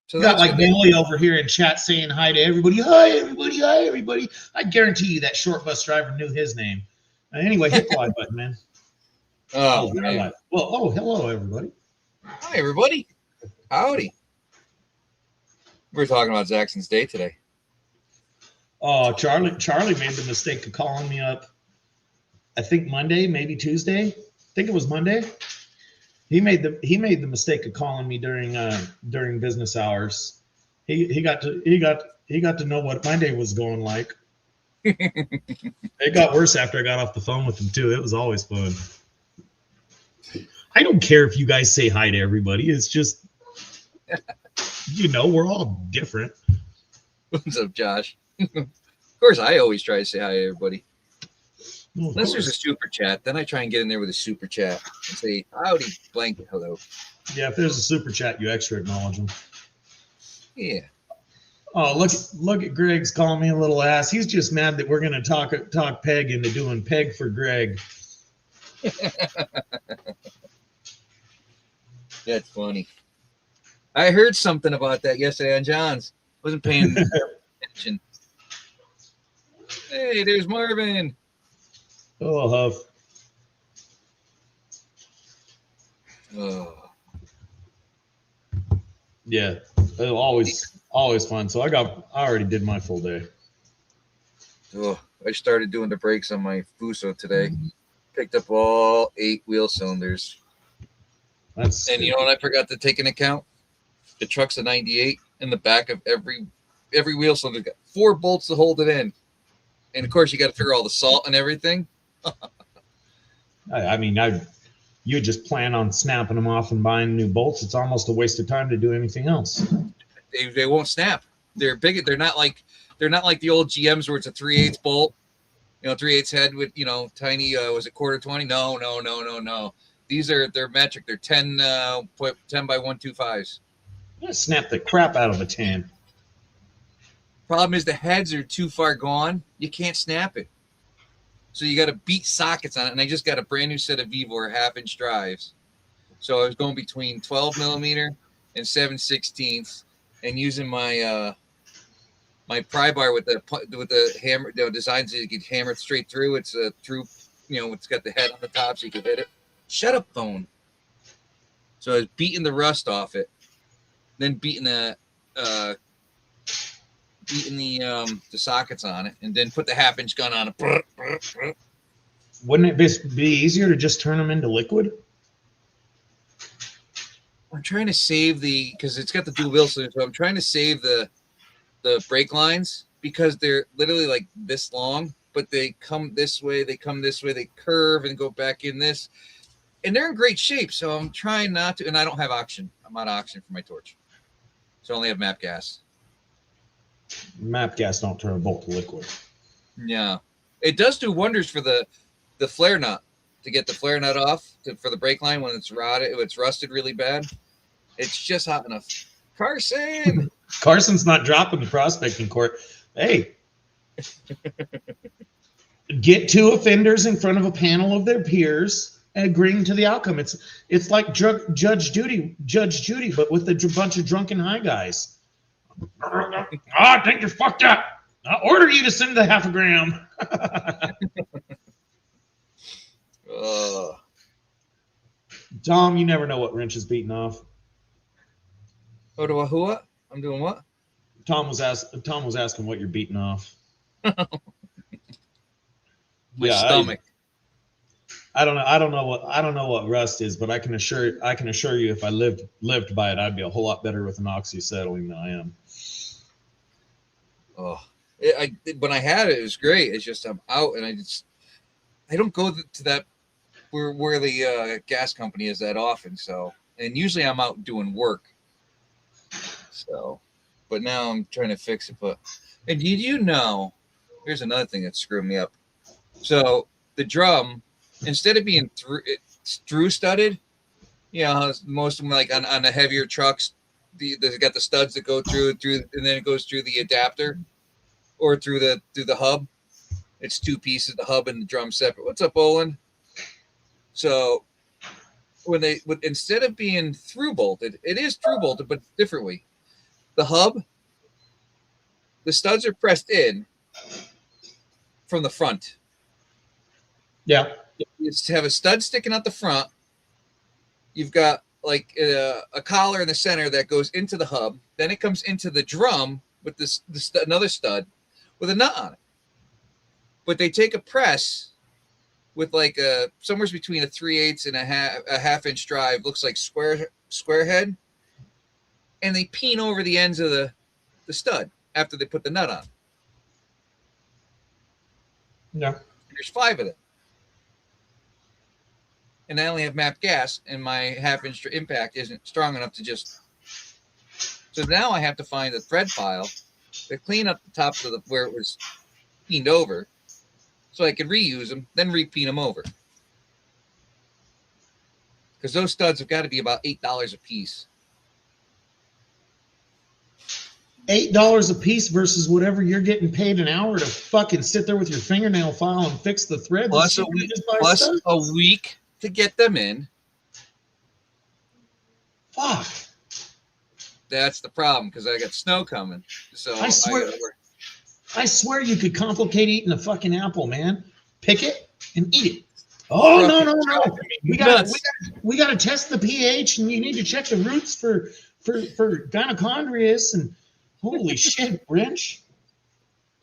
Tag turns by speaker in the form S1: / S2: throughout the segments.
S1: So
S2: got
S1: that's
S2: like Billy over here in chat saying hi to everybody. Hi, everybody. Hi, everybody. I guarantee you that short bus driver knew his name. Anyway, hit the like button, man.
S1: Oh, man.
S2: Well, oh, hello, everybody.
S1: Hi, everybody. Howdy. We're talking about Zaxxon's Day today.
S2: Oh, Charlie made the mistake of calling me up. I think Monday, maybe Tuesday. I think it was Monday. He made the mistake of calling me during business hours. He got to know what my day was going like. It got worse after I got off the phone with him too. It was always fun. I don't care if you guys say hi to everybody. It's just, we're all different.
S1: What's up, Josh? Of course, I always try to say hi to everybody. Well, unless there's a super chat, then I try and get in there with a super chat and say, howdy, blanket, hello.
S2: Yeah, if there's a super chat, you extra acknowledge them.
S1: Yeah.
S2: Oh, look at Greg's calling me a little ass. He's just mad that we're going to talk Peg into doing Peg for Greg.
S1: That's funny. I heard something about that yesterday on John's. Wasn't paying attention. Hey, there's Marvin.
S2: Oh, Huff.
S1: Oh.
S2: Yeah, always fun. So I already did my full day.
S1: Oh, I started doing the brakes on my Fuso today. Picked up all 8 wheel cylinders. And you know what I forgot to take into account? The truck's a 98, and the back of every wheel cylinder got 4 bolts to hold it in. And of course, you got to figure all the salt and everything.
S2: You just plan on snapping them off and buying new bolts. It's almost a waste of time to do anything else.
S1: They won't snap. They're big. They're not like the old GMs where it's a 3/8 bolt. 3/8 head with tiny. Was it quarter 20? No. They're metric. They're 10 by 125s.
S2: Yeah, snap the crap out of a 10.
S1: Problem is the heads are too far gone. You can't snap it. So you got to beat sockets on it. And I just got a brand new set of Vivor 1/2-inch drives. So I was going between 12 millimeter and 7/16, and using my my pry bar with the hammer designs that you can hammer it straight through. It's a through, it's got the head on the top so you can hit it. Shut up, phone. So I was beating the rust off it, then beating the sockets on it, and then put the 1/2-inch gun on it.
S2: Wouldn't it be easier to just turn them into liquid?
S1: I'm trying to save because it's got the dual wheel cylinder, so I'm trying to save the brake lines because they're literally like this long, but they come this way, they curve and go back in this, and they're in great shape. So I'm trying not to, and I don't have auction. I'm out of auction for my torch, so I only have MAP gas.
S2: MAP gas don't turn a bolt to liquid.
S1: Yeah, it does do wonders for the flare nut, to get the flare nut off for the brake line when it's rotted, if it's rusted really bad. It's just hot enough.
S2: Carson's not dropping the prospecting court. Hey, get 2 offenders in front of a panel of their peers and agreeing to the outcome. It's like Judge Judy, but with a bunch of drunken high guys. I think you're fucked up. I'll order you to send the 1/2 gram. Tom, you never know what wrench is beating off.
S1: What? I'm doing what?
S2: Tom was asking what you're beating off.
S1: My stomach.
S2: I don't know what rust is, but I can assure you if I lived by it, I'd be a whole lot better with an oxyacetylene than I am.
S1: Oh, when I had it, it was great. It's just I'm out, and I don't go to that where the gas company is that often. So, and usually I'm out doing work. So, but now I'm trying to fix it. And did you know? Here's another thing that screwed me up. So the drum, instead of being through studded, most of them like on the heavier trucks, they got the studs that go through, and then it goes through the adapter or through the hub. It's 2 pieces, the hub and the drum separate. What's up, Olin? So instead of being through bolted, it is through bolted, but differently. the hub, the studs are pressed in from the front.
S2: Yeah.
S1: You have a stud sticking out the front. You've got like a collar in the center that goes into the hub. Then it comes into the drum with another stud with a nut on it. But they take a press with like somewhere between a 3/8 and a half-inch drive, looks like square head, and they peen over the ends of the stud after they put the nut on.
S2: Yeah.
S1: There's 5 of them. And I only have MAP gas, and my half-inch impact isn't strong enough to just. So now I have to find the thread file to clean up the tops of where it was peened over, so I can reuse them, then repeen them over. Because those studs have got to be about $8 a piece.
S2: $8 a piece versus whatever you're getting paid an hour to fucking sit there with your fingernail file and fix the thread.
S1: Plus a week to get them in.
S2: Fuck.
S1: That's the problem, because I got snow coming. So
S2: I swear you could complicate eating a fucking apple, man. Pick it and eat it. Oh, no. We gotta test the pH, and you need to check the roots for gonochondritis, and holy shit, Wrench.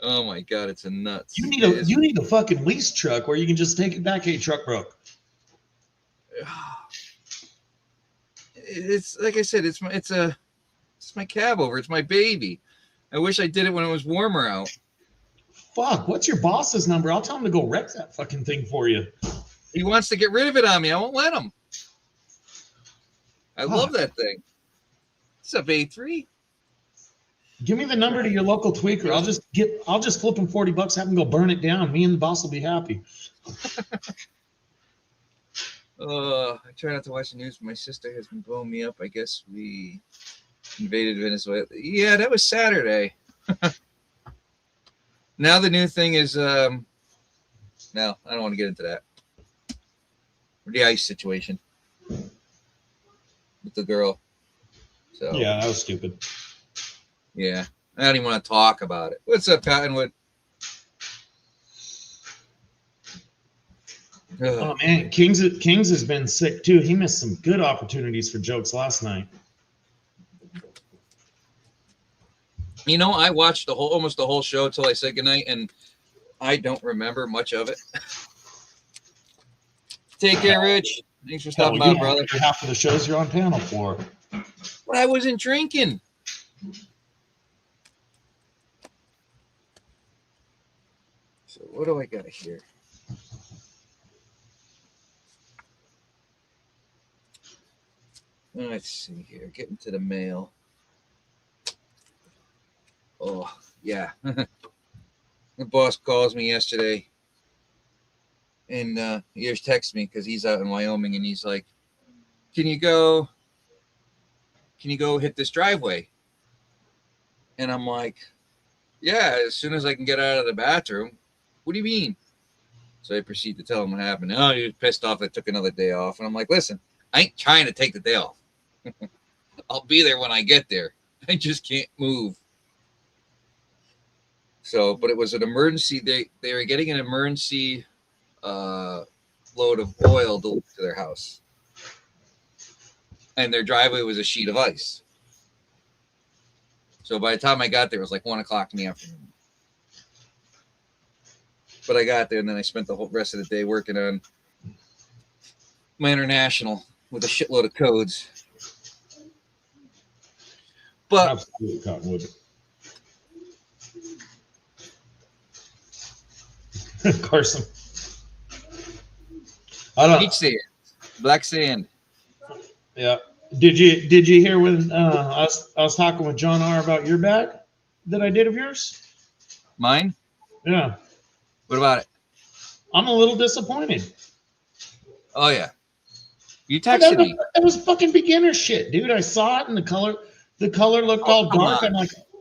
S1: Oh my God, it's a nuts.
S2: You need a fucking lease truck where you can just take it back. Hey, truck broke.
S1: It's like I said, it's my cab over. It's my baby. I wish I did it when it was warmer out.
S2: Fuck, what's your boss's number? I'll tell him to go wreck that fucking thing for you.
S1: He wants to get rid of it on me. I won't let him. I love that thing. What's up, A3?
S2: Give me the number to your local tweaker. I'll just flip him $40, have him go burn it down. Me and the boss will be happy.
S1: I try not to watch the news, but my sister has been blowing me up. I guess we invaded Venezuela. Yeah, that was Saturday. Now the new thing is, no, I don't want to get into that. The ICE situation with the girl. So
S2: yeah, that was stupid.
S1: Yeah, I don't even want to talk about it. What's up, Cottonwood?
S2: Oh man, Kings has been sick too. He missed some good opportunities for jokes last night.
S1: You know, I watched almost the whole show until I said goodnight, and I don't remember much of it. Take care, Rich. Thanks for stopping by, brother.
S2: Half of the shows you're on panel for.
S1: But I wasn't drinking. So what do I got here? Let's see here. Getting to the mail. Oh, yeah. The boss calls me yesterday, and he just texts me because he's out in Wyoming, and he's like, can you go hit this driveway? And I'm like, yeah, as soon as I can get out of the bathroom. What do you mean? So I proceed to tell him what happened. Oh, he was pissed off. I took another day off. And I'm like, listen, I ain't trying to take the day off. I'll be there when I get there. I just can't move. So, but it was an emergency. They were getting an emergency load of oil delivered to their house. And their driveway was a sheet of ice. So by the time I got there, it was like 1 o'clock in the afternoon. But I got there, and then I spent the whole rest of the day working on my international with a shitload of codes. But
S2: absolutely, Cottonwood. Carson. I don't.
S1: Beach sand, black sand.
S2: Yeah. Did you hear when I was talking with John R about your bag that I did of yours?
S1: Mine?
S2: Yeah.
S1: What about it?
S2: I'm a little disappointed.
S1: Oh yeah. You texted me.
S2: It was fucking beginner shit, dude. I saw it and the color looked all dark.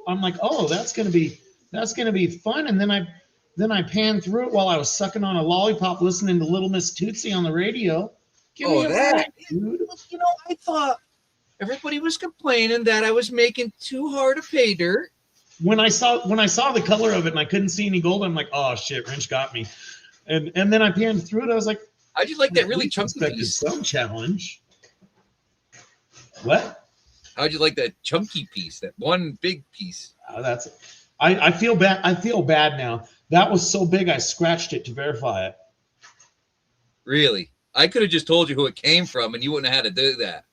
S2: I'm like, oh, that's gonna be fun. And then I panned through it while I was sucking on a lollipop, listening to Little Miss Tootsie on the radio. Give me a break, dude.
S1: You know, I thought Everybody was complaining that I was making too hard to pay dirt.
S2: When I saw the color of it and I couldn't see any gold, I'm like, oh shit, Wrench got me. And then I panned through it. I was like,
S1: How'd you like that really
S2: we
S1: chunky
S2: expected
S1: piece?
S2: some challenge. What?
S1: How'd you like that chunky piece? That one big piece?
S2: That's. I feel bad. I feel bad now. That was so big, I scratched it to verify it.
S1: Really? I could have just told you who it came from, and you wouldn't have had to do that.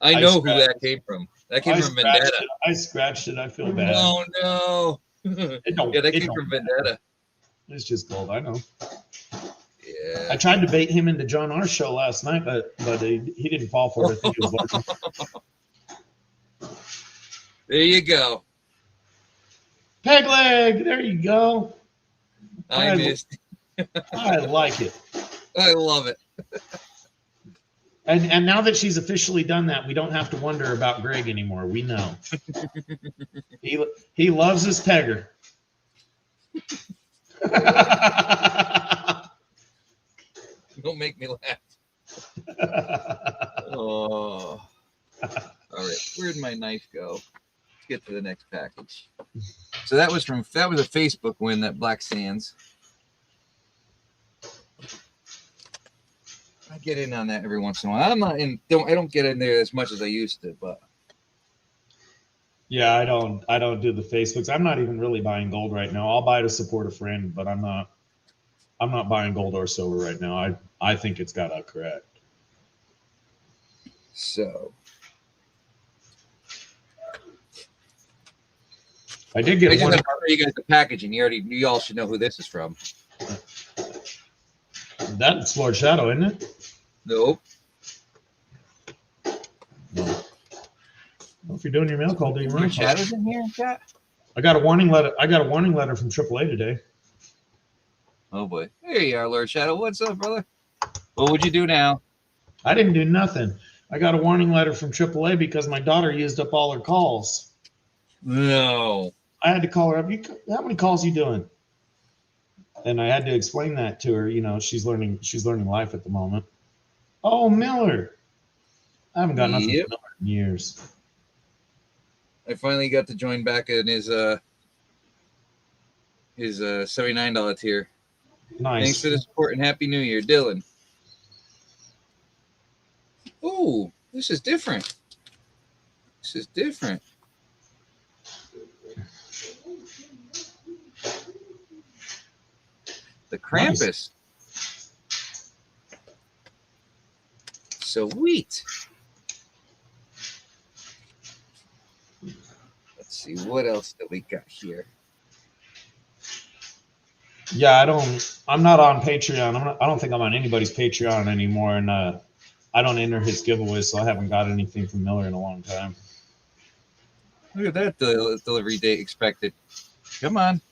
S1: I know who that came from. That came from Vendetta.
S2: I scratched it. I feel bad.
S1: Oh no! Yeah, that came from Vendetta.
S2: It's just gold. I know.
S1: Yeah.
S2: I tried to bait him into John R. show last night, but he didn't fall for it. I think it was larger.
S1: There you go.
S2: Peg leg. There you go.
S1: I missed.
S2: I like it.
S1: I love it.
S2: And now that she's officially done that, we don't have to wonder about Greg anymore. We know. He loves his pegger.
S1: Don't make me laugh. Oh. All right. Where'd my knife go? Let's get to the next package. So that was a Facebook win, that Black Sands. I get in on that every once in a while. I don't get in there as much as I used to, but
S2: yeah, I don't do the Facebooks. I'm not even really buying gold right now. I'll buy to support a friend, but I'm not buying gold or silver right now. I think it's got to correct.
S1: So
S2: I did get one.
S1: I just show you guys the packaging. You all should know who this is from.
S2: That's Lord Shadow, isn't it?
S1: Nope.
S2: No. Well, if you're doing your mail call, do you
S1: Lord Shadow's in here, chat?
S2: I got a warning letter. From AAA today.
S1: Oh boy. There you are, Lord Shadow. What's up, brother? What would you do now?
S2: I didn't do nothing. I got a warning letter from AAA because my daughter used up all her calls.
S1: No.
S2: I had to call her up. How many calls you doing? And I had to explain that to her. You know, she's learning life at the moment. Oh, Miller. I haven't got nothing from Miller in years.
S1: I finally got to join back in his $79 tier.
S2: Nice.
S1: Thanks for the support and Happy New Year, Dylan. Oh, this is different. This is different. The Krampus. Nice. Sweet. Let's see what else that we got here.
S2: Yeah, I'm not on Patreon. I don't think I'm on anybody's Patreon anymore, and I don't enter his giveaways, so I haven't got anything from Miller in a long time.
S1: Look at that delivery date expected. Come on.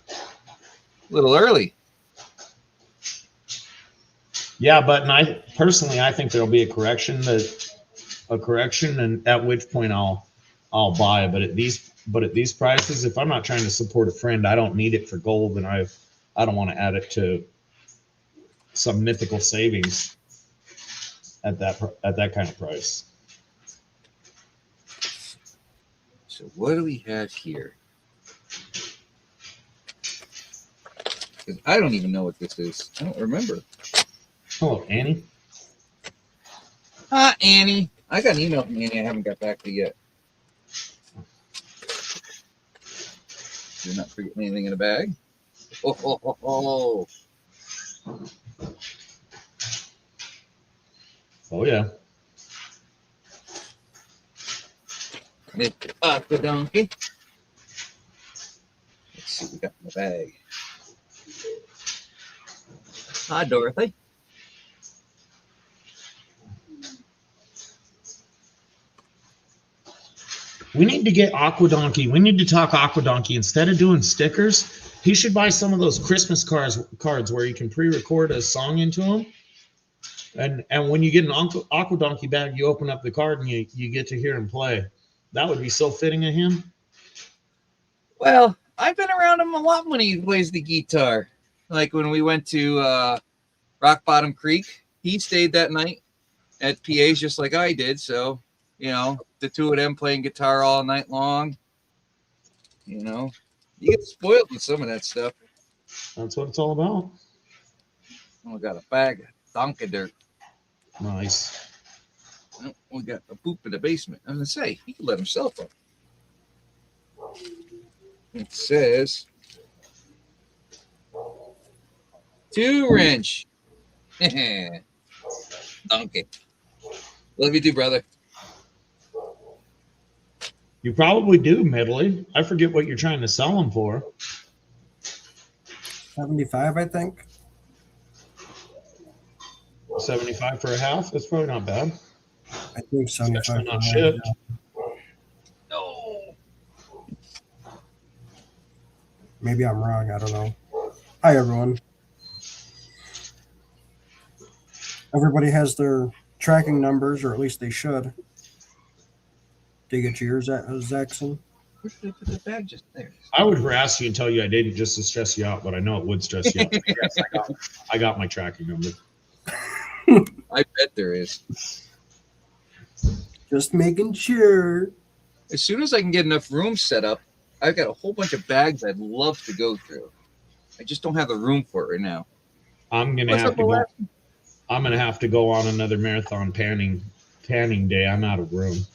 S1: A little early. Yeah,
S2: but I think there'll be a correction, and at which point I'll buy. But at these prices, if I'm not trying to support a friend, I don't need it for gold, and I don't want to add it to some mythical savings at that kind of price.
S1: So what do we have here? Because I don't even know what this is. I don't remember.
S2: Hello, Annie.
S1: Annie. I got an email from Annie I haven't got back to yet. You're not forgetting anything in the bag? Oh,
S2: yeah.
S1: Mr. Donkey. Let's see what we got in the bag. Hi, Dorothy.
S2: We need to get Aqua Donkey. We need to talk Aqua Donkey. Instead of doing stickers, he should buy some of those Christmas cards where you can pre-record a song into them. And when you get an Aqua Donkey bag, you open up the card and you get to hear him play. That would be so fitting of him.
S1: Well, I've been around him a lot when he plays the guitar. Like when we went to Rock Bottom Creek, he stayed that night. at PAs just like I did. So, the two of them playing guitar all night long. You get spoiled with some of that stuff.
S2: That's what it's all about.
S1: We got a bag of Donka dirt.
S2: Nice.
S1: We got a poop in the basement. I was gonna say he could let himself up. It says 2-wrench. Donkey. Love you too, brother.
S2: You probably do, Medley. I forget what you're trying to sell them for.
S3: 75, I think.
S2: 75 for a half? That's probably not bad.
S3: I think 75.
S2: Especially not shipped.
S1: No.
S3: Maybe I'm wrong. I don't know. Hi, everyone. Everybody has their tracking numbers, or at least they should. Did you get yours, Zaxon?
S1: Where did I put the bag? Just there.
S2: I would harass you and tell you I didn't just to stress you out, but I know it would stress you out. Yes, I got my tracking number.
S1: I bet there is.
S3: Just making sure.
S1: As soon as I can get enough room set up, I've got a whole bunch of bags I'd love to go through. I just don't have the room for it right now.
S2: I'm gonna have to go on another marathon panning day. I'm out of room.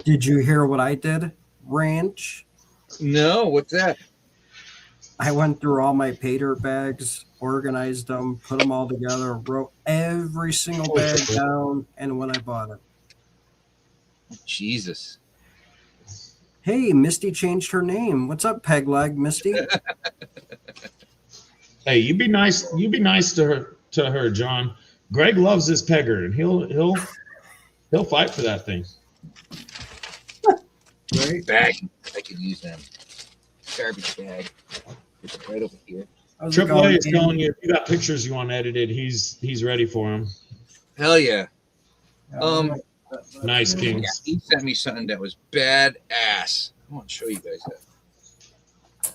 S3: Did you hear what I did, Ranch?
S1: No, what's that?
S3: I went through all my pay dirt bags, organized them, put them all together, wrote every single bag down, and when I bought it.
S1: Jesus.
S3: Hey, Misty changed her name. What's up, Peg Leg, Misty?
S2: Hey, you be nice. You be nice to her, John. Greg loves this pegger, and he'll fight for that thing.
S3: Right?
S1: Bag. I could use them. Garbage bag. It's right over here.
S2: Triple A is telling you if you got pictures you want edited, he's ready for them.
S1: Hell yeah.
S2: Nice,
S1: Yeah,
S2: Kings.
S1: he sent me something that was badass. I want to show you guys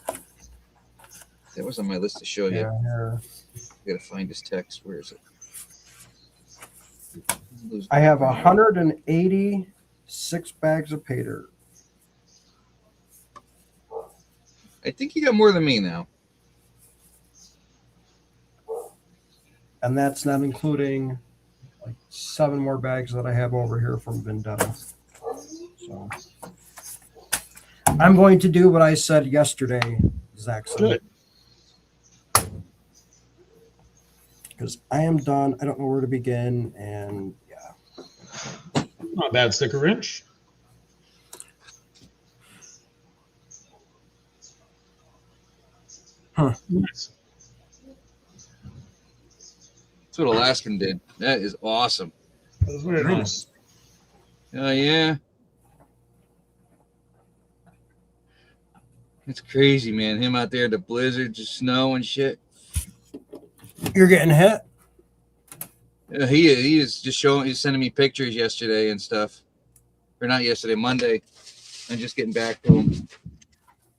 S1: that. That was on my list to show you.
S3: Yeah.
S1: I gotta find his text. Where is it?
S3: I have 186 bags of pay dirt.
S1: I think you got more than me now.
S3: And that's not including like 7 more bags that I have over here from Vendetta. So I'm going to do what I said yesterday, Zaxon.
S2: Good.
S3: Because I am done. I don't know where to begin. And yeah.
S2: Not a bad sticker wrench.
S3: Huh.
S2: Nice.
S1: That's what Alaskan did. That is awesome.
S2: That was very nice.
S1: Oh yeah. It's crazy, man. Him out there in the blizzard, just snow and shit.
S3: You're getting hit?
S1: He is just showing. He's sending me pictures yesterday and stuff, or not yesterday, Monday. I'm just getting back to him.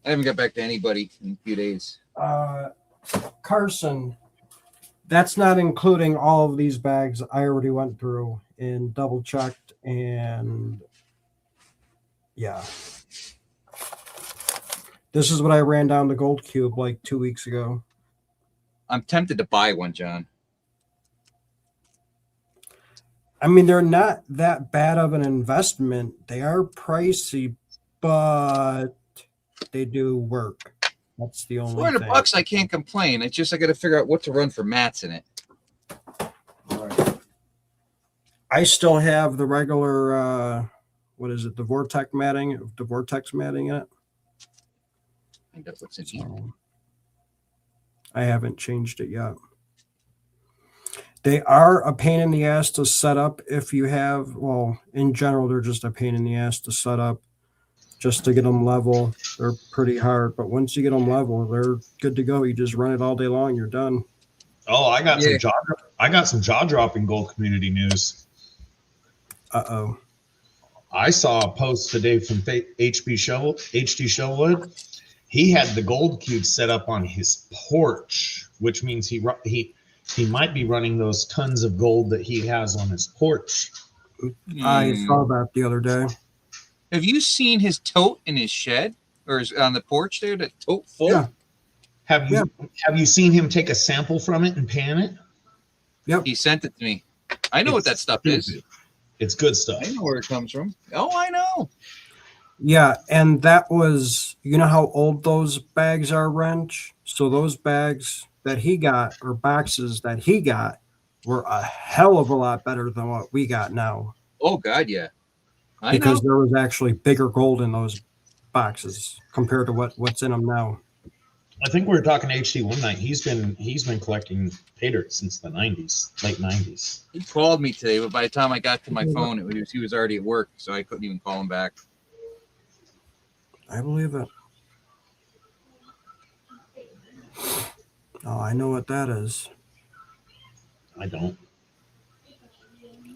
S1: I haven't got back to anybody in a few days.
S3: Carson, that's not including all of these bags I already went through and double checked, and yeah. This is what I ran down the Gold Cube like 2 weeks ago.
S1: I'm tempted to buy one, John.
S3: I mean, they're not that bad of an investment. They are pricey, but they do work. That's the only thing.
S1: $400, I can't complain. It's just I got to figure out what to run for mats in it.
S3: Right. I still have the regular, what is it? The Vortex matting in it.
S1: I think that's what's in here.
S3: So, I haven't changed it yet. They are a pain in the ass to set up if you have, well, in general, they're just a pain in the ass to set up just to get them level. They're pretty hard, but once you get them level, they're good to go. You just run it all day long, you're done.
S2: Oh, I got some jaw-dropping Gold community news.
S3: Uh-oh.
S2: I saw a post today from HD Shovelwood. He had the Gold Cube set up on his porch, which means he he might be running those tons of gold that he has on his porch.
S3: I saw that the other day.
S1: Have you seen his tote in his shed or on the porch there? The tote full.
S3: Yeah.
S2: Have you seen him take a sample from it and pan it?
S3: Yep.
S1: He sent it to me. I know what that stuff is.
S2: It's good stuff.
S1: I know where it comes from. Oh, I know.
S3: Yeah, and that was, you know how old those bags are, Wrench? So those bags that he got, or boxes that he got, were a hell of a lot better than what we got now.
S1: Oh, God, yeah.
S3: Because there was actually bigger gold in those boxes compared to what's in them now.
S2: I think we were talking to HT one night. He's been collecting pay dirt since the 90s, late 90s.
S1: He called me today, but by the time I got to my phone, he was already at work, so I couldn't even call him back.
S3: I believe it. Oh, I know what that is.
S2: I don't.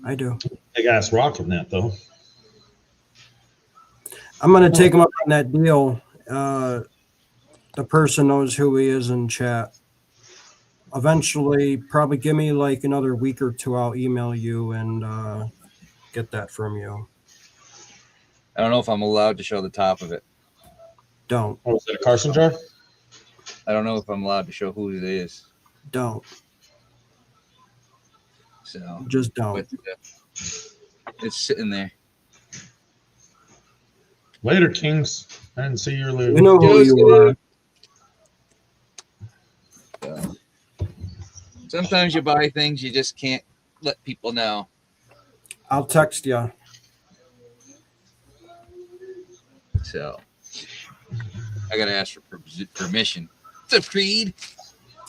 S3: I do.
S2: Big ass rock in that though.
S3: I'm going to take him up on that deal. The person knows who he is in chat. Eventually, probably give me like another week or two. I'll email you and get that from you.
S1: I don't know if I'm allowed to show the top of it.
S3: Don't.
S2: Oh, is it a Carson jar?
S1: I don't know if I'm allowed to show who it is.
S3: Don't.
S1: So
S3: just don't.
S1: But, it's sitting there.
S2: Later, Kings. I didn't see your
S3: You know who you are.
S1: Sometimes you buy things you just can't let people know.
S3: I'll text you.
S1: So I gotta ask for permission. It's a creed.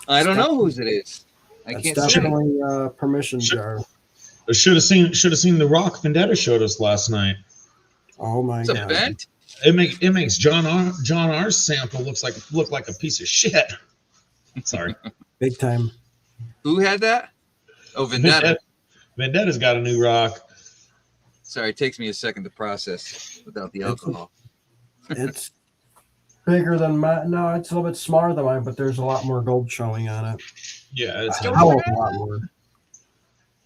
S1: I don't know whose it is. I can't
S3: definitely permission jar.
S2: I should have seen the rock Vendetta showed us last night.
S3: Oh my
S1: it's
S3: god!
S1: A vent?
S2: It makes John R's sample look like a piece of shit. Sorry.
S3: Big time.
S1: Who had that? Oh, Vendetta.
S2: Vendetta's got a new rock.
S1: Sorry, it takes me a second to process without the alcohol.
S3: It's bigger than mine. No, it's a little bit smaller than mine, but there's a lot more gold showing on it.
S2: Yeah, it's
S3: a hell of a lot more.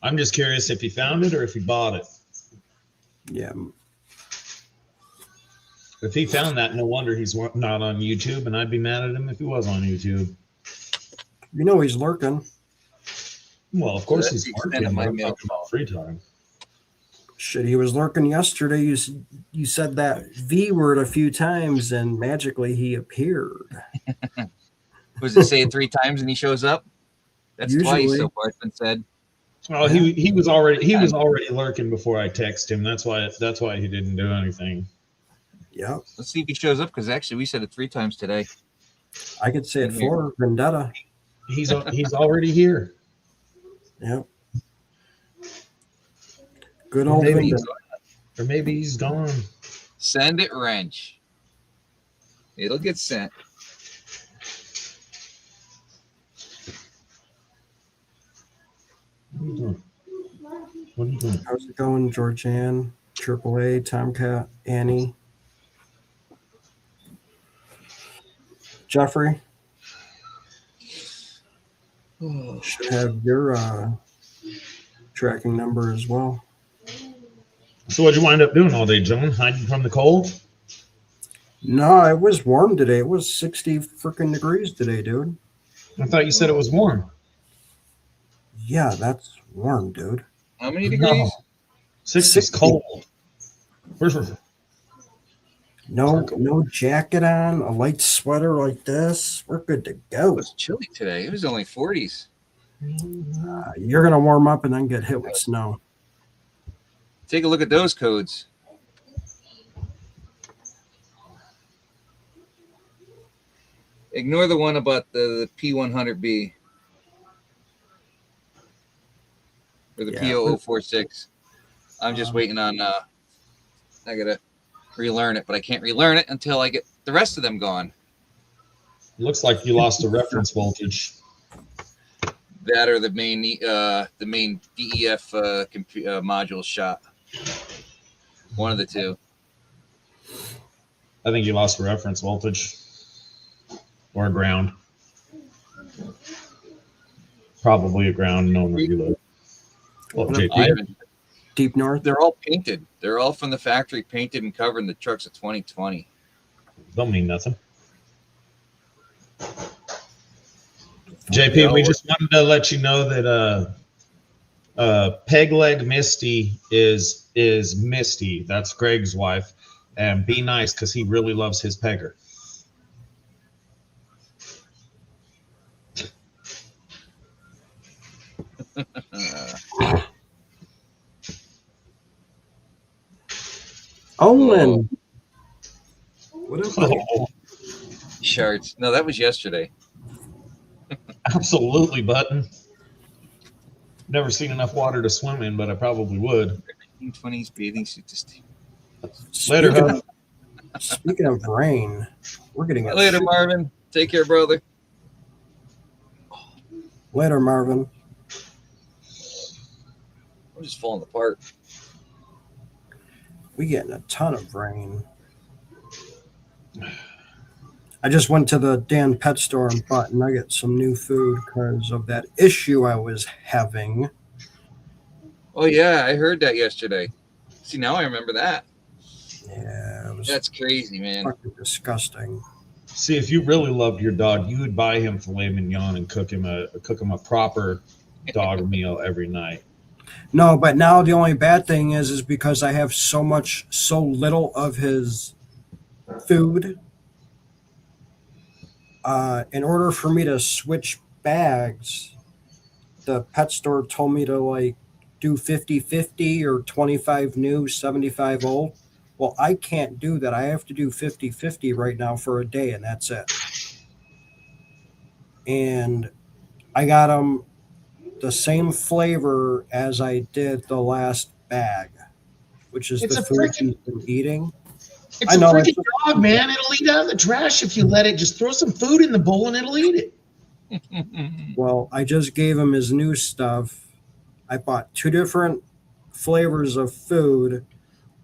S2: I'm just curious if he found it or if he bought it.
S3: Yeah.
S2: If he found that, no wonder he's not on YouTube, and I'd be mad at him if he was on YouTube.
S3: You know he's lurking.
S2: Well, of course he's lurking.
S1: My
S2: I'm talking about free time.
S3: Shit, he was lurking yesterday. You said that V word a few times, and magically he appeared.
S1: Was it say it 3 times and he shows up? That's
S3: Usually.
S1: Twice so far it's been said.
S2: Well, he was already lurking before I text him. That's why he didn't do anything.
S3: Yeah.
S1: Let's see if he shows up, because actually we said it 3 times today.
S3: I could say it for Vendetta.
S2: He's already here.
S3: Yep. Good old Vendetta.
S2: Or maybe he's gone.
S1: Send it, Wrench. It'll get sent.
S2: What are you doing?
S3: How's it going, Georgianne, AAA, Tomcat, Annie, Jeffrey? Should have your tracking number as well.
S2: So what'd you wind up doing all day, John? Hiding from the cold?
S3: No, it was warm today. It was 60 freaking degrees today, dude.
S2: I thought you said it was warm.
S3: Yeah, that's warm, dude.
S1: How many degrees?
S2: 60 is cold.
S3: No jacket on, a light sweater like this. We're good to go.
S1: It was chilly today. It was only 40s.
S3: You're going to warm up and then get hit with snow.
S1: Take a look at those codes. Ignore the one about the P100B. Or the P0046. I'm just waiting on, I got to relearn it, but I can't relearn it until I get the rest of them gone.
S2: Looks like you lost a reference voltage.
S1: That or the main DEF module shot. One of the two.
S2: I think you lost a reference voltage or ground. Probably aground, knowing where you live. Well,
S3: What up,
S2: JP.
S3: Dave? Deep North.
S1: They're all painted. They're all from the factory, painted and covered in the trucks of 2020.
S2: Don't mean nothing.
S1: They
S2: JP,
S1: all
S2: we
S1: work.
S2: just wanted to let you know that Peg Leg Misty is Misty. That's Greg's wife. And be nice because he really loves his pegger.
S3: Owen. What up, buddy?
S2: Oh,
S1: Shards. No, that was yesterday.
S2: absolutely, Button. Never seen enough water to swim in, but I probably would.
S1: 1920s bathing suit.
S2: Later,
S3: Speaking
S2: huh?
S3: Speaking of rain, we're getting it.
S1: Later, Marvin. Take care, brother.
S3: Later, Marvin.
S1: I'm just falling apart.
S3: We getting a ton of rain. I just went to the Dan Pet store and bought Nugget some new food because of that issue I was having.
S1: Oh yeah, I heard that yesterday. See, now I remember that.
S3: Yeah, it was
S1: That's crazy, man.
S3: fucking disgusting.
S2: See, if you really loved your dog, you would buy him filet mignon and cook him a proper dog meal every night.
S3: No, but now the only bad thing is because I have so little of his food. In order for me to switch bags, the pet store told me to like do 50-50 or 25 new, 75 old. Well, I can't do that. I have to do 50-50 right now for a day, and that's it. And I got them the same flavor as I did the last bag, which is
S2: It's
S3: the
S2: a
S3: food
S2: freaking-
S3: he's been eating.
S2: It's
S3: I know,
S2: a freaking
S3: it's-
S2: dog, man. It'll eat out of the trash if you let it. Just throw some food in the bowl and it'll eat it.
S3: Well, I just gave him his new stuff. I bought 2 different flavors of food,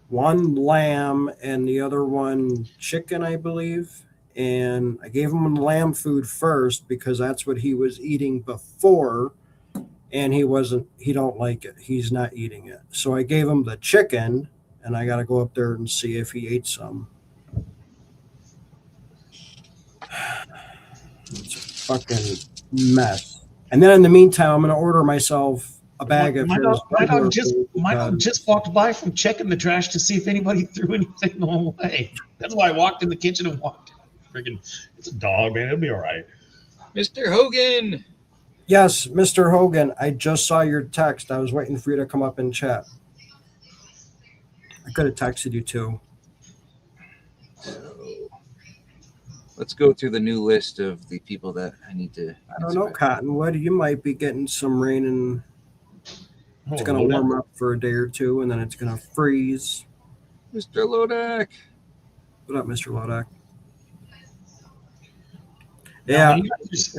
S3: one lamb and the other one chicken, I believe. And I gave him lamb food first because that's what he was eating before. And he don't like it. He's not eating it. So I gave him the chicken, and I got to go up there and see if he ate some. It's a fucking mess. And then in the meantime, I'm going to order myself a bag of
S2: My
S3: his
S2: dog
S3: regular
S2: just
S3: food because-
S2: just walked by from checking the trash to see if anybody threw anything away. That's why I walked in the kitchen and walked. Freaking, it's a dog, man. It'll be all right.
S1: Mr. Hogan.
S3: Yes, Mr. Hogan, I just saw your text. I was waiting for you to come up and chat. I could have texted you too.
S1: So, let's go through the new list of the people that I need to.
S3: I don't know, Cottonwood. You might be getting some rain, and it's going to
S2: Hold on.
S3: warm up for a day or two, and then it's going to freeze.
S1: Mr. Lodak.
S3: What up, Mr. Lodak?
S2: Now,
S3: Yeah,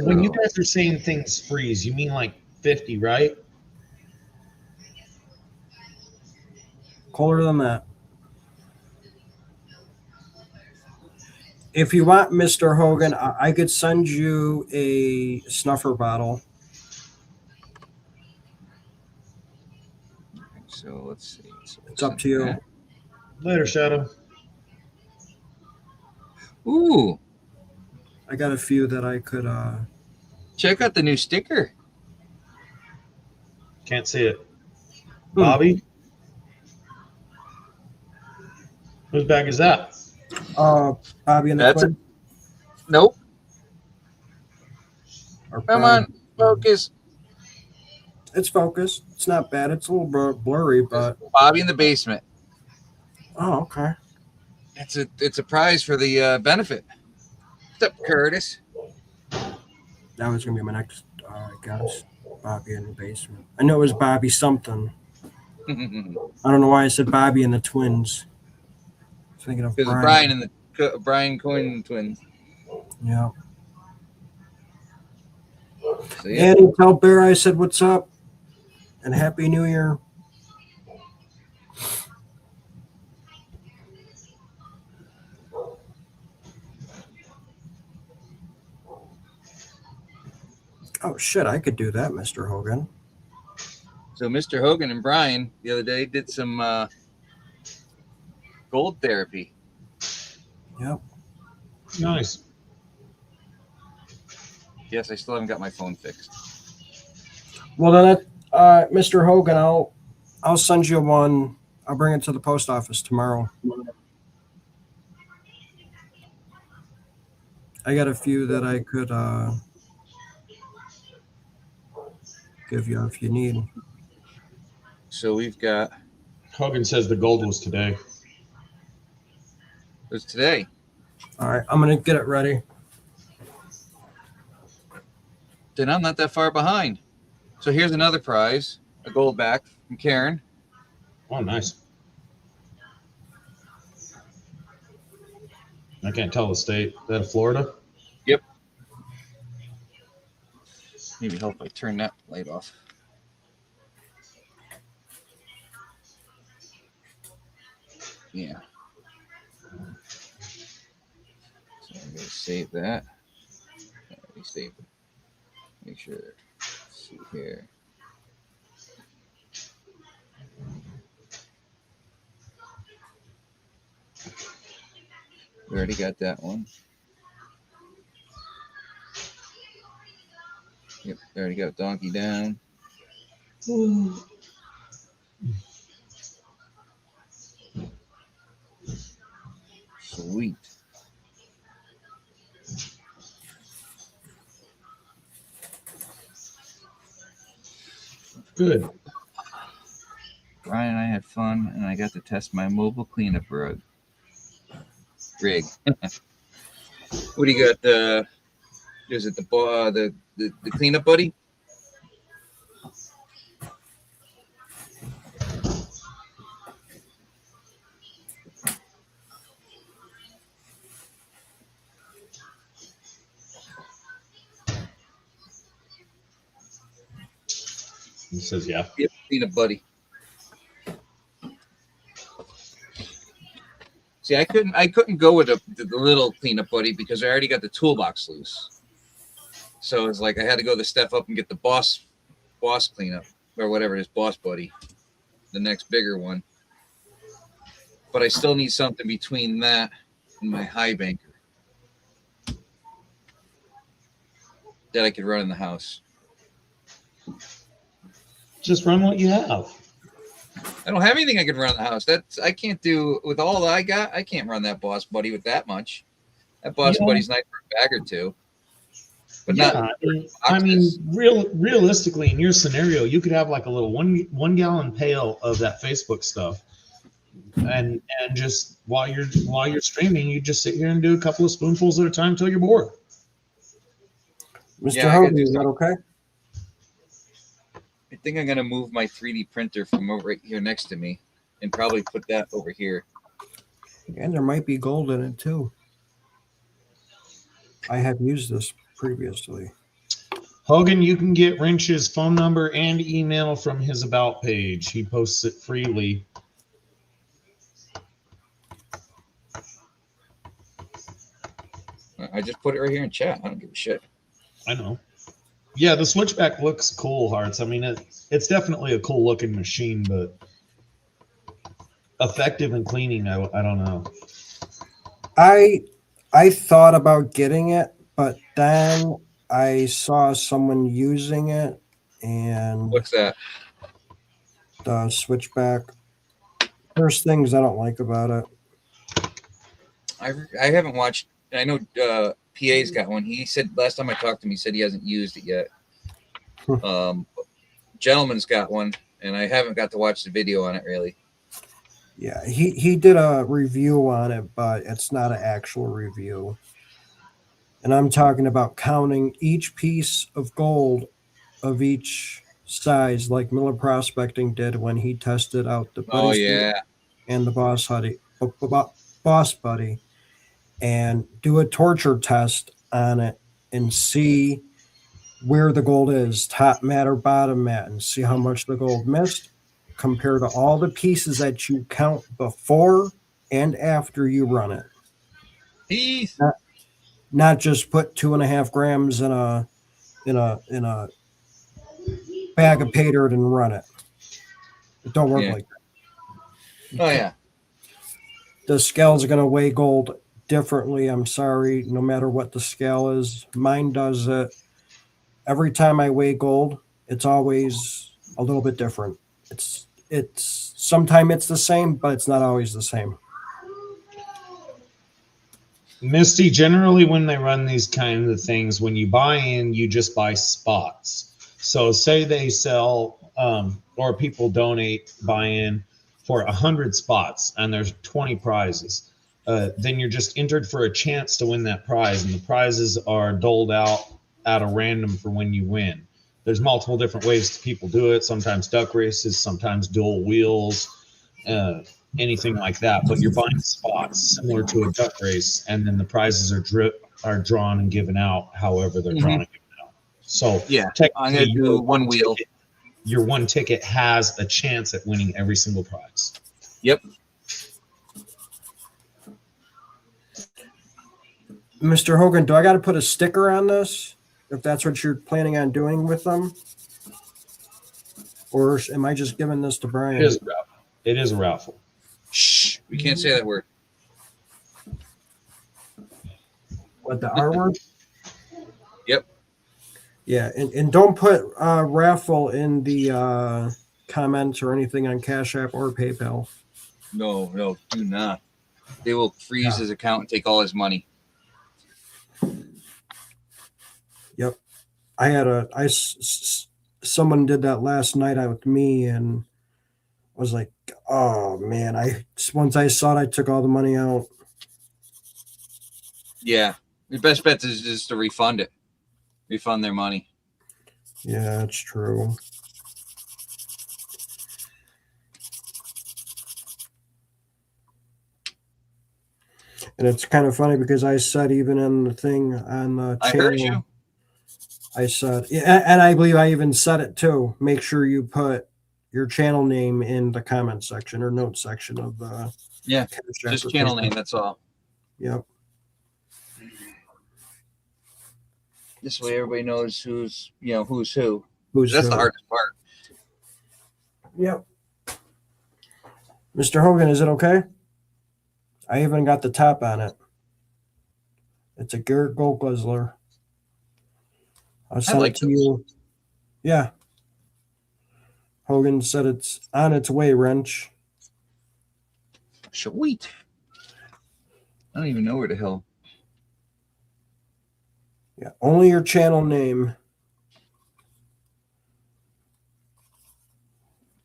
S2: when you guys are saying things freeze, you mean like 50, right?
S3: colder than that. If you want, Mr. Hogan, I could send you a snuffer bottle.
S1: So let's see. So
S3: It's up to you.
S2: Later, Shadow.
S1: Ooh,
S3: I got a few that I could.
S1: check out the new sticker.
S2: Can't see it. Bobby? Whose bag is that?
S3: Bobby and the
S1: That's
S3: Twins.
S1: Nope.
S3: Or
S1: Come
S3: Brian.
S1: on, focus.
S3: It's focused. It's not bad. It's a little blurry, but
S1: Bobby in the basement.
S3: oh, okay.
S1: It's a prize for the benefit. What's up, Curtis?
S3: That was gonna be my next guess. Bobby in the basement. I know it was Bobby something. I don't know why I said Bobby and the Twins. Thinking of
S1: Because
S3: Brian.
S1: Brian and the Brian Coyne twins.
S3: Yeah.
S1: So, yeah.
S3: And tell Bear I said what's up and Happy New Year. Oh shit, I could do that, Mr. Hogan.
S1: So Mr. Hogan and Brian the other day did some gold therapy.
S3: Yep.
S2: Nice.
S1: Yes, I still haven't got my phone fixed.
S3: Well then, Mr. Hogan, I'll send you one. I'll bring it to the post office tomorrow. I got a few that I could give you if you need.
S1: So we've got.
S2: Hogan says the gold was today.
S1: It was today.
S3: All right, I'm gonna get it ready.
S1: Then I'm not that far behind. So here's another prize, a gold back from Karen.
S2: Oh, nice. I can't tell the state. Is that Florida?
S1: Yep. Maybe help if I turn that light off. Yeah. So I'm going to save that. Already saved it. Make sure. Let's see here. We already got that one. Yep, already got Donkey down. Sweet.
S2: Good.
S1: Brian and I had fun, and I got to test my mobile cleanup rig. What do you got? Is it the cleanup buddy?
S2: He says, yeah.
S1: Yep, cleanup buddy. See, I couldn't go with the little cleanup buddy because I already got the toolbox loose. So it's like I had to go the step up and get the boss cleanup or whatever it is, boss buddy, the next bigger one. But I still need something between that and my high banker that I could run in the house.
S2: Just run what you have.
S1: I don't have anything I can run in the house. I can't do with all that I got. I can't run that boss buddy with that much. That boss buddy's nice for a bag or two, but not.
S2: I mean, realistically, in your scenario, you could have like a little 1 gallon pail of that Facebook stuff, and just while you're streaming, you just sit here and do a couple of spoonfuls at a time until you're bored.
S3: Mr. Hogan, is that okay?
S1: I think I'm gonna move my 3D printer from over right here next to me, and probably put that over here.
S3: And there might be gold in it too. I have used this previously.
S2: Hogan, you can get Wrench's phone number and email from his About page. He posts it freely.
S1: I just put it right here in chat. I don't give a shit.
S2: I know. Yeah, the switchback looks cool, Hearts. I mean, it's definitely a cool looking machine, but effective in cleaning, I don't know.
S3: I thought about getting it, but then I saw someone using it, and
S1: What's that?
S3: The switchback. There's things I don't like about it.
S1: I haven't watched. I know PA's got one. He said last time I talked to him, he said he hasn't used it yet. Gentleman's got one, and I haven't got to watch the video on it really.
S3: Yeah, he did a review on it, but it's not an actual review. And I'm talking about counting each piece of gold of each size, like Miller Prospecting did when he tested out the
S1: Oh yeah,
S3: and the Boss Buddy, and do a torture test on it and see where the gold is, top mat or bottom mat, and see how much the gold missed compared to all the pieces that you count before and after you run it.
S1: peace.
S3: Not just put 2.5 grams in a in a bag of pay dirt and run it. It don't work
S1: Yeah.
S3: like that.
S1: Oh yeah.
S3: The scales are going to weigh gold differently. I'm sorry, no matter what the scale is. Mine does it. Every time I weigh gold, it's always a little bit different. It's sometimes it's the same, but it's not always the same.
S2: Misty, generally when they run these kinds of things, when you buy in, you just buy spots. So say they sell or people donate buy in for 100 spots and there's 20 prizes. Then you're just entered for a chance to win that prize, and the prizes are doled out at a random for when you win. There's multiple different ways people do it. Sometimes duck races, sometimes dual wheels, anything like that. But you're buying spots similar to a duck race, and then the prizes are drawn and given out however they're drawn and given out. So
S1: Yeah. I'm
S2: technically,
S1: gonna do one wheel.
S2: Your one ticket has a chance at winning every single prize.
S1: Yep.
S3: Mr. Hogan, do I got to put a sticker on this if that's what you're planning on doing with them? Or am I just giving this to Brian?
S2: It is a raffle.
S1: Shh. We can't say that word.
S3: What, the R word?
S1: Yep.
S3: Yeah, and don't put raffle in the comments or anything on Cash App or PayPal.
S1: No, do not. They will freeze his account and take all his money.
S3: Yep. Someone did that last night with me, and I was like, oh man, once I saw it, I took all the money out.
S1: Yeah. Your best bet is just to refund it. Refund their money.
S3: Yeah, that's true. And it's kind of funny because I said, even in the thing on the channel,
S1: I heard you.
S3: I said, yeah, and I believe I even said it too. Make sure you put your channel name in the comment section or note section of the
S1: just channel name. That's all.
S3: Yep.
S1: This way, everybody knows who's who.
S3: That's
S1: the hardest part.
S3: Yep. Mr. Hogan, is it okay? I even got the top on it. It's a Garrett Gold Guzzler. I'll send it to you. Yeah. Hogan said it's on its way, Wrench.
S1: Sweet. I don't even know where the hell.
S3: Yeah, only your channel name.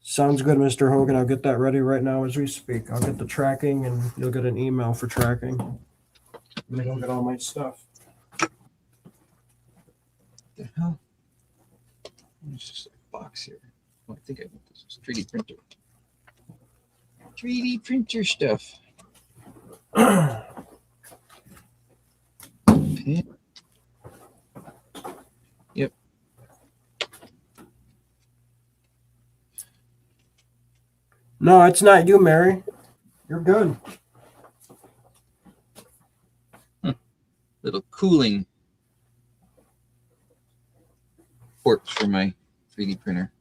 S3: Sounds good, Mr. Hogan. I'll get that ready right now as we speak. I'll get the tracking, and you'll get an email for tracking. I'm gonna go get all my stuff.
S1: What the hell? There's just a box here. Oh, I think I want this. It's 3D printer. 3D printer stuff. Yep.
S3: No, it's not you, Mary. You're good.
S1: Little cooling ports for my 3D printer.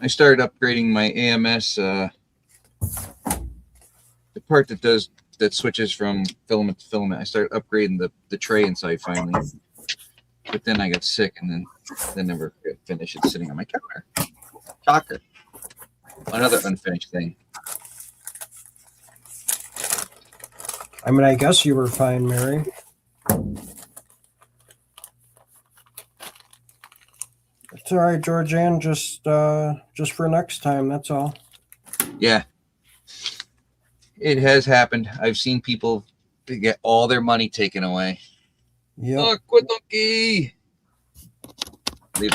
S1: I started upgrading my AMS, the part that switches from filament to filament. I started upgrading the tray inside finally, but then I got sick and then never finished it sitting on my counter. Shocker. Another unfinished thing.
S3: I mean, I guess you were fine, Mary. It's all right, Georgianne. Just for next time. That's all.
S1: Yeah, it has happened. I've seen people get all their money taken away.
S3: Yeah.
S1: They've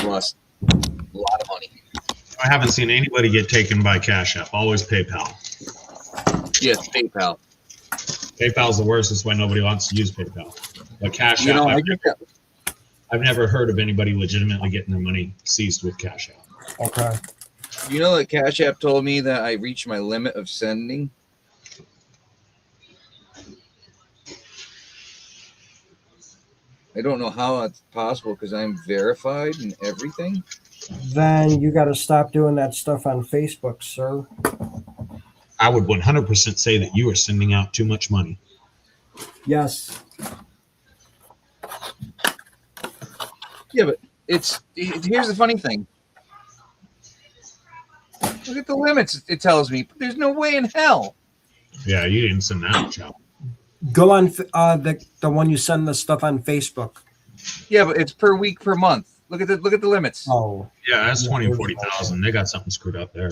S1: lost a lot of money.
S2: I haven't seen anybody get taken by Cash App. Always PayPal.
S1: Yes, PayPal.
S2: PayPal's the worst. That's why nobody wants to use PayPal. But Cash App, I've never heard of anybody legitimately getting their money seized with Cash App.
S3: Okay.
S1: You know that Cash App told me that I reached my limit of sending? I don't know how it's possible because I'm verified and everything.
S3: Then you got to stop doing that stuff on Facebook, sir.
S2: I would 100% say that you are sending out too much money.
S3: Yes.
S1: Yeah, but here's the funny thing. Look at the limits. It tells me, but there's no way in hell.
S2: Yeah, you didn't send that much out.
S3: Go on the one you send the stuff on Facebook.
S1: Yeah, but it's per week, per month. Look at the limits.
S3: Oh,
S2: Yeah, that's 20, 40,000. They got something screwed up there.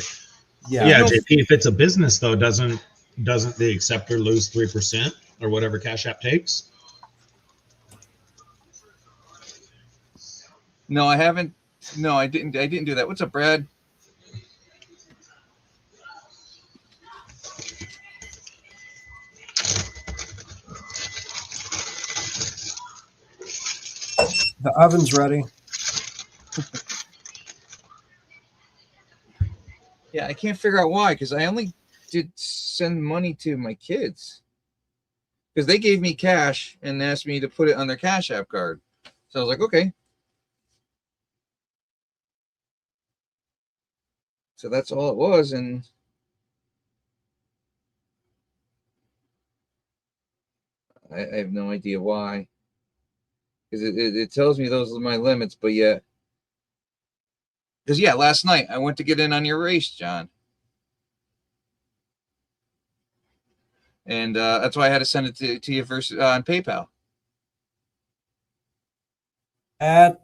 S3: yeah.
S2: Yeah, JP, if it's a business though, doesn't the acceptor lose 3% or whatever Cash App takes?
S1: No, I haven't. No, I didn't do that. What's up, Brad?
S3: The oven's ready.
S1: Yeah, I can't figure out why, because I only did send money to my kids. Because they gave me cash and asked me to put it on their Cash App card. So I was like, okay. So that's all it was, and I have no idea why. Because it tells me those are my limits, but yet. Because, yeah, last night I went to get in on your race, John. And that's why I had to send it to you first on PayPal.
S3: That's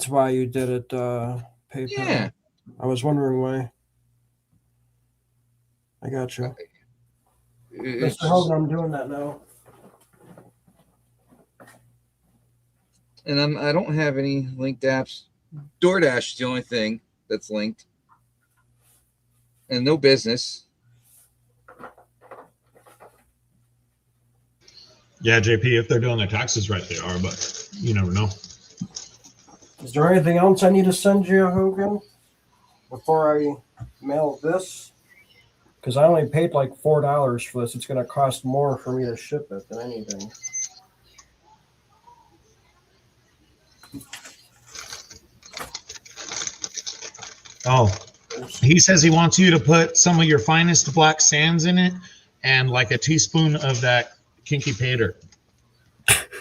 S3: why you did it, PayPal.
S1: Yeah.
S3: I was wondering why. I got you. Mr. Hogan, I'm doing that now.
S1: And I don't have any linked apps. DoorDash is the only thing that's linked. And no business.
S2: Yeah, JP, if they're doing their taxes right, they are, but you never know.
S3: Is there anything else I need to send you, Hogan, before I mail this? Because I only paid like $4 for this. It's going to cost more for me to ship it than anything.
S2: Oh, he says he wants you to put some of your finest black sands in it and like a teaspoon of that kinky pater.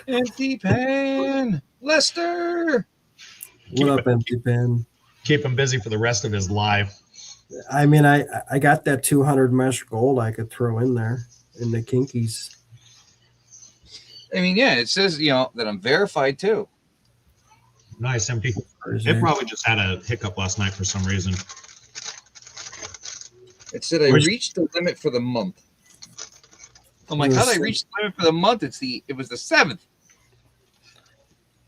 S1: Empty pan. Lester.
S3: What up, Empty Pan?
S2: Keep him busy for the rest of his life.
S3: I mean, I got that 200 mesh gold I could throw in there in the kinkies.
S1: I mean, yeah, it says, that I'm verified too.
S2: Nice, Empty. It probably just had a hiccup last night for some reason.
S1: It said I reached the limit for the month. I'm like, how did I reach the limit for the month? It was the 7th.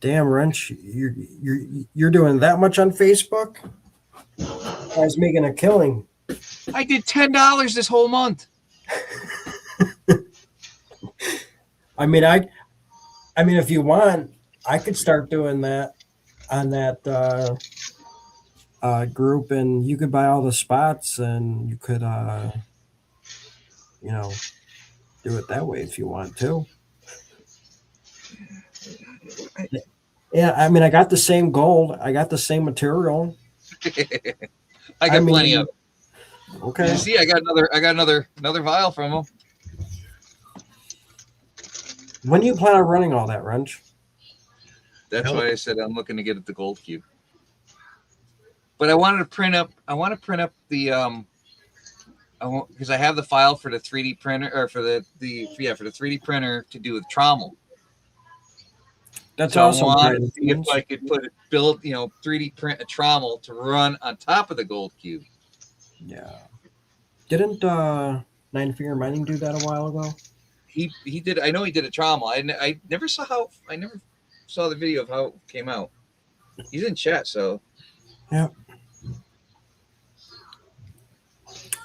S3: Damn, Wrench, you're doing that much on Facebook? I was making a killing.
S1: I did $10 this whole month.
S3: I mean, if you want, I could start doing that on that group, and you could buy all the spots, and you could, do it that way if you want to. Yeah, I mean, I got the same gold. I got the same material.
S1: I got plenty of it.
S3: Okay.
S1: You see, I got another vial from him.
S3: When do you plan on running all that, Wrench?
S1: That's why I said I'm looking to get at the gold cube. But I wanted to print up. I want to print up the because I have the file for the 3D printer, or for the 3D printer to do with trommel.
S3: That's
S1: so
S3: awesome.
S1: I wanted to see if I could build 3D print a trommel to run on top of the gold cube.
S3: Yeah. Didn't Nine Finger Mining do that a while ago?
S1: He did. I know he did a trommel. I never saw the video of how it came out. He's in chat, so
S3: yeah.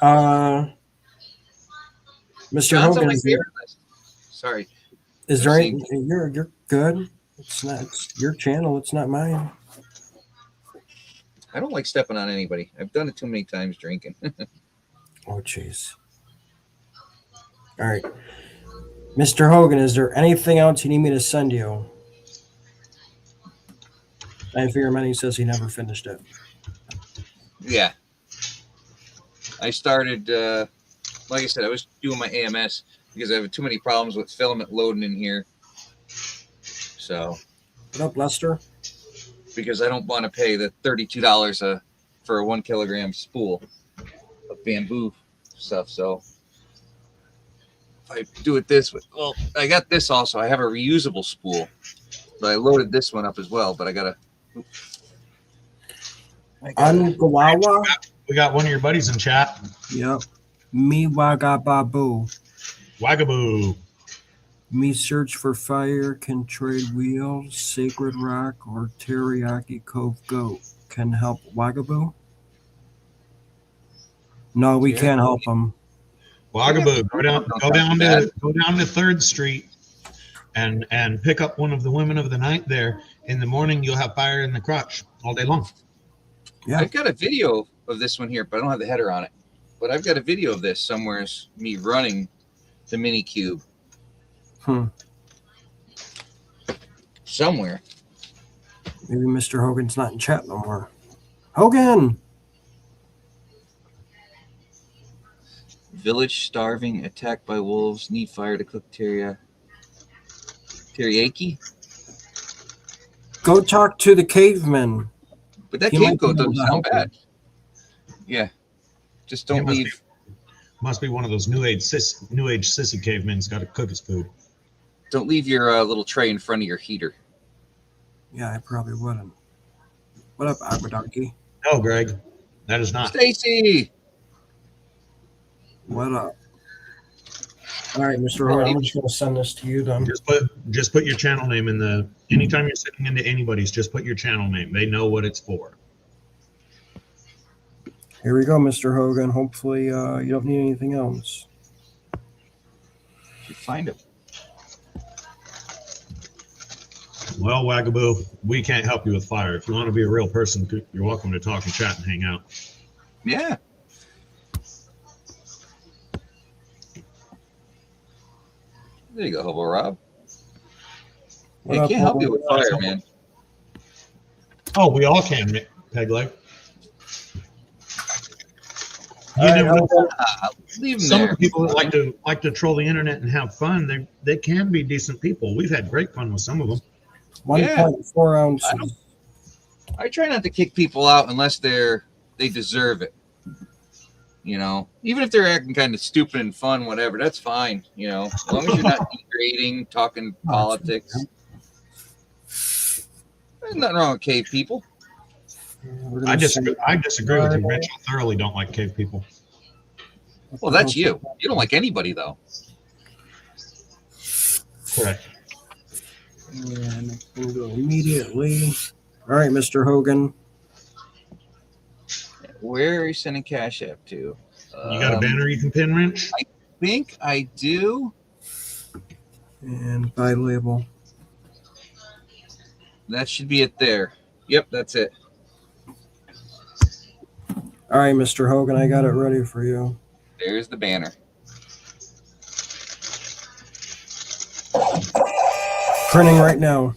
S3: Mr.
S1: John's
S3: Hogan,
S1: on my favorite list. Sorry.
S3: Is there any? You're good. It's your channel. It's not mine.
S1: I don't like stepping on anybody. I've done it too many times drinking.
S3: Oh, jeez. All right. Mr. Hogan, is there anything else you need me to send you? I figure Manny says he never finished it.
S1: Yeah. I started, like I said, I was doing my AMS because I have too many problems with filament loading in here. So,
S3: What up, Lester?
S1: because I don't want to pay the $32 for a 1 kilogram spool of bamboo stuff. So, if I do it this way, well, I got this also. I have a reusable spool, but I loaded this one up as well. But I gotta.
S3: Angawawa?
S2: We got one of your buddies in chat.
S3: Yep. Me Wagababu.
S2: Wagaboo.
S3: Me search for fire, can trade wheels, sacred rock, or teriyaki cove goat. Can help Wagaboo? No, we can't help him.
S2: Wagaboo. Go down to 3rd Street and pick up one of the women of the night there. In the morning, you'll have fire in the crotch all day long.
S3: Yeah.
S1: I've got a video of this one here, but I don't have the header on it. But I've got a video of this somewhere, me running the mini cube. Somewhere.
S3: Maybe Mr. Hogan's not in chat no more. Hogan!
S1: Village starving, attacked by wolves, need fire to cook teriyaki.
S3: Go talk to the caveman.
S1: But that
S3: He
S1: cave
S3: might
S1: goat
S3: be able
S1: doesn't
S3: to
S1: sound
S3: help
S1: bad. Yeah. Just don't
S2: He
S1: leave.
S2: Must be one of those new age sissy cavemen's got to cook his food.
S1: Don't leave your little tray in front of your heater.
S3: Yeah, I probably wouldn't. What up, Aquadonkey?
S2: No, Greg, that is not.
S1: Stacy!
S3: What up? All right, Mr. Hogan, I'm just going to send this to you then.
S2: Just put your channel name in the. Anytime you're sending into anybody's, just put your channel name. They know what it's for.
S3: Here we go, Mr. Hogan. Hopefully, you don't need anything else.
S1: You find it.
S2: Well, Wagaboo, we can't help you with fire. If you want to be a real person, you're welcome to talk and chat and hang out.
S1: Yeah. There you go, Hobo Rob.
S3: What
S1: Hey,
S3: up,
S1: can't help
S3: Hobo
S1: you with
S3: Rob?
S1: fire, man.
S2: Oh, we all can, Pegleg. You
S3: All right,
S2: never know.
S1: Leave them
S2: Some
S1: there.
S2: of the people that like to troll the internet and have fun, they can be decent people. We've had great fun with some of them.
S3: 1.4 ounces.
S1: I try not to kick people out unless they deserve it. You know, even if they're acting kind of stupid and fun, whatever, that's fine. You know, as long as you're not degrading, talking politics. There's nothing wrong with cave people.
S2: I disagree with you, Rich. I thoroughly don't like cave people.
S1: Well, that's you. You don't like anybody, though.
S2: Correct.
S3: And we'll go immediately. All right, Mr. Hogan.
S1: Where are you sending Cash App to?
S2: You got a banner you can pin, Wrench?
S1: I think I do.
S3: And buy label.
S1: That should be it there. Yep, that's it.
S3: All right, Mr. Hogan, I got it ready for you.
S1: There's the banner.
S3: Printing right now.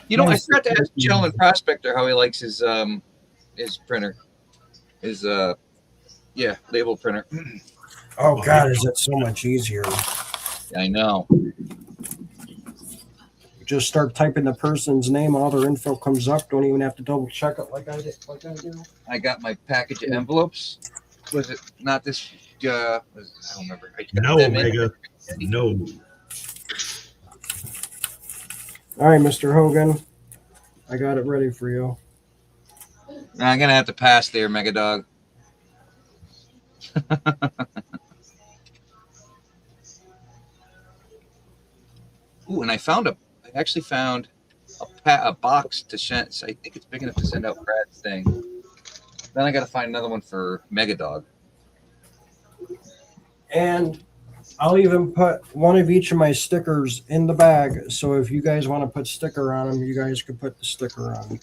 S1: You know, I forgot to ask Gentleman Prospector how he likes his printer. His label printer.
S3: Oh God, is it so much easier?
S1: I know.
S3: Just start typing the person's name, all their info comes up. Don't even have to double check it like I do.
S1: I got my package of envelopes. Was it not this? I don't remember.
S2: No, Omega. No.
S3: All right, Mr. Hogan, I got it ready for you.
S1: I'm gonna have to pass there, Mega Dog. Ooh, and I actually found a box to send. I think it's big enough to send out Brad's thing. Then I got to find another one for Mega Dog.
S3: And I'll even put one of each of my stickers in the bag. So if you guys want to put sticker on them, you guys can put the sticker on.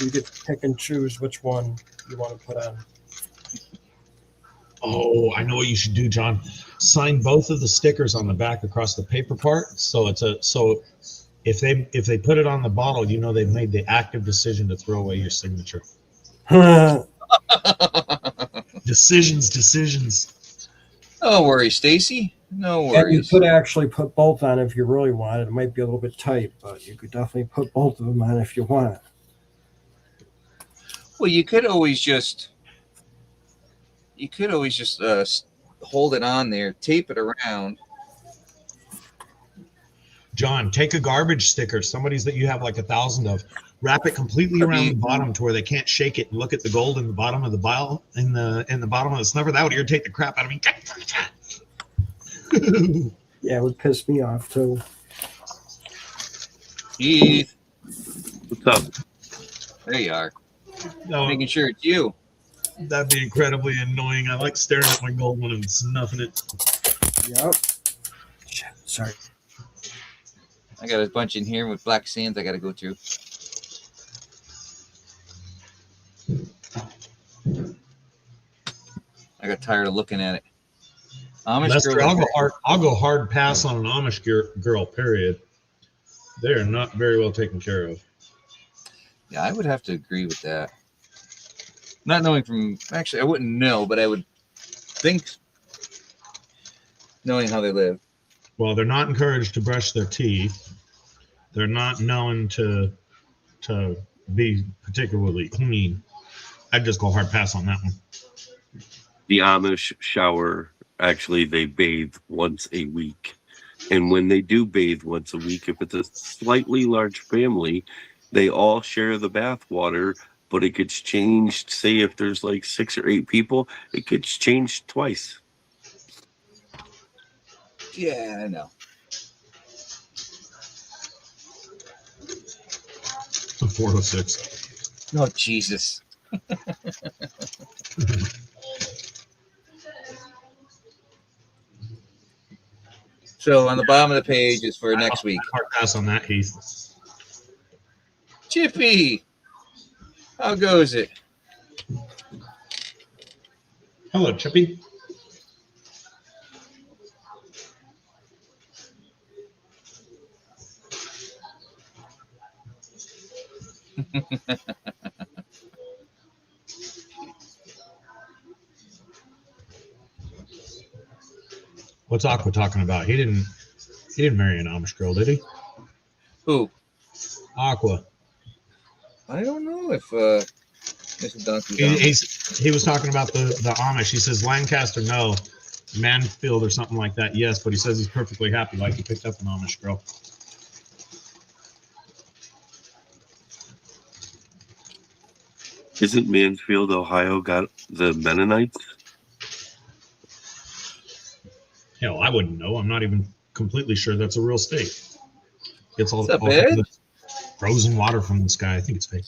S3: You get to pick and choose which one you want to put on.
S2: Oh, I know what you should do, John. Sign both of the stickers on the back across the paper part. So if they put it on the bottle, you know they've made the active decision to throw away your signature. Decisions.
S1: No worries, Stacy. No
S3: And you
S1: worries.
S3: could actually put both on if you really wanted. It might be a little bit tight, but you could definitely put both of them on if you want.
S1: Well, you could always just hold it on there, tape it around.
S2: John, take a garbage sticker, somebody's that you have like 1,000 of, wrap it completely around the bottom to where they can't shake it and look at the gold in the bottom of the vial, in the bottom of the snuffer. That would irritate the crap out of me.
S3: Yeah, it would piss me off too.
S1: Keith,
S4: What's up?
S1: there you are.
S2: No,
S1: Making sure it's you.
S2: that'd be incredibly annoying. I like staring at my gold one and snuffing it.
S3: Yep. Shit, sorry.
S1: I got a bunch in here with black sands I got to go through. I got tired of looking at it. Amish
S2: Lester,
S1: girl.
S2: I'll go hard pass on an Amish girl, period. They're not very well taken care of.
S1: Yeah, I would have to agree with that. Not knowing from, actually, I wouldn't know, but I would think, knowing how they live.
S2: Well, they're not encouraged to brush their teeth. They're not known to be particularly clean. I'd just go hard pass on that one.
S4: The Amish shower, actually, they bathe once a week. And when they do bathe once a week, if it's a slightly large family, they all share the bath water, but it gets changed. Say if there's like 6 or 8 people, it gets changed twice.
S1: Yeah, I know.
S2: 406.
S1: Oh, Jesus. So on the bottom of the page is for next week.
S2: Hard pass on that, Heath.
S1: Chippy, how goes it?
S2: Hello, Chippy. What's Aqua talking about? He didn't marry an Amish girl, did he?
S1: Who?
S2: Aqua.
S1: I don't know if Mr. Donkey's
S2: He was talking about the Amish. He says Lancaster, no. Manfield or something like that, yes. But he says he's perfectly happy, like he picked up an Amish girl.
S4: Isn't Mansfield, Ohio, got the Mennonites?
S2: Hell, I wouldn't know. I'm not even completely sure that's a real state. It's all
S1: What's up, Ed?
S2: frozen water from the sky. I think it's fake.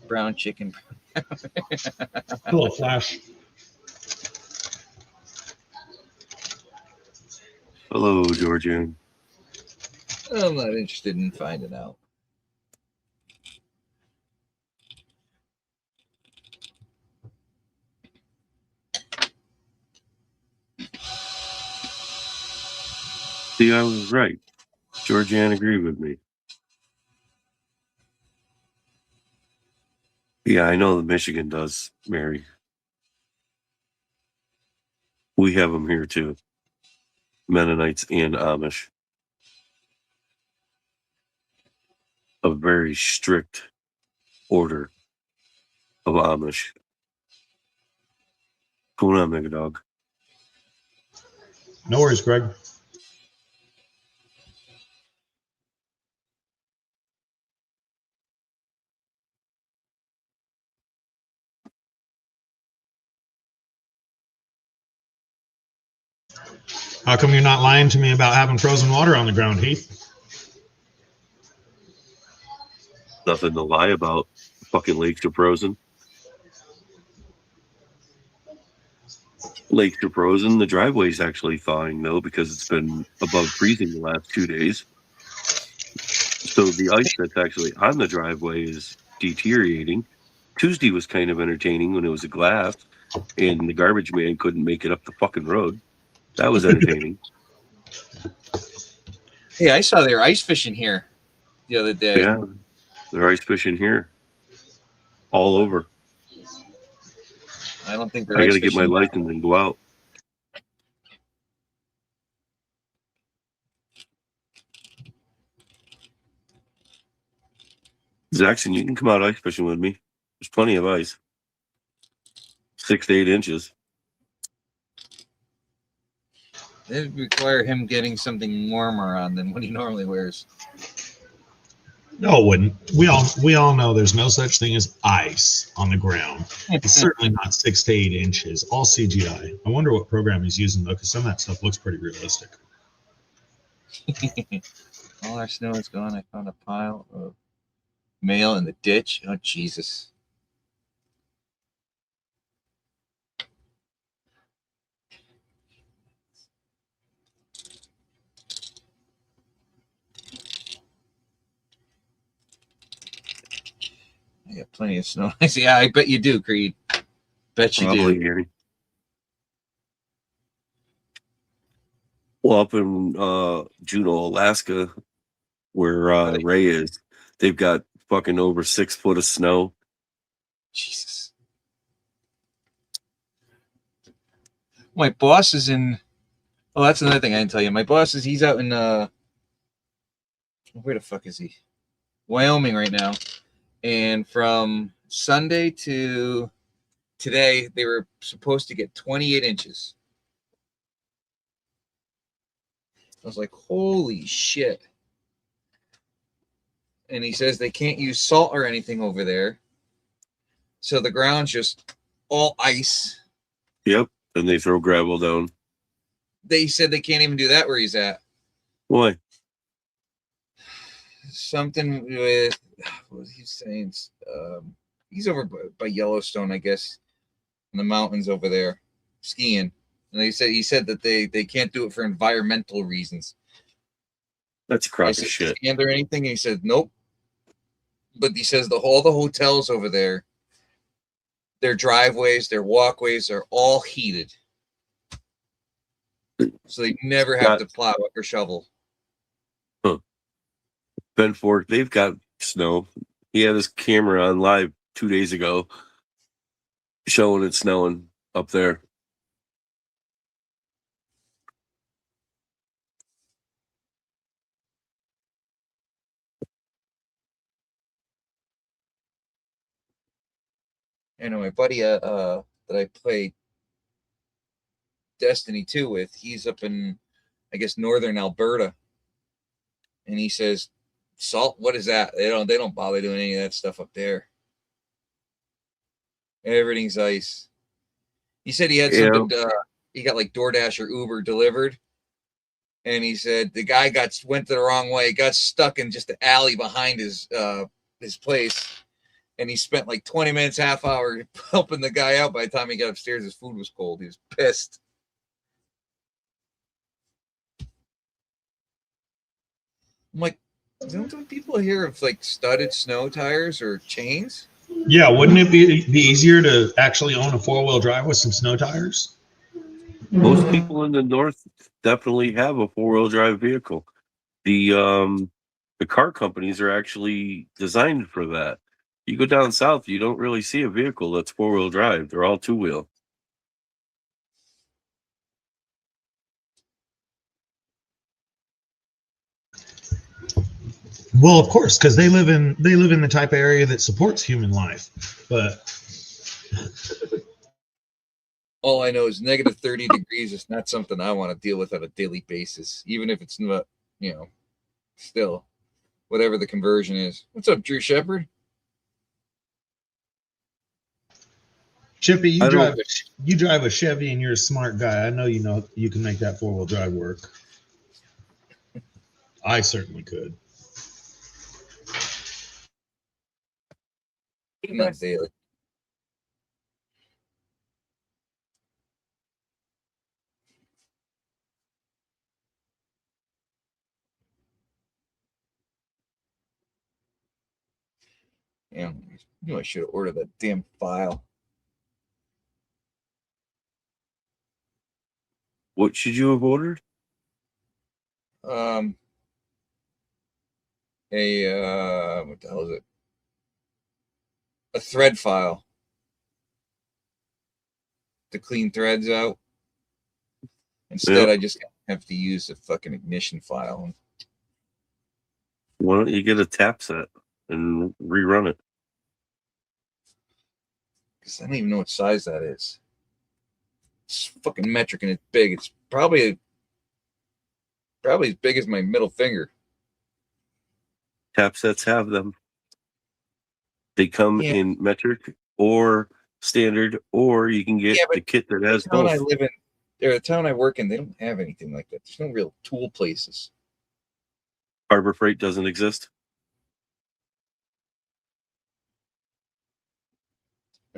S1: brown chicken.
S2: Hello, Flash.
S4: Hello, Georgian.
S1: I'm not interested in finding out.
S4: See, I was right. Georgianne agreed with me. Yeah, I know that Michigan does, Mary. We have them here too. Mennonites and Amish. A very strict order of Amish. What's going on, Mega Dog?
S2: No worries, Greg. How come you're not lying to me about having frozen water on the ground, Heath?
S4: Nothing to lie about. Fucking lakes are frozen. Lakes are frozen. The driveway's actually thawing, though, because it's been above freezing the last 2 days. So the ice that's actually on the driveway is deteriorating. Tuesday was kind of entertaining when it was a glass and the garbage man couldn't make it up the fucking road. That was entertaining.
S1: Hey, I saw they were ice fishing here the other day.
S4: Yeah, they're ice fishing here all over.
S1: I don't think they're
S4: I got
S1: ice
S4: to get my
S1: fishing.
S4: license and go out. Jackson, you can come out ice fishing with me. There's plenty of ice. 6 to 8 inches.
S1: It'd require him getting something warmer on than what he normally wears.
S2: No, it wouldn't. We all know there's no such thing as ice on the ground. It's certainly not 6 to 8 inches. All CGI. I wonder what program he's using though, because some of that stuff looks pretty realistic.
S1: All our snow is gone. I found a pile of mail in the ditch. Oh, Jesus. I got plenty of snow. I see. Yeah, I bet you do, Creed. Bet you
S4: Probably,
S1: do.
S4: Gary. Well, up in Juneau, Alaska, where Ray is, they've got fucking over 6 foot of snow.
S1: Jesus. My boss is in. Oh, that's another thing I didn't tell you. My boss he's out in where the fuck is he? Wyoming right now. And from Sunday to today, they were supposed to get 28 inches. I was like, holy shit. And he says they can't use salt or anything over there. So the ground's just all ice.
S4: Yep. And they throw gravel down.
S1: They said they can't even do that where he's at.
S4: Why?
S1: Something with, what was he saying? He's over by Yellowstone, I guess, in the mountains over there, skiing. And he said that they can't do it for environmental reasons.
S4: That's a crock of shit.
S1: Sand or anything? And he said nope. But he says all the hotels over there, their driveways, their walkways are all heated, so they never have to plow or shovel.
S4: Huh. Ben Fork, they've got snow. He had his camera on live 2 days ago, showing it snowing up there.
S1: I know my buddy that I played Destiny 2 with, he's up in, I guess, northern Alberta. And he says, salt, what is that? They don't bother doing any of that stuff up there. Everything's ice. He said he had something he got like DoorDash or Uber delivered. And he said the guy went the wrong way, got stuck in just the alley behind his place. And he spent like 20 minutes, half hour helping the guy out. By the time he got upstairs, his food was cold. He was pissed. I'm like, don't people here have like studded snow tires or chains?
S2: Yeah, wouldn't it be easier to actually own a 4-wheel drive with some snow tires?
S4: Most people in the north definitely have a 4-wheel drive vehicle. The car companies are actually designed for that. You go down south, you don't really see a vehicle that's 4-wheel drive. They're all 2-wheel.
S2: Well, of course, because they live in the type of area that supports human life. But
S1: all I know is negative 30 degrees is not something I want to deal with on a daily basis, even if it's not, still, whatever the conversion is. What's up, Drew Shepard?
S2: Chippy, you drive a Chevy and you're a smart guy. I know you can make that 4-wheel drive work. I certainly could.
S1: Not daily. Yeah, I should have ordered that damn file.
S4: What should you have ordered?
S1: What the hell is it? A thread file to clean threads out. Instead, I just have to use a fucking ignition file.
S4: Why don't you get a tap set and rerun it?
S1: Because I don't even know what size that is. It's fucking metric and it's big. It's probably as big as my middle finger.
S4: Tap sets have them. They come in metric or standard, or you can get the kit that has both.
S1: I live in, or the town I work in, they don't have anything like that. There's no real tool places.
S4: Harbor Freight doesn't exist.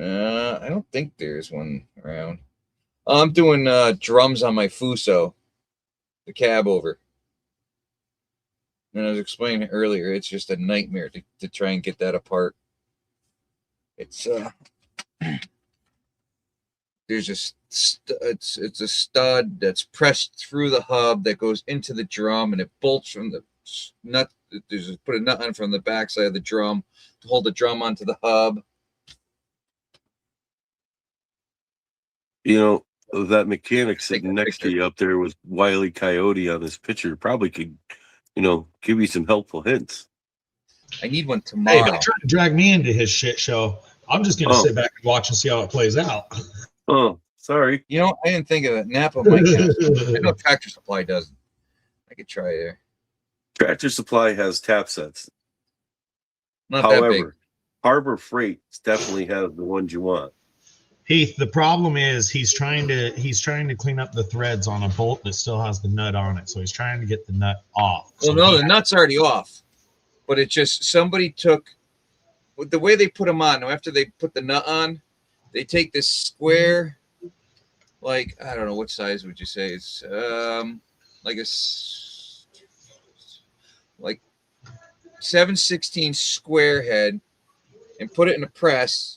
S1: I don't think there's one around. I'm doing drums on my Fuso, the cab over. And I was explaining earlier, it's just a nightmare to try and get that apart. It's there's it's a stud that's pressed through the hub that goes into the drum, and it bolts from the nut. There's put a nut on from the backside of the drum to hold the drum onto the hub.
S4: You know, that mechanic sitting next to you up there with Wile E. Coyote on his picture probably could, give you some helpful hints.
S1: I need one tomorrow.
S2: Hey, don't try to drag me into his shit show. I'm just going to sit back and watch and see how it plays out.
S4: Oh, sorry.
S1: I didn't think of that. Napa might have. I know Tractor Supply doesn't. I could try there.
S4: Tractor Supply has tap sets.
S1: Not that big.
S4: However, Harbor Freight definitely has the ones you want.
S2: Heath, the problem is he's trying to clean up the threads on a bolt that still has the nut on it. So he's trying to get the nut off.
S1: Well, no, the nut's already off. But it's just somebody took the way they put them on. After they put the nut on, they take this square, like, I don't know, what size would you say? It's like 7/16 square head, and put it in a press.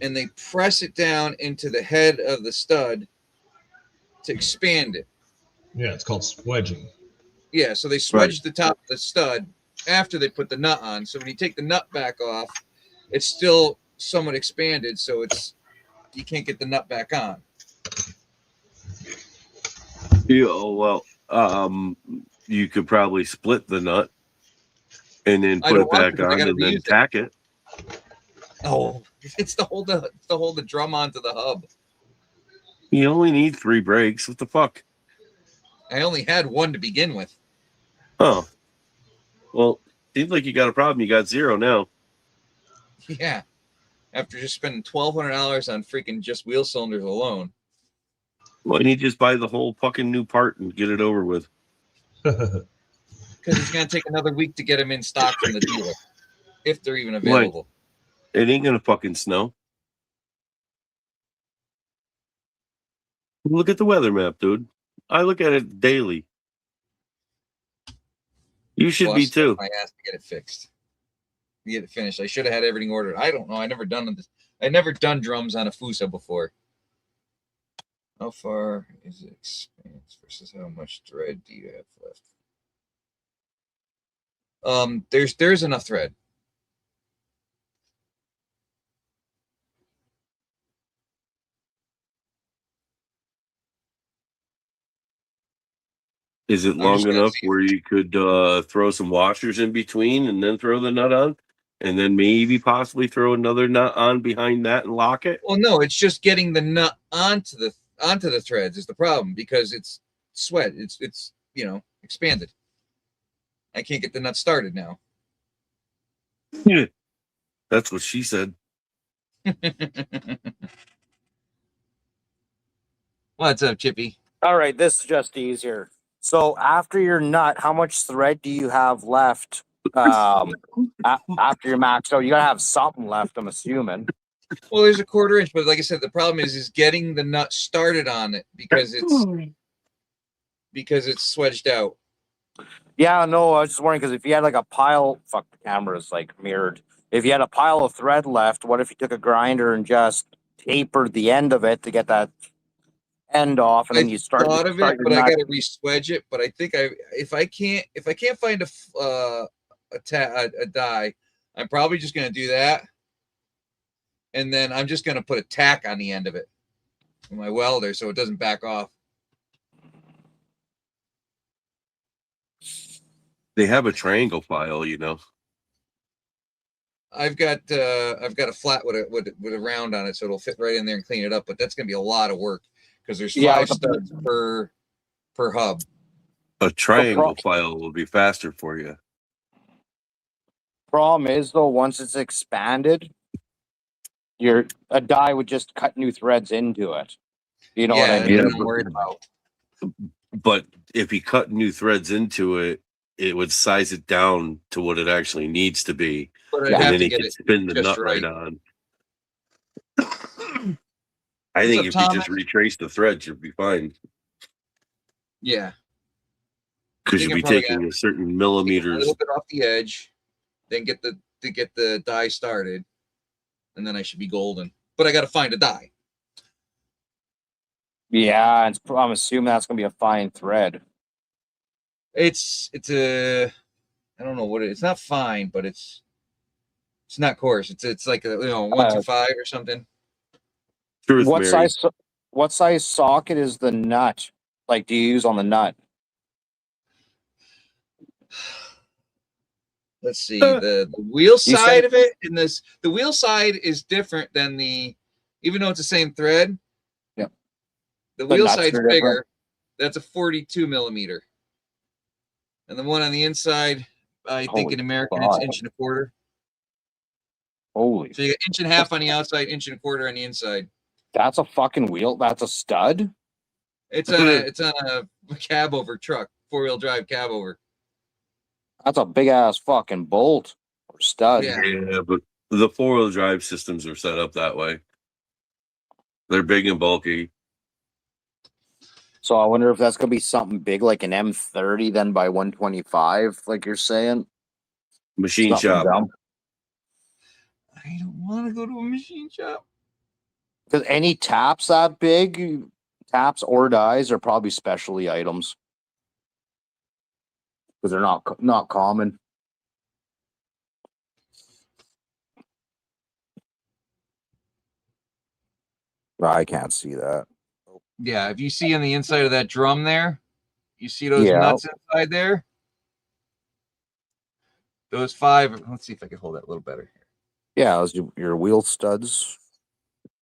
S1: And they press it down into the head of the stud to expand it.
S2: Yeah, it's called swedging.
S1: Yeah, so they swedge the top of the stud after they put the nut on. So when you take the nut back off, it's still somewhat expanded, so you can't get the nut back on.
S4: Yeah, well, you could probably split the nut and then put it back on and then tack it.
S1: Oh, it's to hold the drum onto the hub.
S4: You only need 3 brakes. What the fuck?
S1: I only had one to begin with.
S4: Oh. Well, seems like you got a problem. You got 0 now.
S1: Yeah. After just spending $1,200 on freaking just wheel cylinders alone.
S4: Why don't you just buy the whole fucking new part and get it over with?
S1: Because it's going to take another week to get them in stock from the dealer. If they're even available.
S4: It ain't gonna fucking snow. Look at the weather map, dude. I look at it daily. You should be too.
S1: My ass to get it fixed, to get it finished. I should have had everything ordered. I don't know. I never done drums on a Fuso before. How far is it expanse versus how much thread do you have left? There's enough thread.
S4: Is it long enough where you could throw some washers in between and then throw the nut on? And then maybe possibly throw another nut on behind that and lock it?
S1: Well, no, it's just getting the nut onto the threads is the problem, because it's sweat. It's expanded. I can't get the nut started now.
S4: Yeah. That's what she said.
S1: What's up, Chippy?
S5: All right, this is just easier. So after your nut, how much thread do you have left after your max? So you gotta have something left, I'm assuming.
S1: Well, there's a 1/4 inch, but like I said, the problem is getting the nut started on it because it's swedged out.
S5: Yeah, no, I was just wondering because if you had like a pile, fuck, the camera's like mirrored. If you had a pile of thread left, what if you took a grinder and just tapered the end of it to get that end off, and then you start
S1: thought of
S5: start
S1: it,
S5: your
S1: but I
S5: nut?
S1: got to re-swedge it. But I think if I can't find a die, I'm probably just gonna do that, and then I'm just gonna put a tack on the end of it with my welder so it doesn't back off.
S4: They have a triangle file, you know.
S1: I've got a flat with a round on it, so it'll fit right in there and clean it up. But that's gonna be a lot of work because there's 5 studs per hub.
S4: A triangle file will be faster for you.
S5: Problem is though, once it's expanded, a die would just cut new threads into it. You know what I mean?
S1: That's what I'm worried about.
S4: But if you cut new threads into it, it would size it down to what it actually needs to be.
S1: But
S4: and then it could spin the nut right on. I think if you just retrace the threads, you'll be fine.
S1: Yeah.
S4: Because you'll be taking a certain millimeters.
S1: A little bit off the edge, then get the die started, and then I should be golden. But I got to find a die.
S5: Yeah, I'm assuming that's gonna be a fine thread.
S1: It's a, I don't know what it's not fine, but it's not coarse. It's like a 1-5 or something.
S5: What size socket is the nut? Like, do you use on the nut?
S1: Let's see, the wheel side of it in this. The wheel side is different than even though it's the same thread.
S5: Yeah.
S1: The wheel side's bigger. That's a 42 millimeter. And the one on the inside, I think in American, it's 1 1/4.
S5: Holy.
S1: So you got 1.5 inches on the outside, 1 1/4 on the inside.
S5: That's a fucking wheel. That's a stud.
S1: It's on a cab over truck, 4-wheel drive cab over.
S5: That's a big ass fucking bolt or stud.
S4: Yeah, but the 4-wheel drive systems are set up that way. They're big and bulky.
S5: So I wonder if that's gonna be something big like an M30 then by 125, like you're saying.
S4: Machine shop.
S1: I don't want to go to a machine shop.
S5: Because any taps that big, taps or dies are probably specialty items. Because they're not common. I can't see that.
S1: Yeah, if you see on the inside of that drum there, you see those nuts inside there? Those 5, let's see if I can hold that a little better here.
S5: Yeah, those your wheel studs.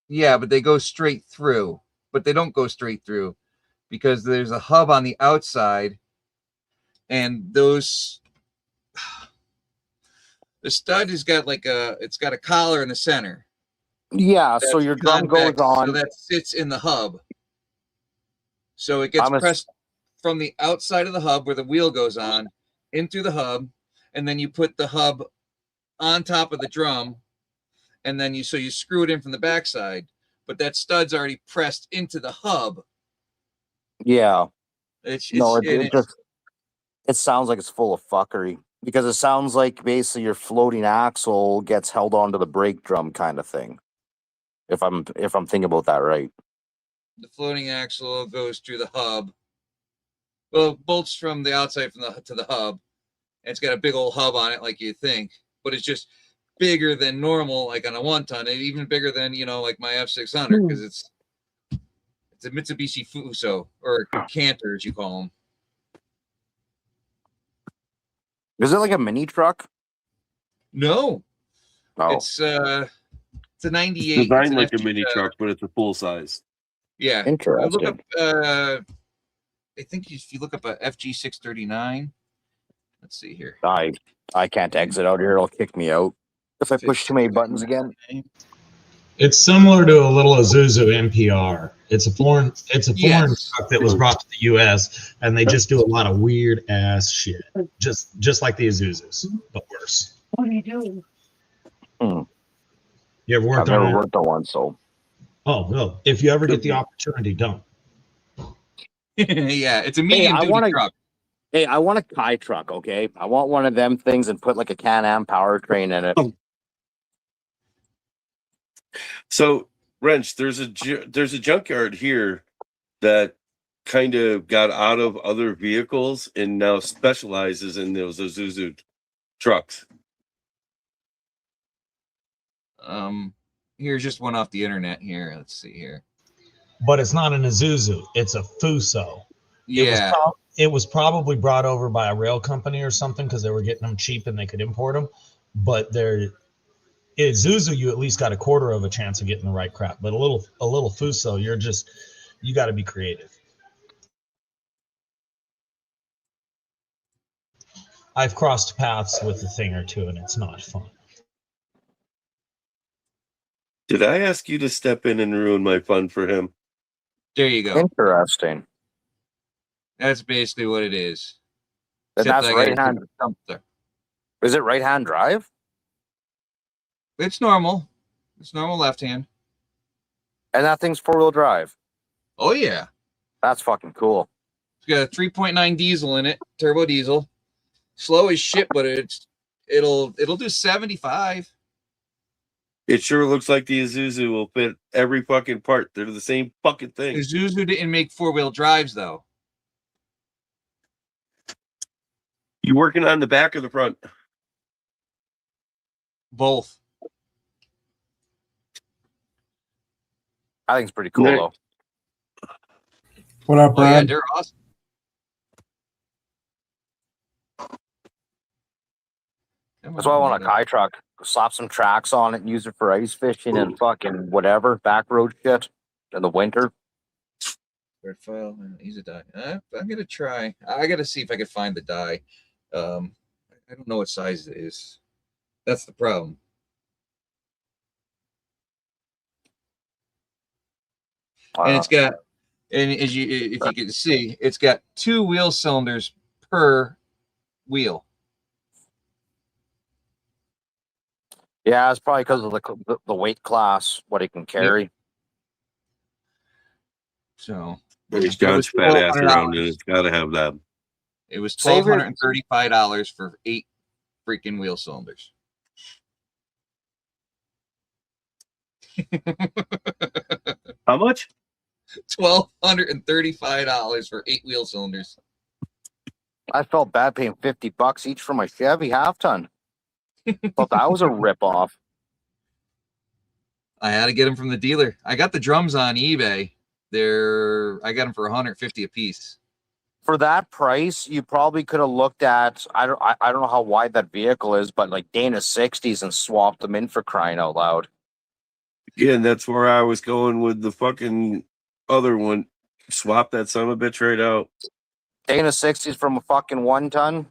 S1: Yeah, but they go straight through. But they don't go straight through because there's a hub on the outside, and the stud has got it's got a collar in the center.
S5: Yeah, so your drum goes on.
S1: So that sits in the hub. So it gets pressed from the outside of the hub where the wheel goes on in through the hub, and then you put the hub on top of the drum, and then you screw it in from the backside, but that stud's already pressed into the hub.
S5: Yeah. It sounds like it's full of fuckery because it sounds like basically your floating axle gets held onto the brake drum kind of thing. If I'm thinking about that right.
S1: The floating axle goes through the hub. Well, it bolts from the outside to the hub. And it's got a big old hub on it, like you think, but it's just bigger than normal, like on a 1-ton, and even bigger than like my F600 because it's a Mitsubishi Fuso or Canter, as you call them.
S5: Is it like a mini truck?
S1: No, it's a 98.
S4: It's designed like a mini truck, but it's a full size.
S1: Yeah,
S5: interesting.
S1: Look up, I think if you look up a FG639. Let's see here.
S5: I can't exit out here. It'll kick me out if I push too many buttons again.
S2: It's similar to a little Isuzu NPR. It's a foreign truck that was brought to the U.S. and they just do a lot of weird ass shit, just like the Isuzus, but worse.
S6: What are you doing?
S2: You ever worked
S5: I've
S2: on
S5: never worked on one, so.
S2: Oh no! If you ever get the opportunity, don't.
S1: Yeah, it's a medium-duty truck.
S5: Hey, I want a Kai truck, okay? I want one of them things and put like a Can-Am powertrain in it.
S4: So, Wrench, there's a junkyard here that kind of got out of other vehicles and now specializes in those Isuzu trucks.
S1: Here's just one off the internet here. Let's see here.
S2: But it's not an Isuzu. It's a Fuso.
S1: Yeah.
S2: It was probably brought over by a rail company or something because they were getting them cheap and they could import them. But Isuzu, you at least got a quarter of a chance of getting the right crap. But a little Fuso, you got to be creative. I've crossed paths with a thing or two, and it's not fun.
S4: Did I ask you to step in and ruin my fun for him?
S1: There you go.
S5: Interesting.
S1: That's basically what it is.
S5: And
S1: Except
S5: that's
S1: I gotta
S5: right-hand.
S1: do something.
S5: Is it right-hand drive?
S1: It's normal. It's normal left hand.
S5: And that thing's four-wheel drive.
S1: Oh yeah.
S5: That's fucking cool.
S1: It's got a 3.9 diesel in it, turbo diesel. Slow as shit, but it'll do 75.
S4: It sure looks like the Isuzu will fit every fucking part. They're the same fucking thing.
S1: Isuzu didn't make four-wheel drives though.
S4: You working on the back or the front?
S1: Both.
S5: I think it's pretty cool,
S4: Nick.
S5: though.
S3: What up,
S1: Oh yeah,
S3: Brad?
S1: they're awesome.
S5: That's why I want a Kai truck. Slap some tracks on it and use it for ice fishing and fucking whatever, back road shit in the winter.
S1: Red file. He's a die. I'm gonna try. I gotta see if I can find the die. I don't know what size it is. That's the problem. And it's got, and if you can see, it's got 2 wheel cylinders per wheel.
S5: Yeah, it's probably because of the weight class, what it can carry.
S1: So
S4: There's John's fat ass around it. It's got to have that.
S1: it was
S5: Save your-
S1: $1,235 for 8 freaking wheel cylinders.
S4: How much?
S1: $1,235 for 8 wheel cylinders.
S5: I felt bad paying $50 each for my Chevy half ton. Thought that was a ripoff.
S1: I had to get them from the dealer. I got the drums on eBay. I got them for $150 a piece.
S5: For that price, you probably could have looked at I don't know how wide that vehicle is, but like Dana 60s and swapped them in for crying out loud.
S4: Again, that's where I was going with the fucking other one. Swap that son of a bitch right out.
S5: Dana 60s from a fucking 1 ton,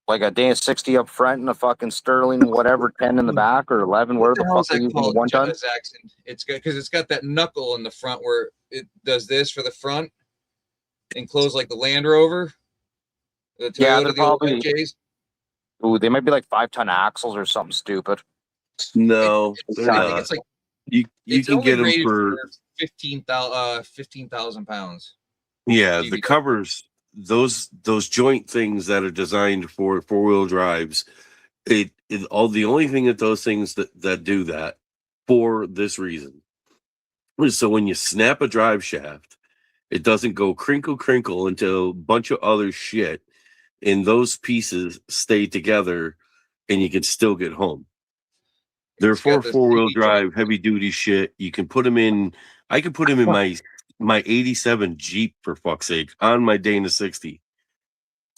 S5: like a Dana 60 up front and a fucking Sterling whatever 10 in the back or 11. Where the
S1: hell's
S5: fuck are
S1: that
S5: you
S1: called,
S5: 1 ton?
S1: Jackson? It's good because it's got that knuckle in the front where it does this for the front and close like the Land Rover. The Toyota,
S5: Yeah, they're
S1: the old
S5: probably-
S1: J's.
S5: Ooh, they might be like 5-ton axles or something stupid.
S4: No, they're
S1: I think
S4: not.
S1: it's like
S4: You
S1: it's
S4: can
S1: only
S4: get them
S1: rated
S4: for
S1: 15,000 pounds.
S4: yeah. The
S1: GVW.
S4: covers, those joint things that are designed for 4-wheel drives. The only thing that those things that do that for this reason is so when you snap a drive shaft, it doesn't go crinkle until a bunch of other shit, and those pieces stay together, and you can still get home. They're
S1: It's got
S4: for
S1: the
S4: 4-wheel
S1: CV
S4: drive, heavy duty shit. You can put them in. I can put them in my 87 Jeep for fuck's sake on my Dana 60.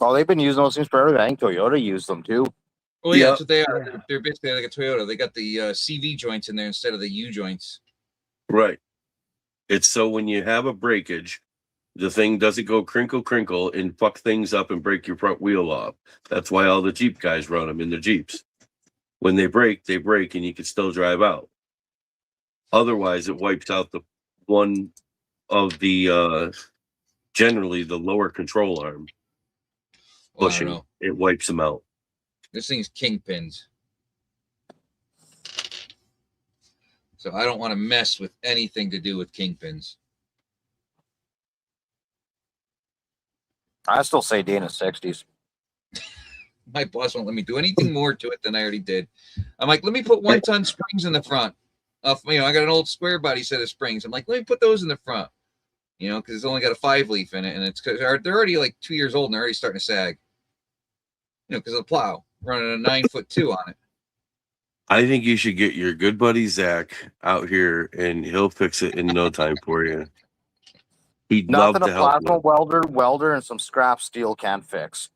S5: Oh, they've been using those things forever. I think Toyota used them too.
S1: Oh yeah,
S4: Yeah.
S1: that's what they are. They're basically like a Toyota. They got the CV joints in there instead of the U joints.
S4: Right. It's so when you have a breakage, the thing doesn't go crinkle and fuck things up and break your front wheel off. That's why all the Jeep guys run them in their Jeeps. When they break, and you can still drive out. Otherwise, it wipes out the one of the generally the lower control arm
S1: Well, I
S4: pushing.
S1: don't know.
S4: It wipes them out.
S1: This thing's kingpins. So I don't want to mess with anything to do with kingpins.
S5: I still say Dana 60s.
S1: My boss won't let me do anything more to it than I already did. I'm like, let me put 1-ton springs in the front. I got an old square body set of springs. I'm like, let me put those in the front, because it's only got a 5-leaf in it, and it's because they're already like 2 years old and they're already starting to sag. Because of the plow running a 9'2" on it.
S4: I think you should get your good buddy Zach out here, and he'll fix it in no time for you. He'd love
S5: Nothing
S4: to
S5: a
S4: help
S5: plasma
S4: you.
S5: welder, and some scrap steel can't fix.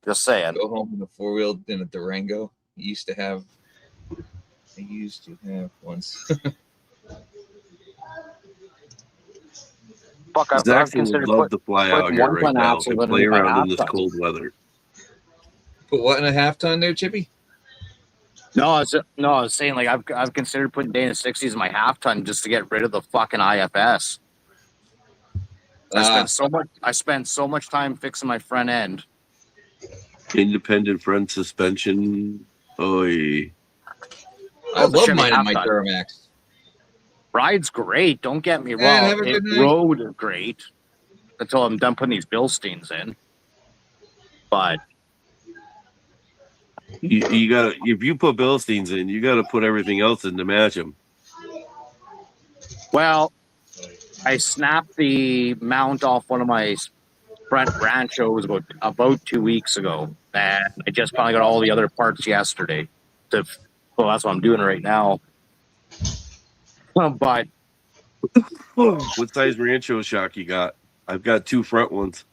S5: Just saying.
S1: Go home in a 4-wheel in a Durango. I used to have once.
S5: Fuck, I've
S4: Zaxton would
S5: considered
S4: love to fly out
S5: putting
S4: here
S5: 1
S4: right
S5: ton
S4: now
S5: axles
S4: and play
S5: underneath my
S4: around in
S5: half
S4: this
S5: ton.
S4: cold weather.
S1: Put what in a half ton there, Chippy?
S5: No, I was saying like I've considered putting Dana 60s in my half ton just to get rid of the fucking IFS. I spent so much time fixing my front end.
S4: Independent front suspension. Oy.
S1: I
S5: the
S1: love
S5: Chevy
S1: mine in
S5: half
S1: my
S5: ton.
S1: Duramax.
S5: Ride's great. Don't get me
S1: Man,
S5: wrong.
S1: have a good night.
S5: Road is great until I'm done putting these Bilsteins in. But
S4: You gotta, if you put Bilsteins in, you gotta put everything else in to match them.
S5: well, I snapped the mount off one of my front Ranchos about 2 weeks ago, and I just finally got all the other parts yesterday. Well, that's what I'm doing right now. But
S4: What size Rancho shock you got? I've got 2 front ones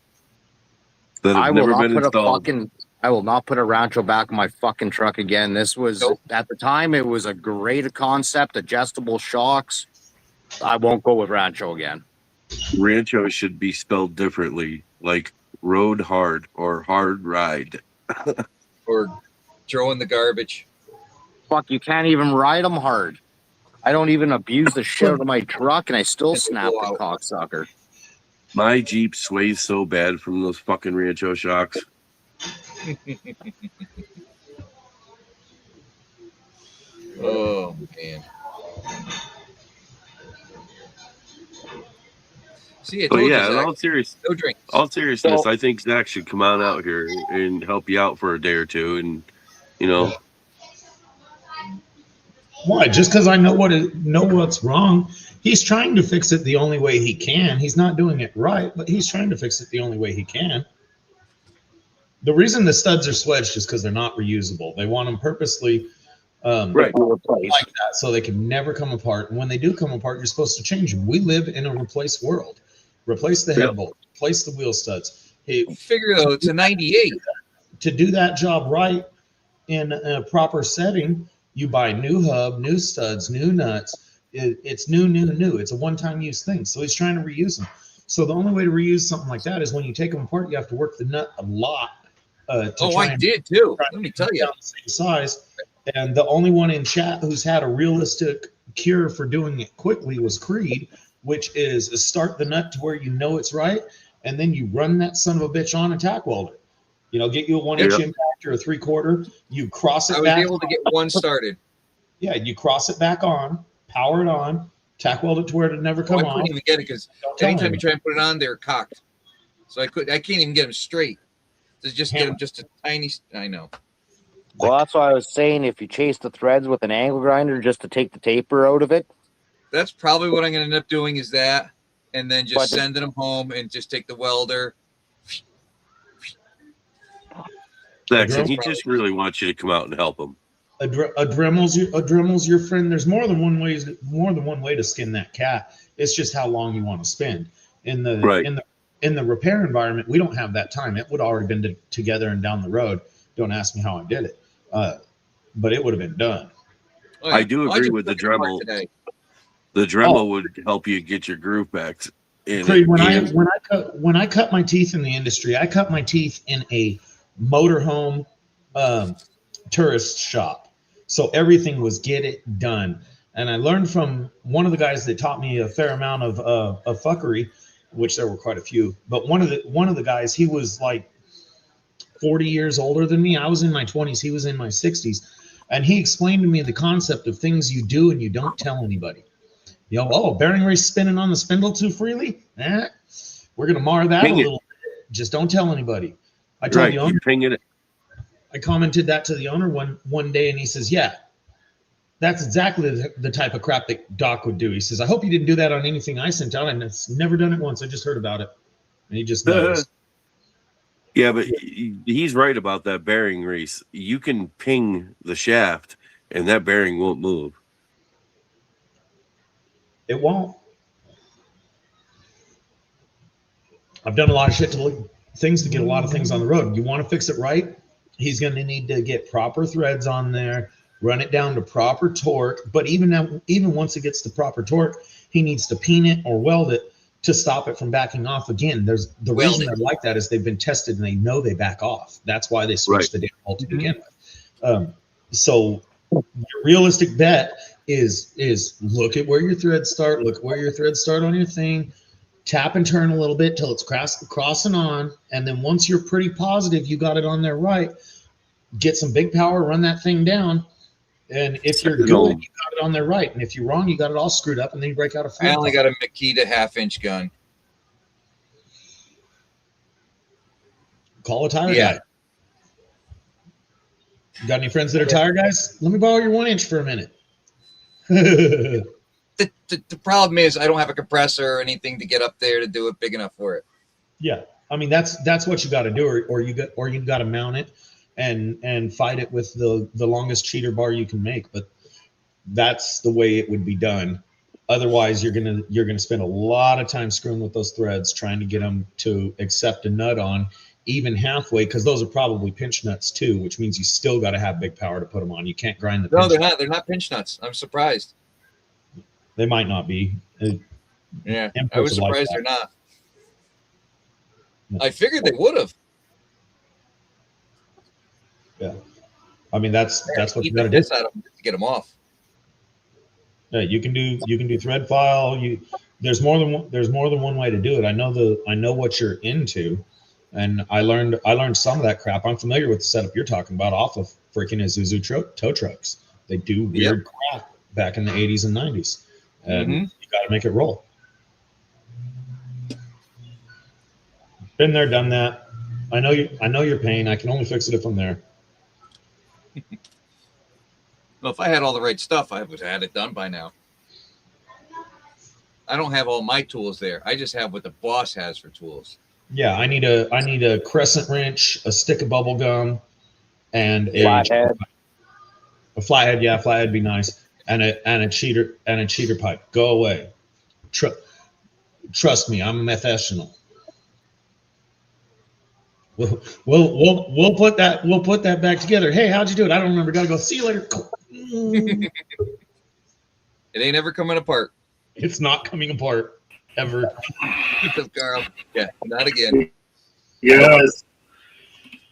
S4: that have
S5: I will
S4: never
S5: not
S4: been
S5: put
S4: installed.
S5: I will not put a Rancho back in my fucking truck again. This was
S1: Nope.
S5: At the time it was a great concept, adjustable shocks. I won't go with Rancho again.
S4: Rancho should be spelled differently, like road hard or hard ride.
S1: Or throw in the garbage.
S5: Fuck, you can't even ride them hard. I don't even abuse the shit out of my truck, and I still snap the cocksucker.
S4: My Jeep sways so bad from those fucking Rancho shocks.
S1: Oh, man. See, I
S4: But
S1: told
S4: yeah,
S1: you,
S4: in
S1: Zach,
S4: all
S1: no drinks.
S4: seriousness,
S5: So-
S4: I think Zach should come on out here and help you out for a day or two, and
S2: Why? Just because I know what's wrong. He's trying to fix it the only way he can. He's not doing it right, but he's trying to fix it the only way he can. The reason the studs are swedged is because they're not reusable. They want them purposely
S4: right.
S2: like that so they can never come apart. And when they do come apart, you're supposed to change them. We live in a replace world. Replace the head bolt, replace the wheel studs.
S1: Figure though, it's a 98.
S2: To do that job right in a proper setting, you buy new hub, new studs, new nuts. It's new. It's a one-time use thing. So he's trying to reuse them. So the only way to reuse something like that is when you take them apart, you have to work the nut a lot.
S1: I did too. Let me tell you.
S2: The same size. And the only one in chat who's had a realistic cure for doing it quickly was Creed, which is start the nut to where you know it's right, and then you run that son of a bitch on a tack welder. Get you a 1-inch impact or a 3/4. You cross it back.
S1: I was able to get one started.
S2: Yeah, you cross it back on, power it on, tack weld it to where it never come
S1: I
S2: off.
S1: couldn't even get it because anytime you try and put it on, they're cocked. So I can't even get them straight. To just get them just a tiny. I know.
S5: Well, that's why I was saying if you chase the threads with an angle grinder just to take the taper out of it.
S1: That's probably what I'm going to end up doing is that, and then just sending them home and just take the welder.
S4: Zach said he just really wants you to come out and help him.
S2: A Dremel's your friend. There's more than one way to skin that cat. It's just how long you want to spend. In the repair environment, we don't have that time. It would already been together and down the road. Don't ask me how I did it, but it would have been done.
S1: Oh, yeah.
S4: I do agree with the Dremel. The Dremel would help you get your groove back.
S2: When I cut my teeth in the industry, I cut my teeth in a motorhome tourist shop. So everything was get it done. And I learned from one of the guys that taught me a fair amount of fuckery, which there were quite a few. But one of the guys, he was like 40 years older than me. I was in my 20s. He was in my 60s. And he explained to me the concept of things you do and you don't tell anybody. Bearing race spinning on the spindle too freely? We're going to mar that a little bit. Just don't tell anybody. I told the owner. I commented that to the owner one day, and he says, "Yeah, That's exactly the type of crap that Doc would do. He says, I hope you didn't do that on anything I sent out. And it's never done it once. I just heard about it. And he just knows.
S4: Yeah, but he's right about that bearing, Reese. You can ping the shaft, and that bearing won't move.
S2: It won't. I've done a lot of shit things to get a lot of things on the road. You want to fix it right? He's going to need to get proper threads on there, run it down to proper torque. But even once it gets to proper torque, he needs to peen it or weld it to stop it from backing off again. There's the reason they're like that is they've been tested and they know they back off. That's why they switch the damn bolt to begin with. So your realistic bet is look at where your threads start. Look at where your threads start on your thing. Tap and turn a little bit till it's crossing on, and then once you're pretty positive you got it on there right, get some big power, run that thing down, and if you're good, you got it on there right, and if you're wrong, you got it all screwed up, and then you break out a fluid.
S1: I only got a Makita 1/2-inch gun.
S2: Call a tire guy. You got any friends that are tire guys? Let me borrow your 1-inch for a minute.
S1: The problem is I don't have a compressor or anything to get up there to do it big enough for it.
S2: Yeah, I mean that's what you got to do, or you got to mount it and fight it with the longest cheater bar you can make. But that's the way it would be done. Otherwise, you're gonna spend a lot of time screwing with those threads, trying to get them to accept a nut on even halfway, because those are probably pinch nuts too, which means you still got to have big power to put them on. You can't grind the.
S1: No, they're not. They're not pinch nuts. I'm surprised.
S2: They might not be.
S1: Yeah, I was surprised they're not. I figured they would have.
S2: Yeah, I mean that's what you got to do
S1: to get them off.
S2: Yeah, you can do thread file. There's more than one way to do it. I know what you're into, and I learned some of that crap. I'm familiar with the setup you're talking about off of freaking Isuzu tow trucks. They do weird crap back in the 80s and 90s. And you got to make it roll. Been there, done that. I know your pain. I can only fix it if I'm there.
S1: Well, if I had all the right stuff, I would have had it done by now. I don't have all my tools there. I just have what the boss has for tools.
S2: Yeah, I need a crescent wrench, a stick of bubble gum, and
S5: flathead.
S2: A flathead. Yeah, flathead would be nice. And a cheater pipe. Go away. Trust me, I'm a professional. We'll put that back together. Hey, how'd you do it? I don't remember. Gotta go. See you later.
S1: It ain't ever coming apart.
S2: It's not coming apart ever.
S1: Carl. Yeah, not again.
S6: Yes.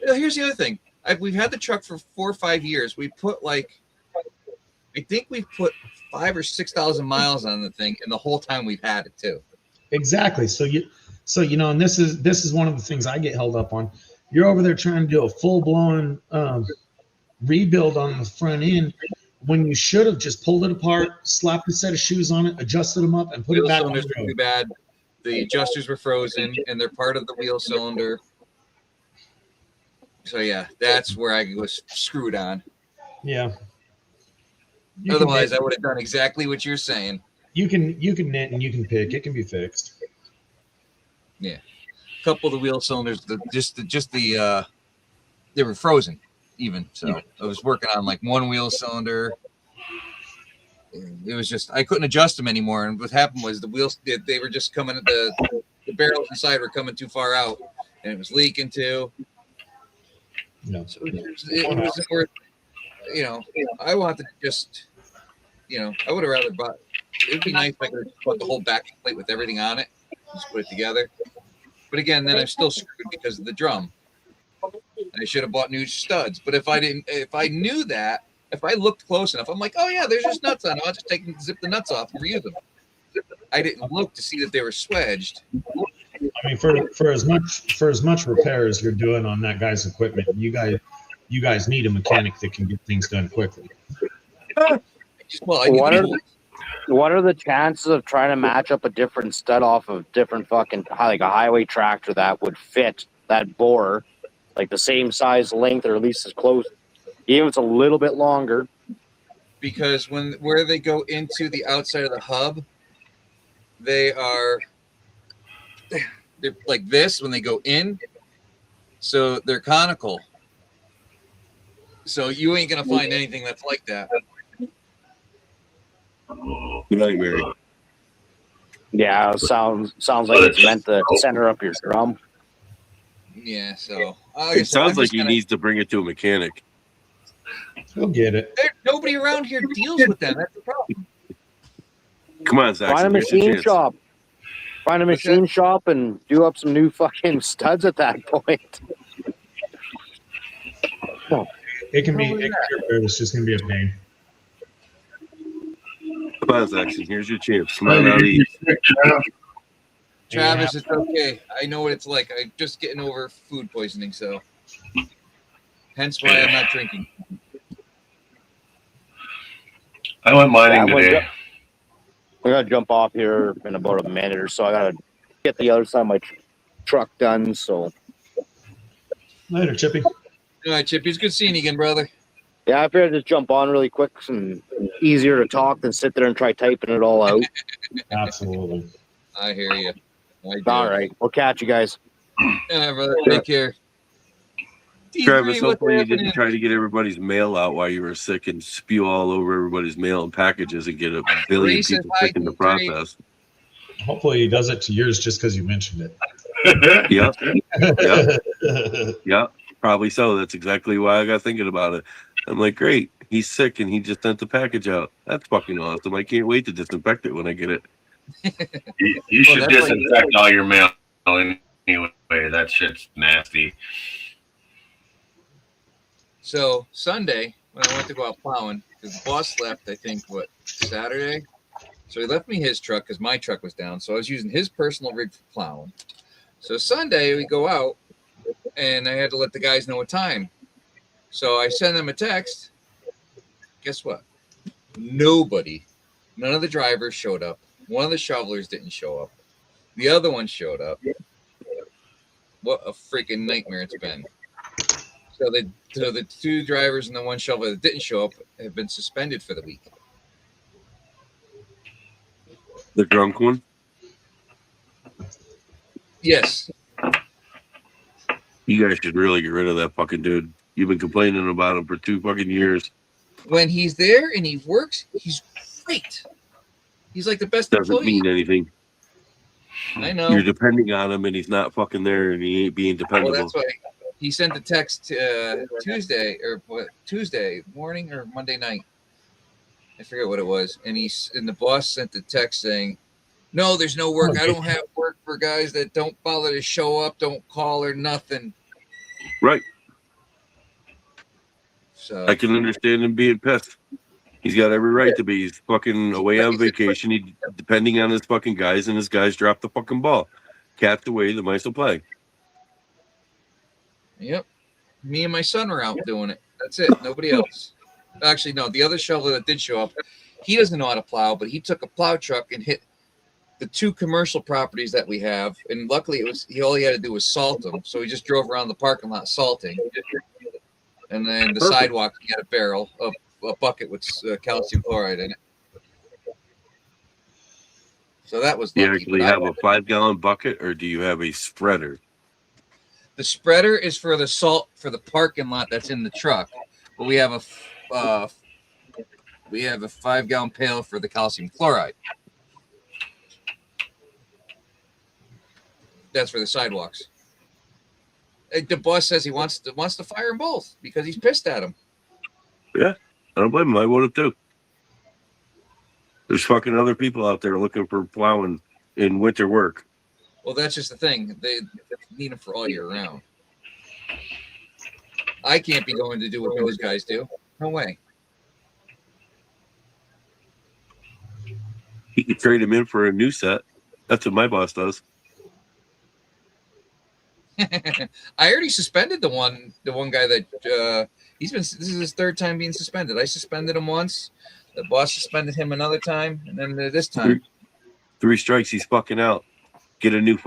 S1: Here's the other thing. We've had the truck for 4 or 5 years. We put I think we've put 5,000 or 6,000 miles on the thing, and the whole time we've had it too.
S2: Exactly. So you know, and this is one of the things I get held up on. You're over there trying to do a full-blown rebuild on the front end when you should have just pulled it apart, slapped a set of shoes on it, adjusted them up, and put it back on the road.
S1: Wheel cylinders were too bad. The adjusters were frozen, and they're part of the wheel cylinder. So yeah, that's where I was screwed on.
S2: Yeah.
S1: Otherwise, I would have done exactly what you're saying.
S2: You can knit and you can pick. It can be fixed.
S1: Yeah, a couple of the wheel cylinders, they were frozen, even. So I was working on like one wheel cylinder. It was just I couldn't adjust them anymore. And what happened was the wheels they were just coming. The barrels inside were coming too far out, and it was leaking too.
S2: No,
S1: so it wasn't worth. You know, I wanted to just, I would have rather bought. It would be nice if I could have bought the whole back plate with everything on it, just put it together. But again, then I'm still screwed because of the drum. I should have bought new studs. But if I knew that, if I looked close enough, I'm like, oh yeah, there's just nuts on it. I'll just zip the nuts off and reuse them. I didn't look to see that they were swedged.
S2: I mean, for as much repair as you're doing on that guy's equipment, you guys need a mechanic that can get things done quickly.
S5: What are the chances of trying to match up a different stud off of different fucking like a highway tractor that would fit that bore, like the same size length or at least as close, even if it's a little bit longer?
S1: because where they go into the outside of the hub, they're like this when they go in, so they're conical. So you ain't gonna find anything that's like that.
S4: Good night, Mary.
S5: Yeah, sounds like it's meant to center up your drum.
S1: Yeah, so like
S4: It sounds like he needs to bring it to a mechanic.
S2: He'll get it.
S1: Nobody around here deals with them. That's the problem.
S4: Come on, Zach.
S5: Find a machine shop. Find a machine shop and do up some new fucking studs at that point.
S2: It can be. It's just gonna be a pain.
S4: Come on, Zach. Here's your chance. Come on out of here.
S1: Travis, it's okay. I know what it's like. I'm just getting over food poisoning, so hence why I'm not drinking.
S6: I went mining today.
S5: I gotta jump off here in about a minute or so. I gotta get the other side of my truck done. So
S2: Later, Chippy.
S1: All right, Chippy. It's good seeing you again, brother.
S5: yeah, I figured I'd just jump on really quick and easier to talk than sit there and try typing it all out.
S2: Absolutely.
S1: I hear you.
S5: All right, we'll catch you guys.
S1: All right, brother. Take care.
S4: Travis,
S1: D3, what's
S4: hopefully you
S1: happening?
S4: didn't try to get everybody's mail out while you were sick and spew all over everybody's mail and packages and get a billion
S1: Reese says
S4: people
S1: hi,
S4: sick in the
S1: D3.
S4: process.
S2: Hopefully he does it to yours just because you mentioned it.
S4: Yep. Probably so. That's exactly why I got thinking about it. I'm like, great. He's sick and he just sent the package out. That's fucking awesome. I can't wait to disinfect it when I get it.
S6: You should disinfect all your mail anyway. That shit's nasty.
S1: So Sunday, when I went to go out plowing, because the boss left, I think, Saturday? So he left me his truck because my truck was down. So I was using his personal rig for plowing. So Sunday, we go out, and I had to let the guys know what time. So I send them a text. Guess what? None of the drivers showed up. One of the shovelers didn't show up. The other one showed up. What a freaking nightmare it's been. So the two drivers and the one shoveler that didn't show up have been suspended for the week.
S4: The drunk one?
S1: Yes.
S4: You guys should really get rid of that fucking dude. You've been complaining about him for 2 fucking years.
S1: When he's there and he works, he's great. He's like the best
S4: Doesn't
S1: employee.
S4: mean anything.
S1: I know.
S4: You're depending on him and he's not fucking there and he ain't being dependable.
S1: Well, that's why he sent a text Tuesday morning or Monday night. I forget what it was. And the boss sent the text saying, "No, there's no work. I don't have work for guys that don't bother to show up, don't call or nothing."
S4: Right.
S1: So
S4: I can understand him being pissed. He's got every right to be. He's fucking away on vacation. He depending on his fucking guys, and his guys drop the fucking ball. Cat's away, the mice will play.
S1: Yep. Me and my son are out doing it. That's it. Nobody else. Actually, no. The other shoveler that did show up, he doesn't know how to plow, but he took a plow truck and hit the 2 commercial properties that we have. And luckily, all he had to do was salt them. So he just drove around the parking lot salting. And then the sidewalk, he had a barrel of a bucket with calcium chloride in it. So that was
S4: Do you
S1: lucky.
S4: actually have a 5-gallon bucket, or do you have a spreader?
S1: The spreader is for the salt for the parking lot that's in the truck, but we have a 5-gallon pail for the calcium chloride. That's for the sidewalks. The boss says he wants to fire them both because he's pissed at him.
S4: Yeah, I don't blame him. I would have too. There's fucking other people out there looking for plowing in winter work.
S1: Well, that's just the thing. They need them for all year round. I can't be going to do what those guys do. No way.
S4: He could trade him in for a new set. That's what my boss does.
S1: I already suspended the one guy that this is his 3rd time being suspended. I suspended him once. The boss suspended him another time, and then this time.
S4: 3 strikes, he's fucking out. Get a new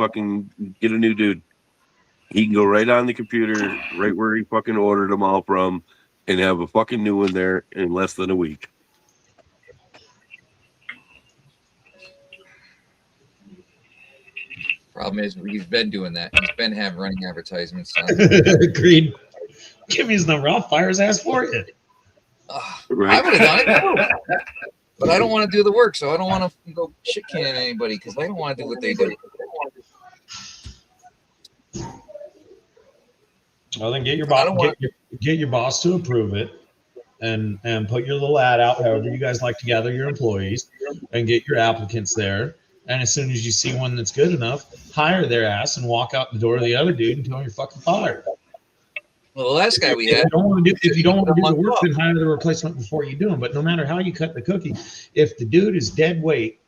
S4: dude. He can go right on the computer, right where he fucking ordered them all from, and have a fucking new one there in less than a week.
S1: Problem is, he's been doing that. He's been running advertisements. So.
S2: Agreed. Give me his number. I'll fire his ass for you.
S1: I
S4: Right.
S1: would have done it too. But I don't want to do the work, so I don't want to go shit canning anybody because I don't want to do what they do.
S2: Well, then get your boss to approve it, and put your little ad out. However you guys like to gather your employees, and get your applicants there. And as soon as you see one that's good enough, hire their ass and walk out the door of the other dude and tell him you're fucking fired.
S1: Well, the last guy we had.
S2: If you don't want to do the work, then hire the replacement before you do them. But no matter how you cut the cookie, if the dude is dead weight,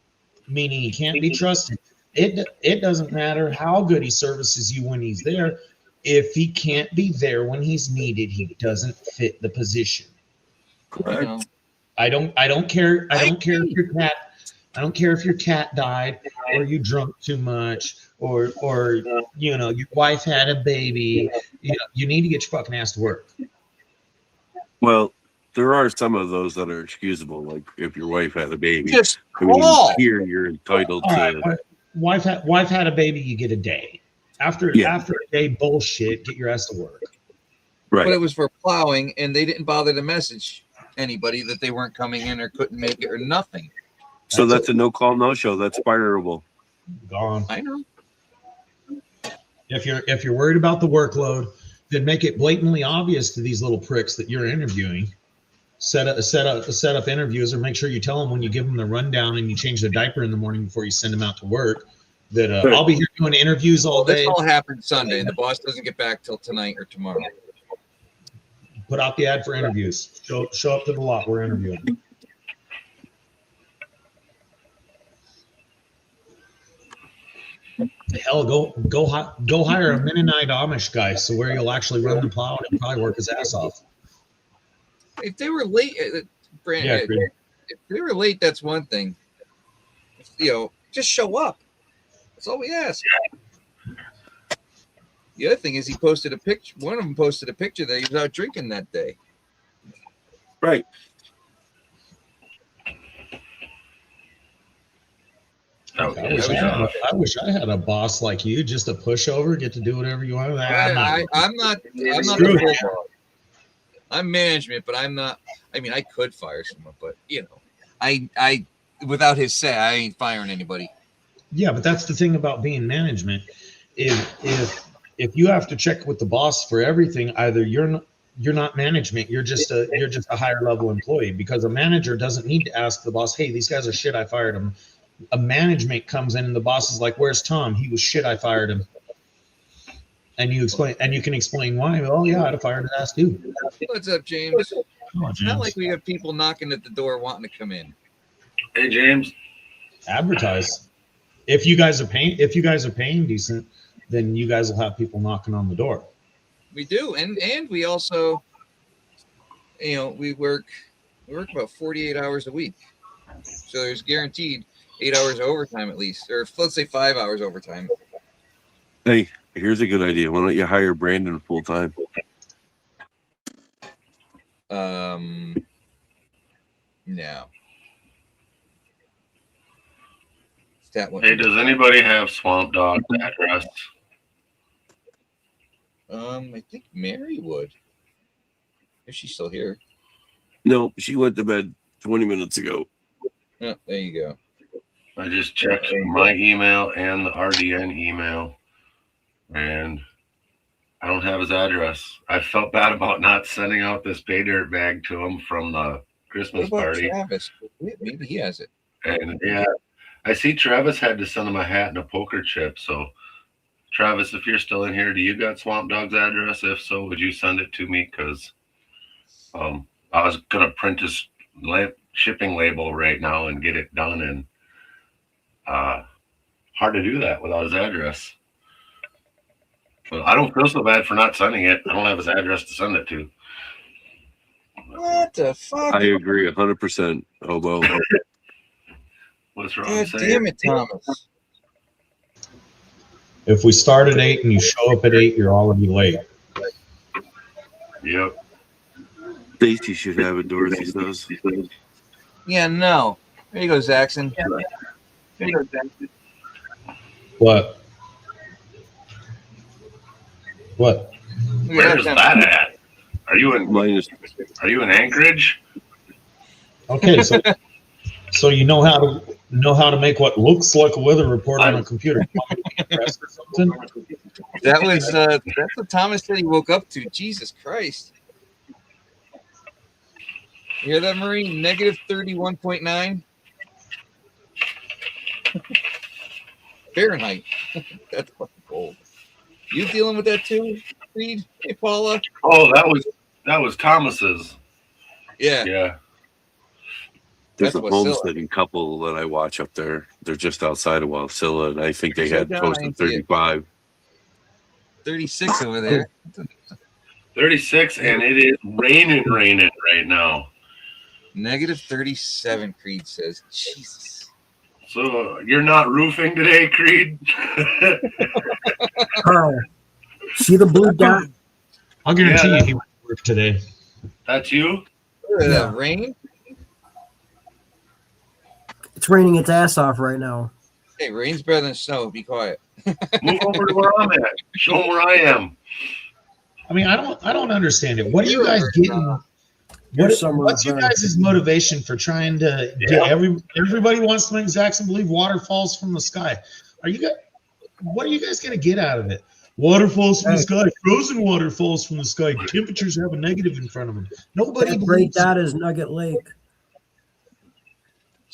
S2: meaning he can't be trusted, it doesn't matter how good he services you when he's there. If he can't be there when he's needed, he doesn't fit the position.
S1: Correct.
S2: I don't care. I don't care if your cat died or you drunk too much or you know your wife had a baby. You need to get your fucking ass to work.
S4: Well, there are some of those that are excusable, like if your wife had a baby.
S1: Just
S4: I mean,
S1: call.
S4: here you're entitled
S2: All right,
S4: to.
S2: wife had a baby. You get a day. After a day bullshit, get your ass to work.
S4: Right.
S1: But it was for plowing, and they didn't bother to message anybody that they weren't coming in or couldn't make it or nothing.
S4: So that's a no call, no show. That's fireable.
S2: Gone.
S1: I know.
S2: If you're worried about the workload, then make it blatantly obvious to these little pricks that you're interviewing. Set up interviews, or make sure you tell them when you give them the rundown and you change their diaper in the morning before you send them out to work that I'll be here doing interviews all day.
S1: This all happened Sunday, and the boss doesn't get back till tonight or tomorrow.
S2: Put out the ad for interviews. Show up to the lot. We're interviewing. Hell, go hire a Mennonite Amish guy, so where you'll actually run the plow and probably work his ass off.
S1: If they were late, Brandon, if they were late, that's one thing. Just show up. That's all we ask. The other thing is he posted a picture. One of them posted a picture that he was out drinking that day.
S4: Right.
S2: I wish I had a boss like you, just a pushover, get to do whatever you want.
S1: I'm not the full boss. I'm management, but I'm not. I mean, I could fire someone, but I without his say, I ain't firing anybody.
S2: Yeah, but that's the thing about being management. If you have to check with the boss for everything, either you're not management, you're just a higher level employee, because a manager doesn't need to ask the boss, hey, these guys are shit, I fired them. A management comes in and the boss is like, where's Tom? He was shit, I fired him. And you can explain why. Oh yeah, I'd have fired his ass too.
S1: What's up, James?
S2: Come on,
S1: It's
S2: James.
S1: not like we have people knocking at the door wanting to come in.
S6: Hey, James.
S2: Advertise. If you guys are paying decent, then you guys will have people knocking on the door.
S1: We do, and we also, we work about 48 hours a week, so there's guaranteed 8 hours of overtime at least, or let's say 5 hours overtime.
S4: Hey, here's a good idea. Why don't you hire Brandon full time?
S1: No. That one.
S6: Hey, does anybody have Swamp Dog's address?
S1: I think Mary would, if she's still here.
S4: No, she went to bed 20 minutes ago.
S1: Oh, there you go.
S6: I just checked my email and the RDN email, and I don't have his address. I felt bad about not sending out this pay dirt bag to him from the Christmas
S1: What about
S6: party.
S1: Travis? Maybe he has it.
S6: And yeah, I see Travis had to send him a hat and a poker chip. So, Travis, if you're still in here, do you got Swamp Dog's address? If so, would you send it to me? Because I was going to print his shipping label right now and get it done. And hard to do that without his address. Well, I don't feel so bad for not sending it. I don't have his address to send it to.
S1: What the fuck?
S4: I agree 100%, Hobo.
S6: What's wrong?
S1: God damn it, Thomas.
S2: If we start at 8 and you show up at 8, you're already late.
S6: Yep.
S4: Stacy should have it. Dorothy does.
S1: Yeah, no. There you go, Zaxxon.
S2: What? What?
S1: Look at
S6: Where's that at? Are you in
S4: Minus
S6: Anchorage?
S2: Okay, so you know how to make what looks like a weather report on a computer. You want me to be impressed or something?
S1: That was that's what Thomas said he woke up to. Jesus Christ. You hear that, Marie? Negative 31.9 Fahrenheit. That's fucking cold. You dealing with that too, Reed? Hey, Paula.
S6: Oh, that was Thomas's.
S1: Yeah.
S6: Yeah.
S4: there's
S1: That's
S4: a
S1: Wasilla.
S4: homesteading couple that I watch up there. They're just outside of Wasilla, and I think they
S1: So
S4: had
S1: down,
S4: posted
S1: I see it.
S4: 35.
S1: 36 over there.
S6: 36, and it is raining right now.
S1: Negative 37, Creed says. Jesus.
S6: So you're not roofing today, Creed?
S3: Carl, see the blue dot?
S2: I'll guarantee
S6: Yeah,
S2: you he went to work today.
S6: That's you?
S1: Look at
S3: Yeah.
S1: that rain.
S3: It's raining its ass off right now.
S1: Hey, rain's better than snow. Be quiet.
S6: Move over to where I'm at. Show them where I am.
S2: I mean, I don't understand it. What are you guys getting? What's you guys' motivation for trying to get everybody wants to make Zaxxon believe water falls from the sky? What are you guys gonna get out of it? Water falls from the sky. Frozen water falls from the sky. Temperatures have a negative in front of them. Nobody
S3: That great
S2: believes
S3: dot is Nugget Lake.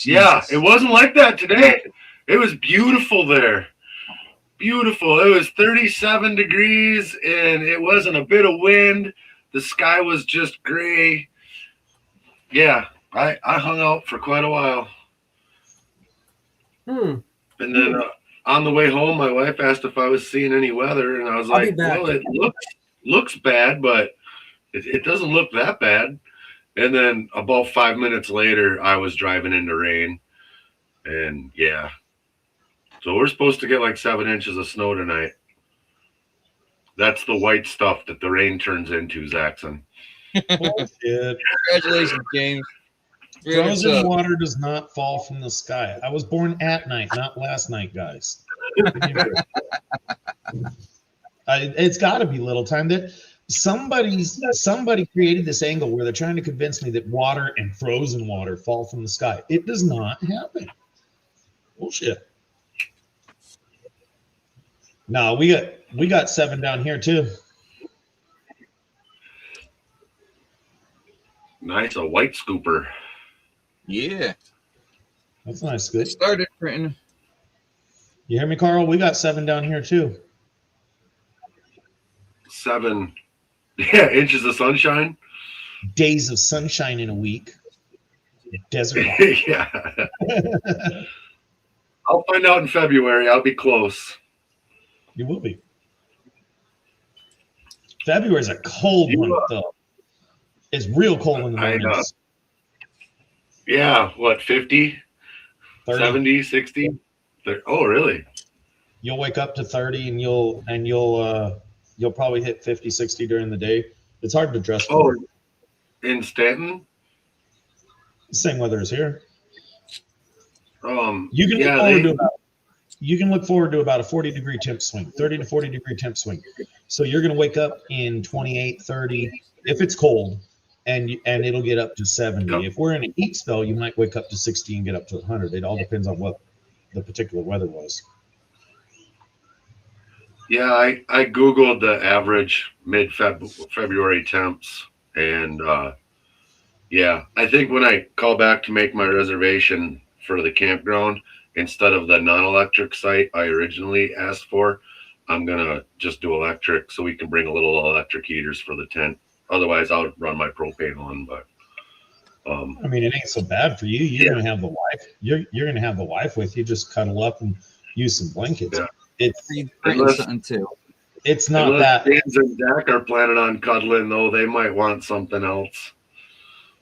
S6: Yeah,
S1: Jesus.
S6: it wasn't like that today. It was beautiful there. Beautiful. It was 37 degrees and it wasn't a bit of wind. The sky was just gray. Yeah, I hung out for quite a while.
S3: Hmm.
S6: And then on the way home, my wife asked if I was seeing any weather, and I was
S3: I'll be
S6: like,
S3: back.
S6: well, it looks bad, but it doesn't look that bad. And then about 5 minutes later, I was driving into rain. And yeah. So we're supposed to get like 7 inches of snow tonight. That's the white stuff that the rain turns into, Zaxxon.
S2: bullshit.
S1: Congratulations, James.
S2: Frozen water does not fall from the sky. I was born at night, not last night, guys. It's got to be little time that somebody created this angle where they're trying to convince me that water and frozen water fall from the sky. It does not happen. Bullshit. No, we got 7 down here too.
S6: Nice, a white scooper.
S1: Yeah.
S2: That's nice.
S1: It
S2: Good.
S1: started printing.
S2: You hear me, Carl? We got 7 down here too.
S6: 7 inches of sunshine.
S2: Days of sunshine in a week. Desert.
S6: Yeah. I'll find out in February. I'll be close.
S2: You will be. February's a cold month, though. It's real cold in the mornings.
S6: Yeah, what, 50,
S2: 30.
S6: 70, 60? Oh, really?
S2: You'll wake up to 30 and you'll probably hit 50, 60 during the day. It's hard to dress for.
S6: In Stanton?
S2: Same weather as here.
S6: You
S2: You can look forward to about a 40-degree temp swing, 30 to 40-degree temp swing. So you're going to wake up in 28, 30 if it's cold, and it'll get up to 70.
S6: Yep.
S2: If we're in a heat spell, you might wake up to 60 and get up to 100. It all depends on what the particular weather was.
S6: Yeah, I Googled the average mid-February temps, and yeah, I think when I call back to make my reservation for the campground, instead of the non-electric site I originally asked for, I'm going to just do electric so we can bring a little electric heaters for the tent. Otherwise, I'll run my propane on, but
S2: I mean, it ain't so bad for you. You're going to have the wife. You're going to have the wife with you. Just cuddle up and use some blankets.
S6: Yeah.
S1: Printing something too.
S2: It's not
S6: unless
S2: that.
S6: James and Zach are planning on cuddling, though, they might want something else.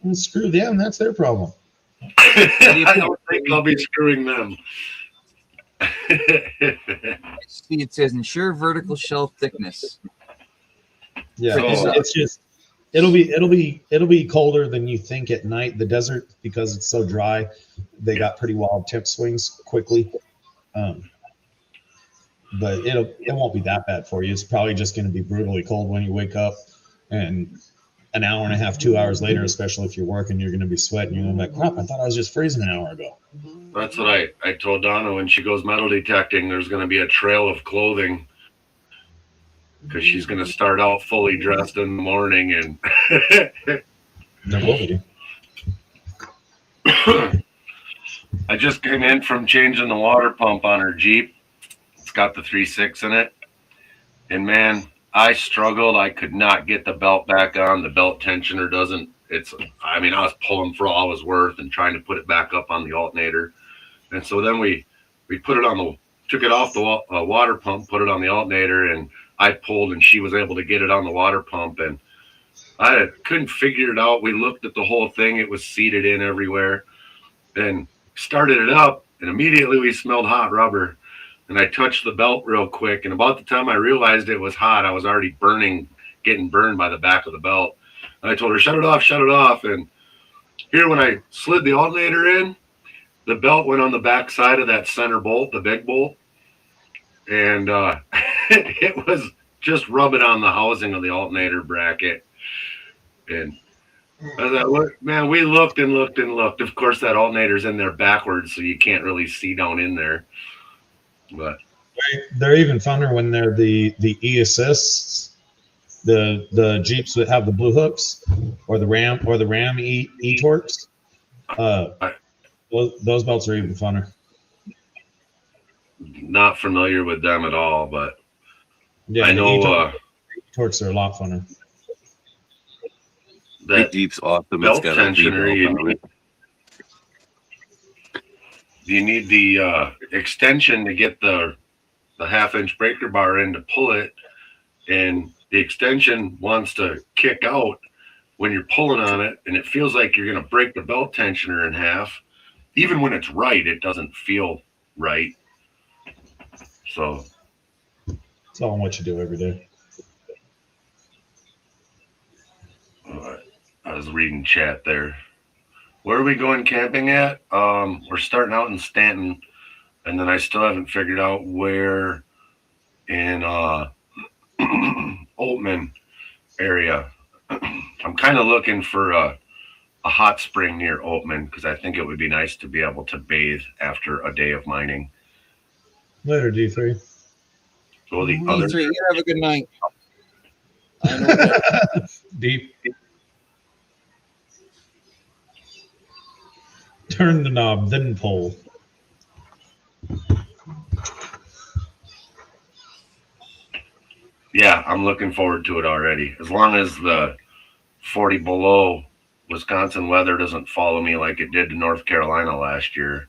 S2: Well, screw them. That's their problem.
S6: I don't think I'll be screwing them.
S1: See, it says ensure vertical shelf thickness.
S2: Yeah,
S6: So-
S2: it's just it'll be colder than you think at night. The desert, because it's so dry, they got pretty wild temp swings quickly. but it won't be that bad for you. It's probably just going to be brutally cold when you wake up, and an hour and a half, 2 hours later, especially if you're working, you're going to be sweating. You're going to be like, crap, I thought I was just freezing an hour ago.
S6: That's what I told Donna when she goes metal detecting. There's going to be a trail of clothing because she's going to start out fully dressed in the morning, and
S2: There will be.
S6: I just came in from changing the water pump on her Jeep. It's got the 3.6 in it. And man, I struggled. I could not get the belt back on. The belt tensioner doesn't, I was pulling for all I was worth and trying to put it back up on the alternator. And so then we put it on took it off the water pump, put it on the alternator, and I pulled and she was able to get it on the water pump. And I couldn't figure it out. We looked at the whole thing. It was seated in everywhere. And started it up, and immediately we smelled hot rubber. And I touched the belt real quick, and about the time I realized it was hot, I was already getting burned by the back of the belt. And I told her, shut it off. And here, when I slid the alternator in, the belt went on the back side of that center bolt, the big bolt, and it was just rubbing on the housing of the alternator bracket. And I thought, man, we looked and looked and looked. Of course, that alternator's in there backwards, so you can't really see down in there. But
S2: they're even funner when they're the e-assists, the Jeeps that have the blue hooks, or the Ram e-torques. Those belts are even funner.
S6: Not familiar with them at all, but
S2: yeah,
S6: I know
S2: torques are a lot funner.
S6: That
S4: Jeep's awesome.
S6: Belt
S4: It's got a
S6: tensioner, you need the extension to get the half-inch breaker bar in to pull it, and the extension wants to kick out when you're pulling on it, and it feels like you're going to break the belt tensioner in half. Even when it's right, it doesn't feel right. So
S2: it's all in what you do every day.
S6: I was reading chat there. Where are we going camping at? We're starting out in Stanton, and then I still haven't figured out where in Oatman area. I'm kind of looking for a hot spring near Oatman because I think it would be nice to be able to bathe after a day of mining.
S2: Later, D3.
S6: So the other
S1: D3, you have a good night.
S2: Deep. Turn the knob, then pull.
S6: Yeah, I'm looking forward to it already. As long as the 40 below Wisconsin weather doesn't follow me like it did to North Carolina last year.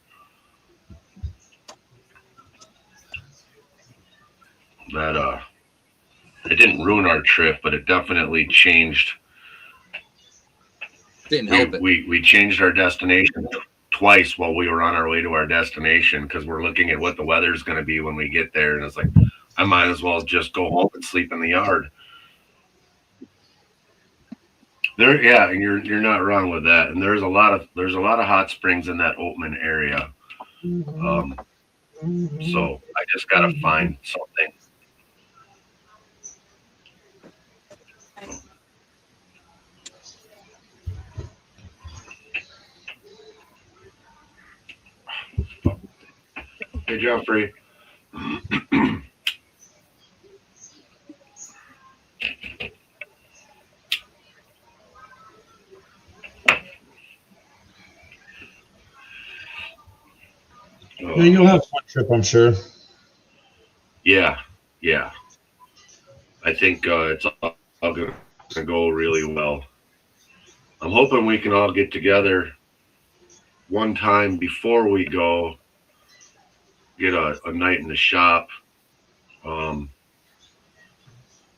S6: That it didn't ruin our trip, but it definitely changed.
S1: Didn't help it.
S6: We changed our destination twice while we were on our way to our destination because we're looking at what the weather's going to be when we get there, and it's like I might as well just go home and sleep in the yard. There, yeah, you're not wrong with that. And there's a lot of hot springs in that Oatman area. So I just got to find something. Hey, Jeffrey.
S2: Yeah, you'll have a fun trip, I'm sure.
S6: Yeah. I think it's all going to go really well. I'm hoping we can all get together one time before we go, get a night in the shop. I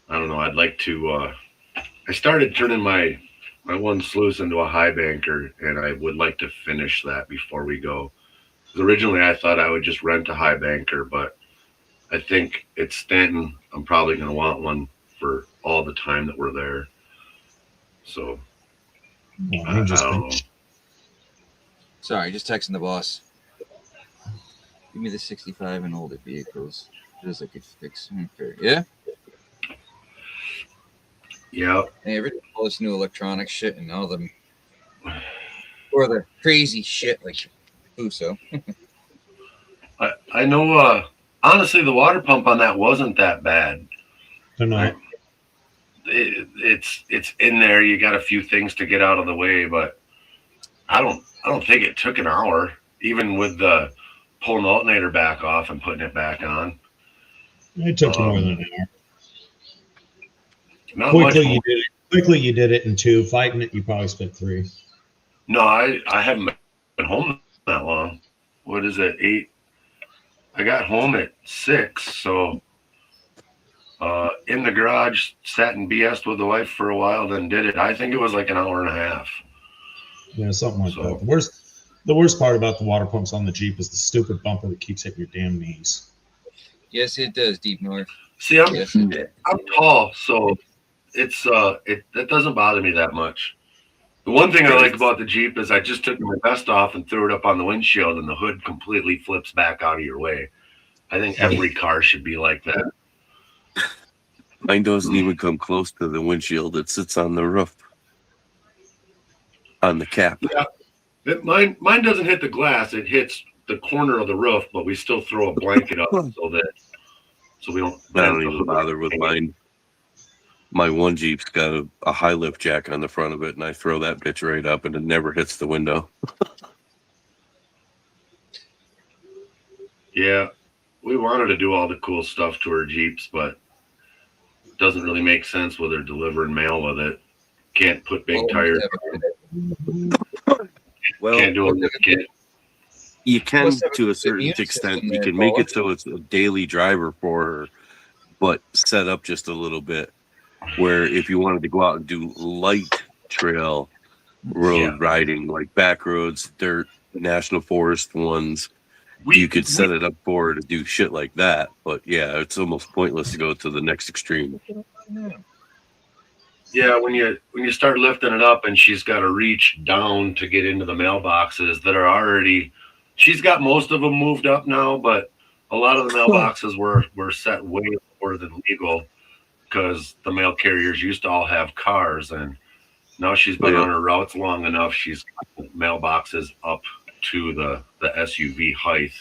S6: don't know. I'd like to. I started turning my one sluice into a high banker, and I would like to finish that before we go. Because originally I thought I would just rent a high banker, but I think at Stanton I'm probably going to want one for all the time that we're there. So I don't know.
S1: Sorry, just texting the boss. Give me the 65 and older vehicles. Just I could fix. Okay. Yeah.
S6: Yeah.
S1: Hey, all this new electronic shit and all the or the crazy shit like Fuso.
S6: I know. Honestly, the water pump on that wasn't that bad.
S2: They're not.
S6: It's in there. You got a few things to get out of the way, but I don't think it took an hour, even with the pulling the alternator back off and putting it back on.
S2: It took you more than an hour.
S6: Not much
S2: Quickly
S6: more.
S2: you did it. Quickly you did it in 2. Fighting it, you probably spent 3.
S6: No, I haven't been home that long. What is it? 8. I got home at 6, so in the garage, sat and BS'd with the wife for a while, then did it. I think it was like an hour and a half.
S2: Yeah, something like
S6: So-
S2: that. The worst part about the water pumps on the Jeep is the stupid bumper that keeps hitting your damn knees.
S1: Yes, it does, Deep North.
S6: See, I'm
S1: Yes, it does.
S6: I'm tall, so it's that doesn't bother me that much. The one thing I like about the Jeep is I just took my vest off and threw it up on the windshield, and the hood completely flips back out of your way. I think every car should be like that.
S4: Mine doesn't even come close to the windshield. It sits on the roof, on the cap.
S6: Yeah, mine doesn't hit the glass; it hits the corner of the roof. But we still throw a blanket up so we don't.
S4: I don't even bother with mine. My one Jeep's got a high lift jack on the front of it, and I throw that bitch right up, and it never hits the window.
S6: Yeah, we wanted to do all the cool stuff to our Jeeps, but it doesn't really make sense with her delivering mail with it. Can't put big tires.
S4: Well,
S6: Can't do it. Can't.
S4: you can
S1: Must have
S4: to
S1: a
S4: a certain
S1: immune
S4: extent.
S1: system
S4: You
S1: there,
S4: can make
S1: Paula.
S4: it so it's a daily driver for her, but set up just a little bit. Where if you wanted to go out and do light trail road riding, like back roads, dirt, national forest ones, you could set it up for her to do shit like that. But yeah, it's almost pointless to go to the next extreme.
S6: Yeah, when you start lifting it up and she's got to reach down to get into the mailboxes that are already, she's got most of them moved up now, but a lot of the mailboxes were set way lower than legal because the mail carriers used to all have cars, and now she's been on her routes long enough. She's got mailboxes up to the SUV height,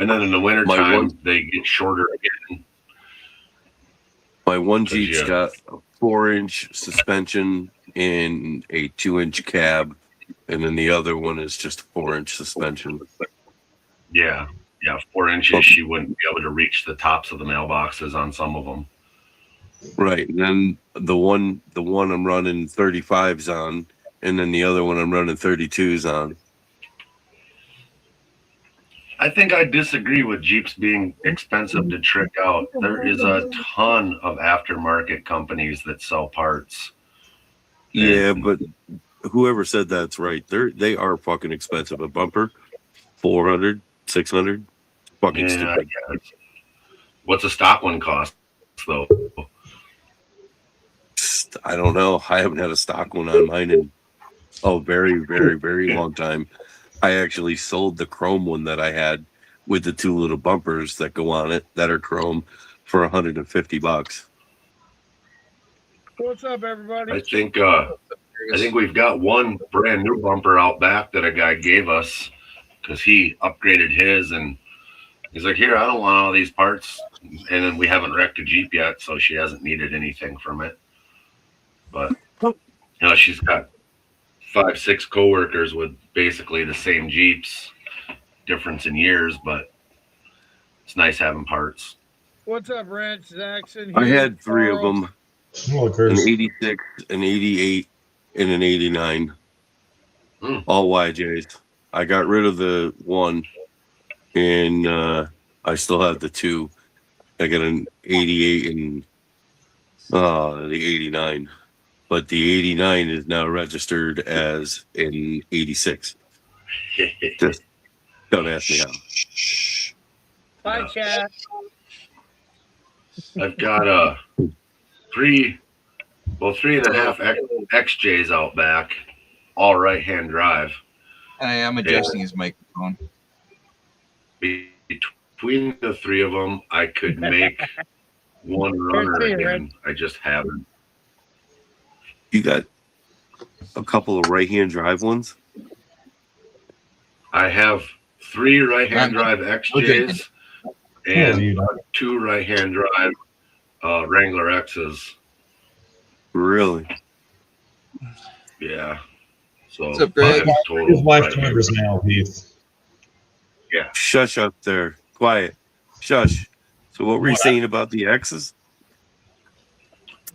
S6: and then in the wintertime they get shorter again.
S4: My one Jeep's got a 4-inch suspension and a 2-inch cab, and then the other one is just a 4-inch suspension.
S6: Yeah, 4 inches. She wouldn't be able to reach the tops of the mailboxes on some of them.
S4: Right. And then the one I'm running 35s on, and then the other one I'm running 32s on.
S6: I think I disagree with Jeeps being expensive to trick out. There is a ton of aftermarket companies that sell parts.
S4: Yeah, but whoever said that's right. They are fucking expensive. A bumper, $400, $600. Fucking stupid.
S6: What's a stock one cost though?
S4: I don't know. I haven't had a stock one on mine in very, very, very long time. I actually sold the chrome one that I had with the 2 little bumpers that go on it that are chrome for $150.
S7: What's up, everybody?
S6: I think we've got one brand new bumper out back that a guy gave us because he upgraded his, and he's like, "Here, I don't want all these parts." And then we haven't wrecked a Jeep yet, so she hasn't needed anything from it. But she's got 5-6 coworkers with basically the same Jeeps, difference in years, but it's nice having parts.
S7: What's up, Ranch Jackson?
S4: I had 3 of them. An 86, an 88, and an 89. All YJs. I got rid of the one, and I still have the 2. I got an 88 and the 89. But the 89 is now registered as an 86. Just don't ask me how.
S7: Hi, Cat.
S6: I've got 3.5 XJs out back, all right-hand drive.
S1: I am adjusting his microphone.
S6: between the three of them, I could make one runner
S7: see it,
S6: again. I just haven't.
S4: You got a couple of right-hand drive ones.
S6: I have 3 right-hand drive XJs and
S2: you know.
S6: 2 right-hand drive Wrangler X's.
S4: Really?
S6: Yeah. So
S1: What's up, Greg?
S6: 5 total.
S2: His wife
S6: right-hand
S2: delivers mail, Heath.
S6: Yeah.
S4: Shush up there. Quiet. Shush. So what were you saying about the X's?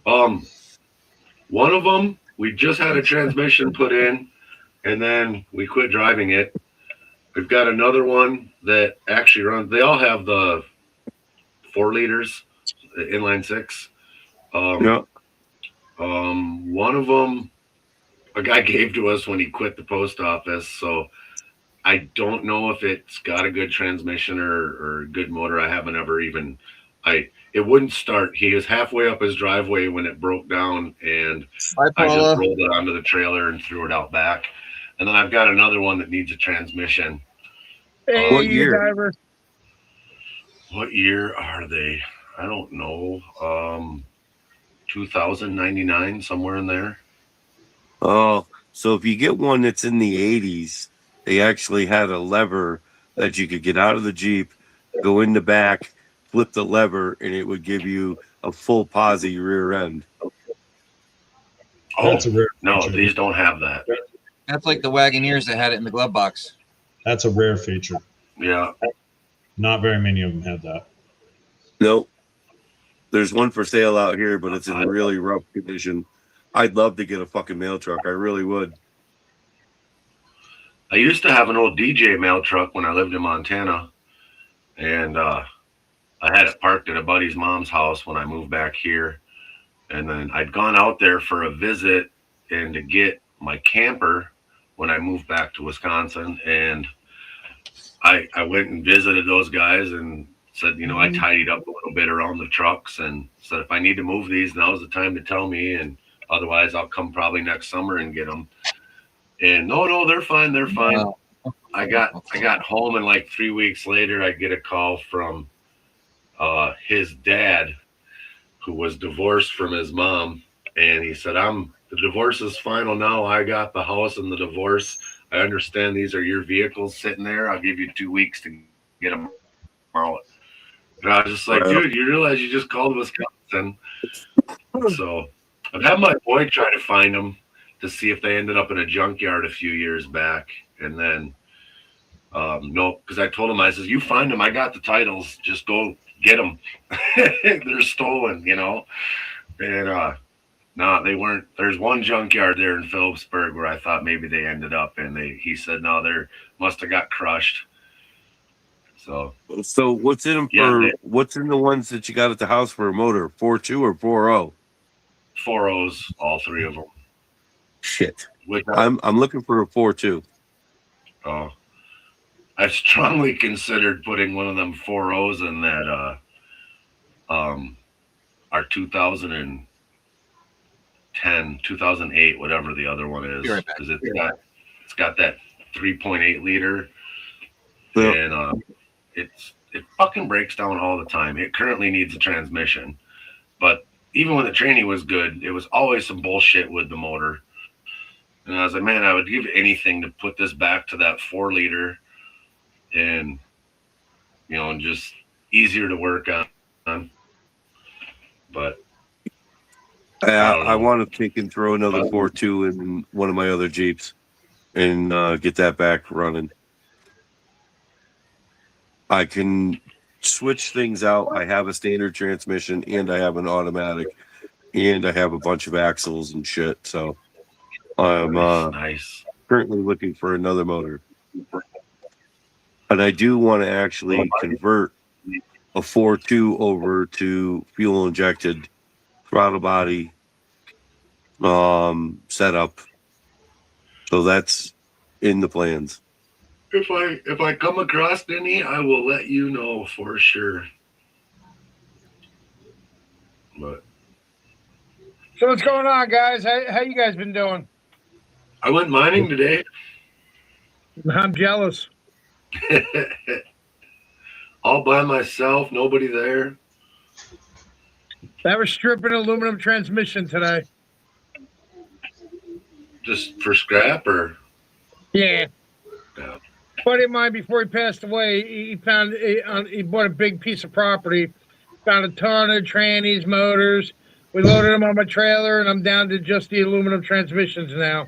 S6: One of them, we just had a transmission put in, and then we quit driving it. We've got another one that actually runs. They all have the 4 liters, the inline 6.
S4: Yeah.
S6: One of them, a guy gave to us when he quit the post office. So I don't know if it's got a good transmission or a good motor. I haven't ever even. It wouldn't start. He was halfway up his driveway when it broke down, and
S1: Hi,
S6: I just
S1: Paula.
S6: rolled it onto the trailer and threw it out back. And then I've got another one that needs a transmission.
S7: Hey,
S4: What year?
S7: Diver.
S6: What year are they? I don't know. 2099, somewhere in there.
S4: Oh, so if you get one that's in the 80s, they actually had a lever that you could get out of the Jeep, go in the back, flip the lever, and it would give you a full posi rear end.
S6: Oh,
S2: That's a rare
S6: no,
S2: feature.
S6: these don't have that.
S1: That's like the Wagoneers that had it in the glove box.
S2: That's a rare feature.
S6: Yeah.
S2: Not very many of them had that.
S4: Nope. There's one for sale out here, but it's in really rough condition. I'd love to get a fucking mail truck. I really would.
S6: I used to have an old DJ mail truck when I lived in Montana, and I had it parked at a buddy's mom's house when I moved back here. And then I'd gone out there for a visit and to get my camper when I moved back to Wisconsin. And I went and visited those guys and said, you know, I tidied up a little bit around the trucks and said, if I need to move these, now's the time to tell me. And otherwise, I'll come probably next summer and get them. And no, they're fine. They're fine.
S1: Wow.
S6: I got home, and like 3 weeks later, I get a call from his dad, who was divorced from his mom. And he said, the divorce is final now. I got the house and the divorce. I understand these are your vehicles sitting there. I'll give you 2 weeks to get them out. And I was just like, dude, you realize you just called Wisconsin. So I've had my boy try to find them to see if they ended up in a junkyard a few years back. And then, no, because I told him, I said, you find them. I got the titles. Just go get them. They're stolen, you know. And no, they weren't. There's one junkyard there in Phillipsburg where I thought maybe they ended up, and he said, no, they must have got crushed. So
S4: what's in them what's in the ones that you got at the house for a motor? 4.2 or 4.0?
S6: 4.0s, all 3 of them.
S4: Shit. I'm looking for a 4.2.
S6: Oh, I've strongly considered putting one of them 4.0s in that our 2010, 2008, whatever the other one is, because it's got that 3.8 liter, and it fucking breaks down all the time. It currently needs a transmission, but even when the training was good, it was always some bullshit with the motor. And I was like, man, I would give anything to put this back to that 4 liter, and you know, just easier to work on. But
S4: I want to take and throw another 4.2 in one of my other Jeeps and get that back running. I can switch things out. I have a standard transmission, and I have an automatic, and I have a bunch of axles and shit. So I'm currently looking for another motor. And I do want to actually convert a 4.2 over to fuel injected throttle body setup. So that's in the plans.
S6: If I come across any, I will let you know for sure. But
S7: So what's going on, guys? How you guys been doing?
S6: I went mining today.
S7: I'm jealous.
S6: all by myself, nobody there.
S7: That was stripping aluminum transmission today.
S6: Just for scrap or?
S7: Yeah.
S6: Yeah.
S7: Buddy of mine, before he passed away, he bought a big piece of property, found a ton of trannies, motors. We loaded them on my trailer, and I'm down to just the aluminum transmissions now.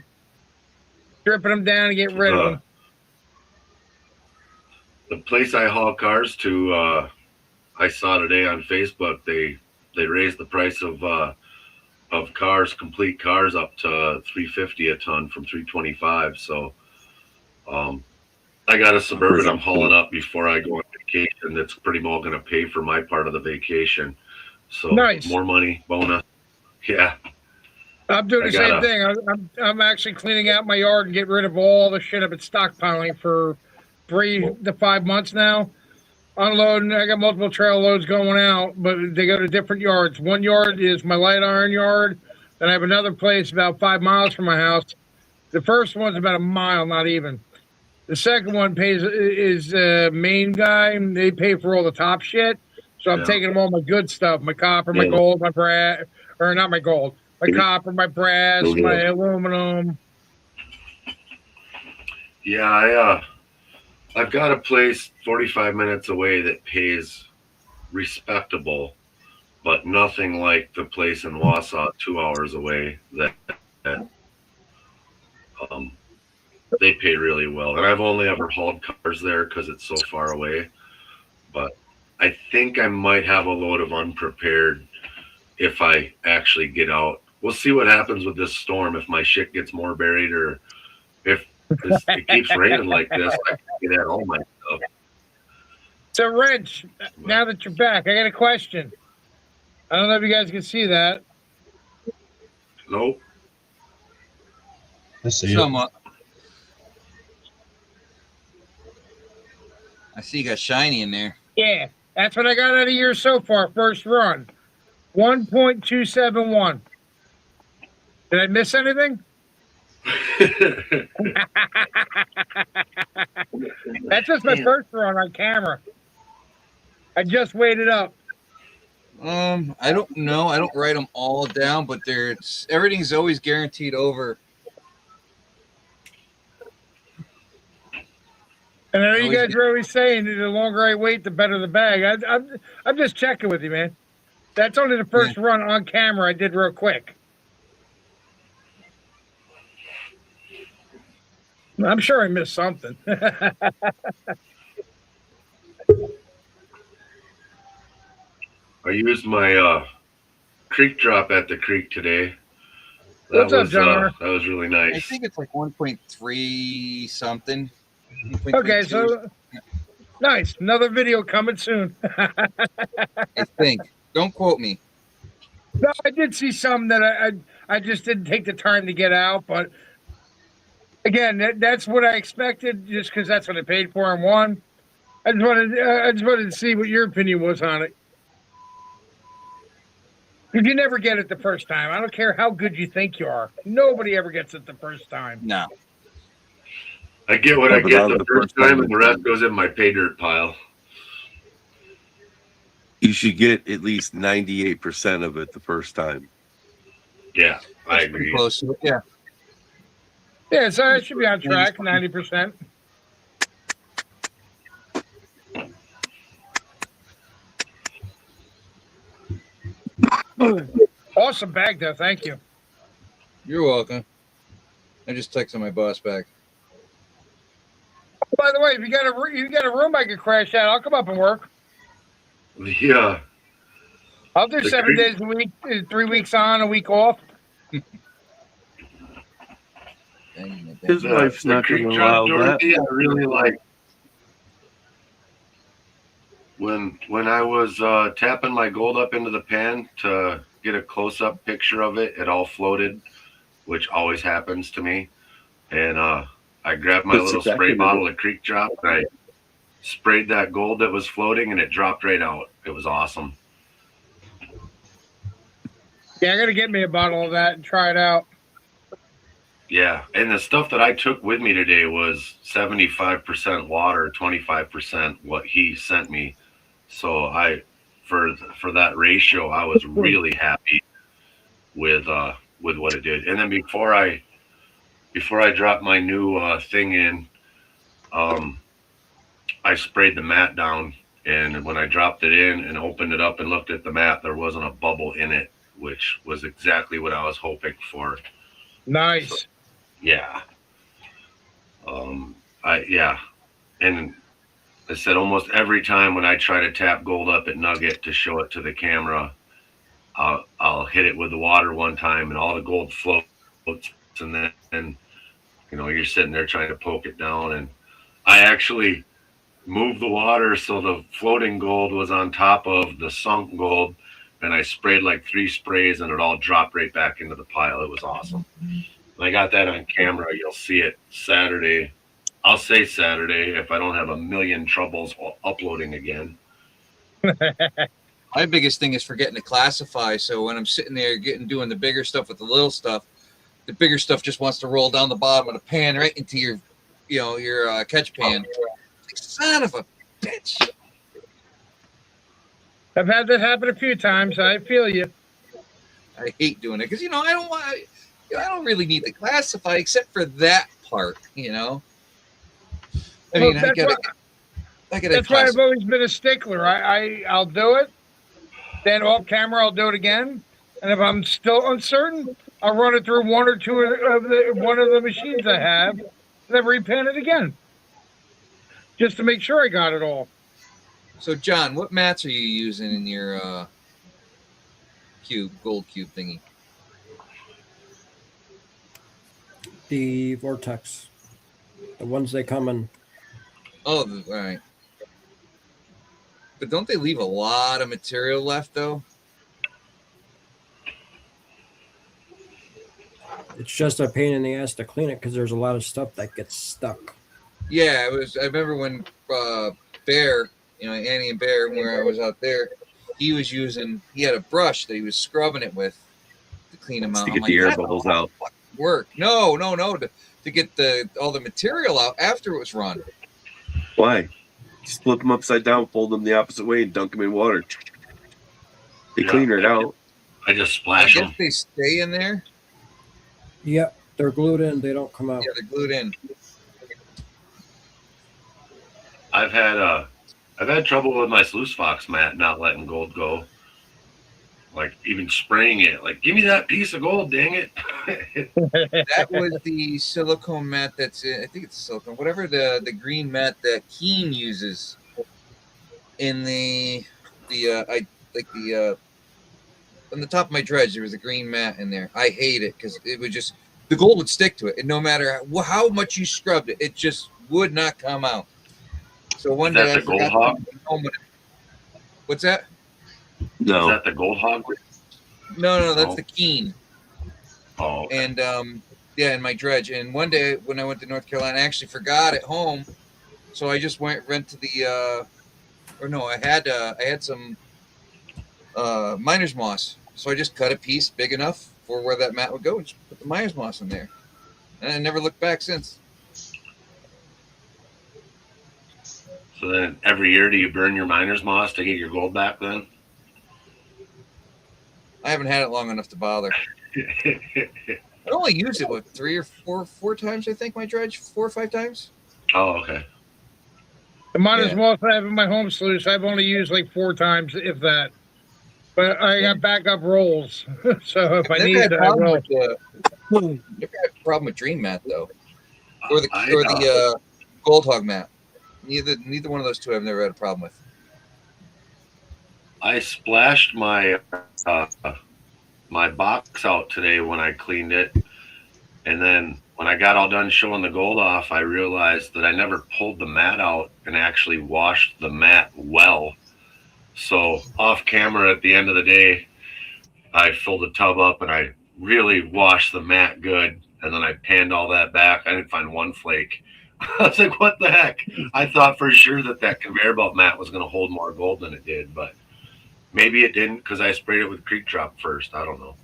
S7: Stripping them down and getting rid of them.
S6: The place I haul cars to, I saw today on Facebook, they raised the price of cars, complete cars, up to $350 a ton from $325. So, I got a Suburban I'm hauling up before I go on vacation. That's pretty well going to pay for my part of the vacation. So
S7: nice.
S6: More money, bonus. Yeah.
S7: I'm doing the same thing. I'm actually cleaning out my yard and getting rid of all the shit I've been stockpiling for 3 to 5 months now. Unloading. I got multiple trail loads going out, but they go to different yards. One yard is my light iron yard. Then I have another place about 5 miles from my house. The first one's about a mile, not even. The second one is main guy. They pay for all the top shit. So I'm taking them all my good stuff, my copper, my gold, my brass, or not my gold, my copper, my brass, my aluminum.
S6: Yeah, I've got a place 45 minutes away that pays respectable, but nothing like the place in Wausau 2 hours away that they pay really well. And I've only ever hauled cars there because it's so far away. But I think I might have a load of unprepared if I actually get out. We'll see what happens with this storm, if my shit gets more buried or if it keeps raining like this, I can get at all my stuff.
S7: So, Rich, now that you're back, I got a question. I don't know if you guys can see that.
S6: Nope.
S2: I see
S1: Somewhat. I see you got shiny in there.
S7: Yeah, that's what I got out of yours so far. First run, 1.271. Did I miss anything? That's just my first run on camera. I just weighed it up.
S1: I don't know. I don't write them all down, but everything's always guaranteed over.
S7: And I know you guys are always saying that the longer I wait, the better the bag. I'm just checking with you, man. That's only the first run on camera I did real quick. I'm sure I missed something.
S6: I used my creek drop at the creek today.
S7: What's up, John?
S6: That was really nice.
S1: I think it's like 1.3 something.
S7: Okay, so nice. Another video coming soon.
S1: I think. Don't quote me.
S7: No, I did see some that I just didn't take the time to get out, but again, that's what I expected, just because that's what I paid for and won. I just wanted to see what your opinion was on it. Because you never get it the first time. I don't care how good you think you are. Nobody ever gets it the first time.
S1: No.
S6: I get what I get the first time, and the rest goes in my pay dirt pile.
S4: You should get at least 98% of it the first time.
S6: Yeah, I agree.
S1: Close to it, yeah.
S7: Yeah, so I should be on track, 90%. Awesome bag, though. Thank you.
S1: You're welcome. I just texted my boss back.
S7: By the way, if you got a room I could crash out, I'll come up and work.
S6: Yeah.
S7: I'll do 7 days a week, 3 weeks on, a week off.
S4: His wife's not going to allow that.
S6: I really like when I was tapping my gold up into the pan to get a close-up picture of it. It all floated, which always happens to me. And I grabbed my little spray bottle of Creek Drop and I sprayed that gold that was floating, and it dropped right out. It was awesome.
S7: Yeah, I got to get me a bottle of that and try it out.
S6: Yeah, and the stuff that I took with me today was 75% water, 25% what he sent me. So for that ratio, I was really happy with what it did. And then before I dropped my new thing in, um, I sprayed the mat down, and when I dropped it in and opened it up and looked at the mat, there wasn't a bubble in it, which was exactly what I was hoping for.
S7: Nice.
S6: So, yeah. Yeah, and I said almost every time when I try to tap gold up at Nugget to show it to the camera, I'll hit it with the water one time, and all the gold floats, and then you're sitting there trying to poke it down, and I actually moved the water so the floating gold was on top of the sunk gold, and I sprayed like 3 sprays, and it all dropped right back into the pile. It was awesome. I got that on camera. You'll see it Saturday. I'll say Saturday if I don't have a million troubles uploading again.
S1: My biggest thing is forgetting to classify. So when I'm sitting there doing the bigger stuff with the little stuff, the bigger stuff just wants to roll down the bottom of the pan right into your catch pan. Like, son of a bitch.
S7: I've had that happen a few times. I feel you.
S1: I hate doing it because I don't really need to classify except for that part. I mean, I gotta.
S7: That's why I've always been a stickler. I'll do it, then off camera I'll do it again, and if I'm still uncertain, I'll run it through one or two of the machines I have, and then repan it again, just to make sure I got it all.
S1: So, John, what mats are you using in your gold cube thingy?
S3: The Vortex, the ones they come in.
S1: Oh, all right. But don't they leave a lot of material left, though?
S3: It's just a pain in the ass to clean it because there's a lot of stuff that gets stuck.
S1: Yeah, I remember when Bear, Annie and Bear, where I was out there, he had a brush that he was scrubbing it with to clean them out.
S4: To get the air bubbles out.
S1: Work. No. To get all the material out after it was run.
S4: Why? Just flip them upside down, fold them the opposite way, and dunk them in water. They clean it out.
S6: I just splash
S1: I
S6: them.
S1: guess they stay in there.
S3: Yep, they're glued in. They don't come out.
S1: Yeah, they're glued in.
S6: I've had trouble with my sluice fox mat not letting gold go. Like even spraying it. Like, give me that piece of gold, dang it.
S1: That was the silicone mat that's in, I think it's silicone, whatever the green mat that Keen uses in on the top of my dredge, there was a green mat in there. I hate it because it would just, the gold would stick to it. And no matter how much you scrubbed it, it just would not come out. So one day I forgot to take it home with it. What's that?
S4: No.
S6: Is that the gold hog?
S1: No, that's the Keen.
S6: Oh. Okay.
S1: And in my dredge. And one day when I went to North Carolina, I actually forgot at home, so I just went to the I had some miner's moss, so I just cut a piece big enough for where that mat would go and just put the miner's moss in there, and I never looked back since.
S6: So then every year, do you burn your miner's moss to get your gold back then?
S1: I haven't had it long enough to bother. I only used it, 3 or 4 times, I think, my dredge, 4 or 5 times.
S6: Oh, okay.
S7: The miner's moss I have in my home sluice, I've only used like 4 times, if that. But I got backup rolls, so if I need it, I will.
S1: Never had a problem with Dream Mat though, or the Gold Hog Mat. Neither one of those two I've never had a problem with.
S6: I splashed my my box out today when I cleaned it, and then when I got all done showing the gold off, I realized that I never pulled the mat out and actually washed the mat well. So off camera at the end of the day, I filled the tub up and I really washed the mat good, and then I panned all that back. I didn't find one flake. I was like, what the heck? I thought for sure that conveyor belt mat was going to hold more gold than it did, but maybe it didn't because I sprayed it with Creek Drop first. I don't know.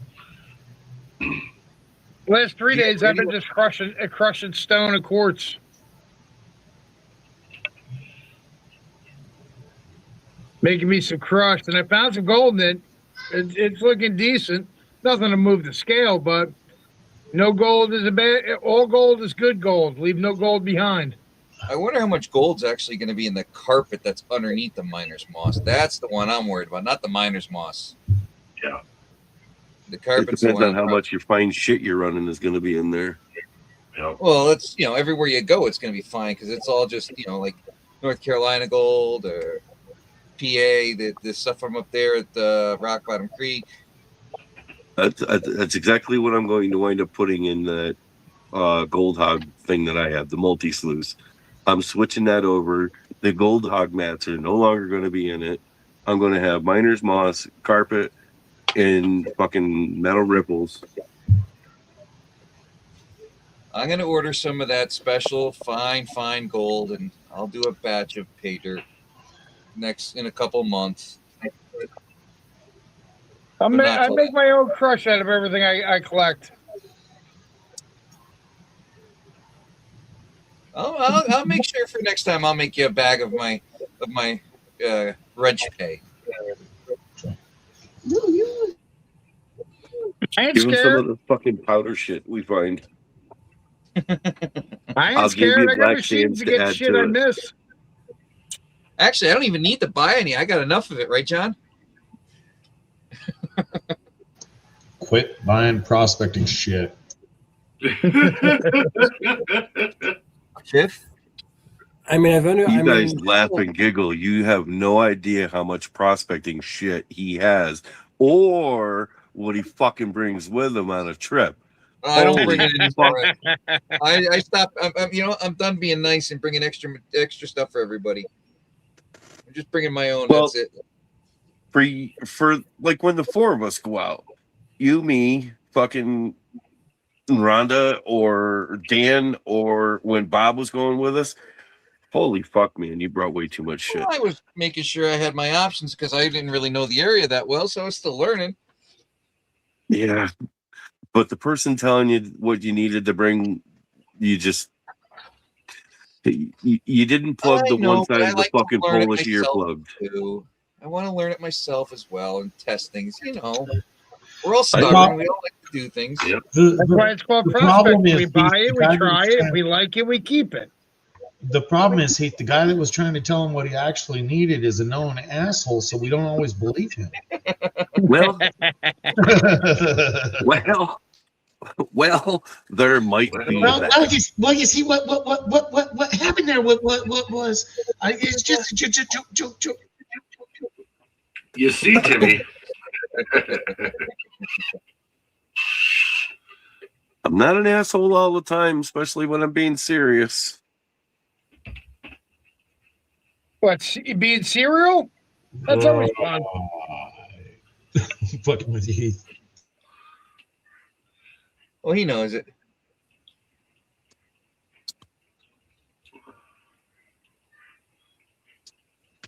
S7: Last 3 days, I've been just crushing stone and quartz. making me some crushed, and I found some gold in it. It's looking decent. Nothing to move the scale, but no gold is a bad. All gold is good gold. Leave no gold behind.
S1: I wonder how much gold's actually going to be in the carpet that's underneath the miner's moss. That's the one I'm worried about, not the miner's moss.
S6: Yeah.
S1: The
S4: It
S1: carpet's
S4: depends
S1: the one
S4: on how much your fine shit you're running is going to be in there.
S6: Yep.
S1: Well, it's everywhere you go, it's going to be fine because it's all just like North Carolina gold or PA. The stuff from up there at the Rock Bottom Creek.
S4: That's exactly what I'm going to wind up putting in that gold hog thing that I have, the multi sluice. I'm switching that over. The gold hog mats are no longer going to be in it. I'm going to have miner's moss, carpet, and fucking metal ripples.
S1: I'm going to order some of that special fine gold, and I'll do a batch of pay dirt in a couple months.
S7: I make my own crush out of everything I collect.
S1: I'll make sure for next time I'll make you a bag of my wrench pay.
S7: I ain't
S4: Give them some
S7: scared.
S4: of the fucking powder shit we find.
S7: I
S4: I'll
S7: ain't
S4: give you
S7: scared. I got
S4: black
S7: machines
S4: sands
S7: to
S4: to
S7: get
S4: add
S7: shit
S4: to
S7: I
S4: it.
S7: miss.
S1: Actually, I don't even need to buy any. I got enough of it, right, John?
S2: Quit buying prospecting shit.
S1: Fifth?
S3: I mean,
S4: You guys laugh and giggle. You have no idea how much prospecting shit he has or what he fucking brings with him on a trip.
S1: I don't
S4: Holy
S1: bring it
S4: fuck.
S1: anymore. I stopped. I'm done being nice and bringing extra stuff for everybody. I'm just bringing my own.
S4: Well,
S1: That's it.
S4: For like when the four of us go out, you, me, fucking Rhonda, or Dan, or when Bob was going with us. Holy fuck, man! You brought way too much shit.
S1: Well, I was making sure I had my options because I didn't really know the area that well, so I was still learning.
S4: Yeah, but the person telling you what you needed to bring, you didn't plug the one side of the fucking Polish earplug.
S1: Too. I want to learn it myself as well and test things. We're all stubborn. We all like to do things.
S6: Yep.
S7: That's why it's called prospecting. We buy it, we try it, if we like it, we keep it.
S2: The problem is, Heath, the guy that was trying to tell him what he actually needed is a known asshole, so we don't always believe him.
S4: Well, there might be that.
S2: Well, you see what happened there? What was? It's just a joke.
S6: You see, Timmy.
S4: I'm not an asshole all the time, especially when I'm being serious.
S7: What, being cereal? That's always fun.
S2: Fucking with you, Heath.
S1: Well, he knows it.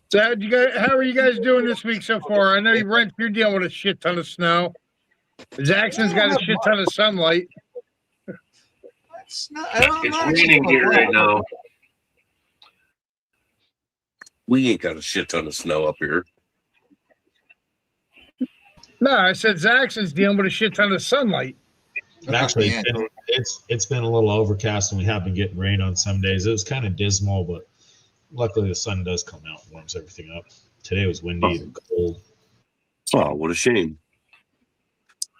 S7: So how are you guys doing this week so far? I know you're dealing with a shit ton of snow. Jackson's got a shit ton of sunlight.
S1: It's
S6: raining here right now.
S4: We ain't got a shit ton of snow up here.
S7: No, I said Jackson's dealing with a shit ton of sunlight.
S2: Actually, it's been a little overcast, and we have been getting rain on some days. It was kind of dismal, but luckily the sun does come out and warms everything up. Today was windy and cold.
S4: Oh, what a shame.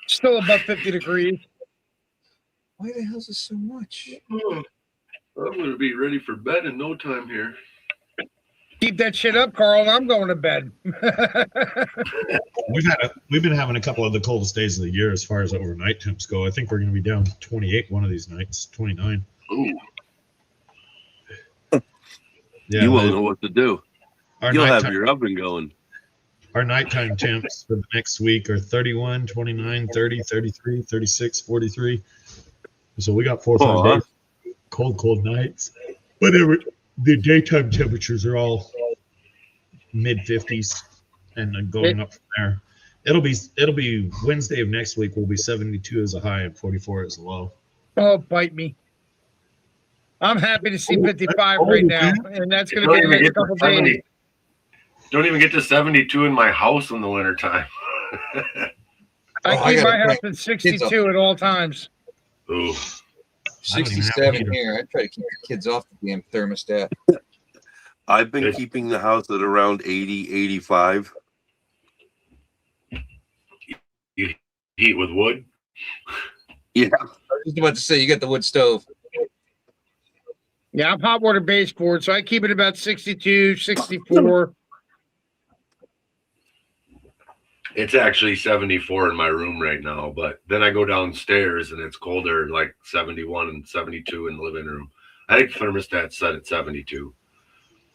S7: Still above 50 degrees.
S1: Why the hell is this so much?
S6: I'm going to be ready for bed in no time here.
S7: Keep that shit up, Carl. I'm going to bed.
S2: We've been having a couple of the coldest days of the year as far as overnight temps go. I think we're going to be down to 28 one of these nights, 29.
S6: Ooh.
S2: Yeah,
S4: you won't know what to do. You'll have your oven going.
S2: Our nighttime temps for the next week are 31, 29, 30, 33, 36, 43. So we got 4 or 5 days. Cold nights. Whatever. The daytime temperatures are all mid 50s and then going up from there. It'll be Wednesday of next week will be 72 as a high and 44 as a low.
S7: Oh, bite me. I'm happy to see 55 right now, and that's going to be the next couple days.
S6: don't even get to 72 in my house in the wintertime.
S7: I keep my house
S1: crank
S7: at 62 at all times.
S6: Ooh.
S1: 67 here. I try to keep the kids off the damn thermostat.
S4: I've been keeping the house at around 80, 85.
S6: You heat with wood?
S4: Yeah.
S1: I was just about to say, you got the wood stove.
S7: Yeah, I'm hot water baseboard, so I keep it about 62, 64.
S6: It's actually 74 in my room right now, but then I go downstairs and it's colder, like 71 and 72 in the living room. I think the thermostat's set at 72.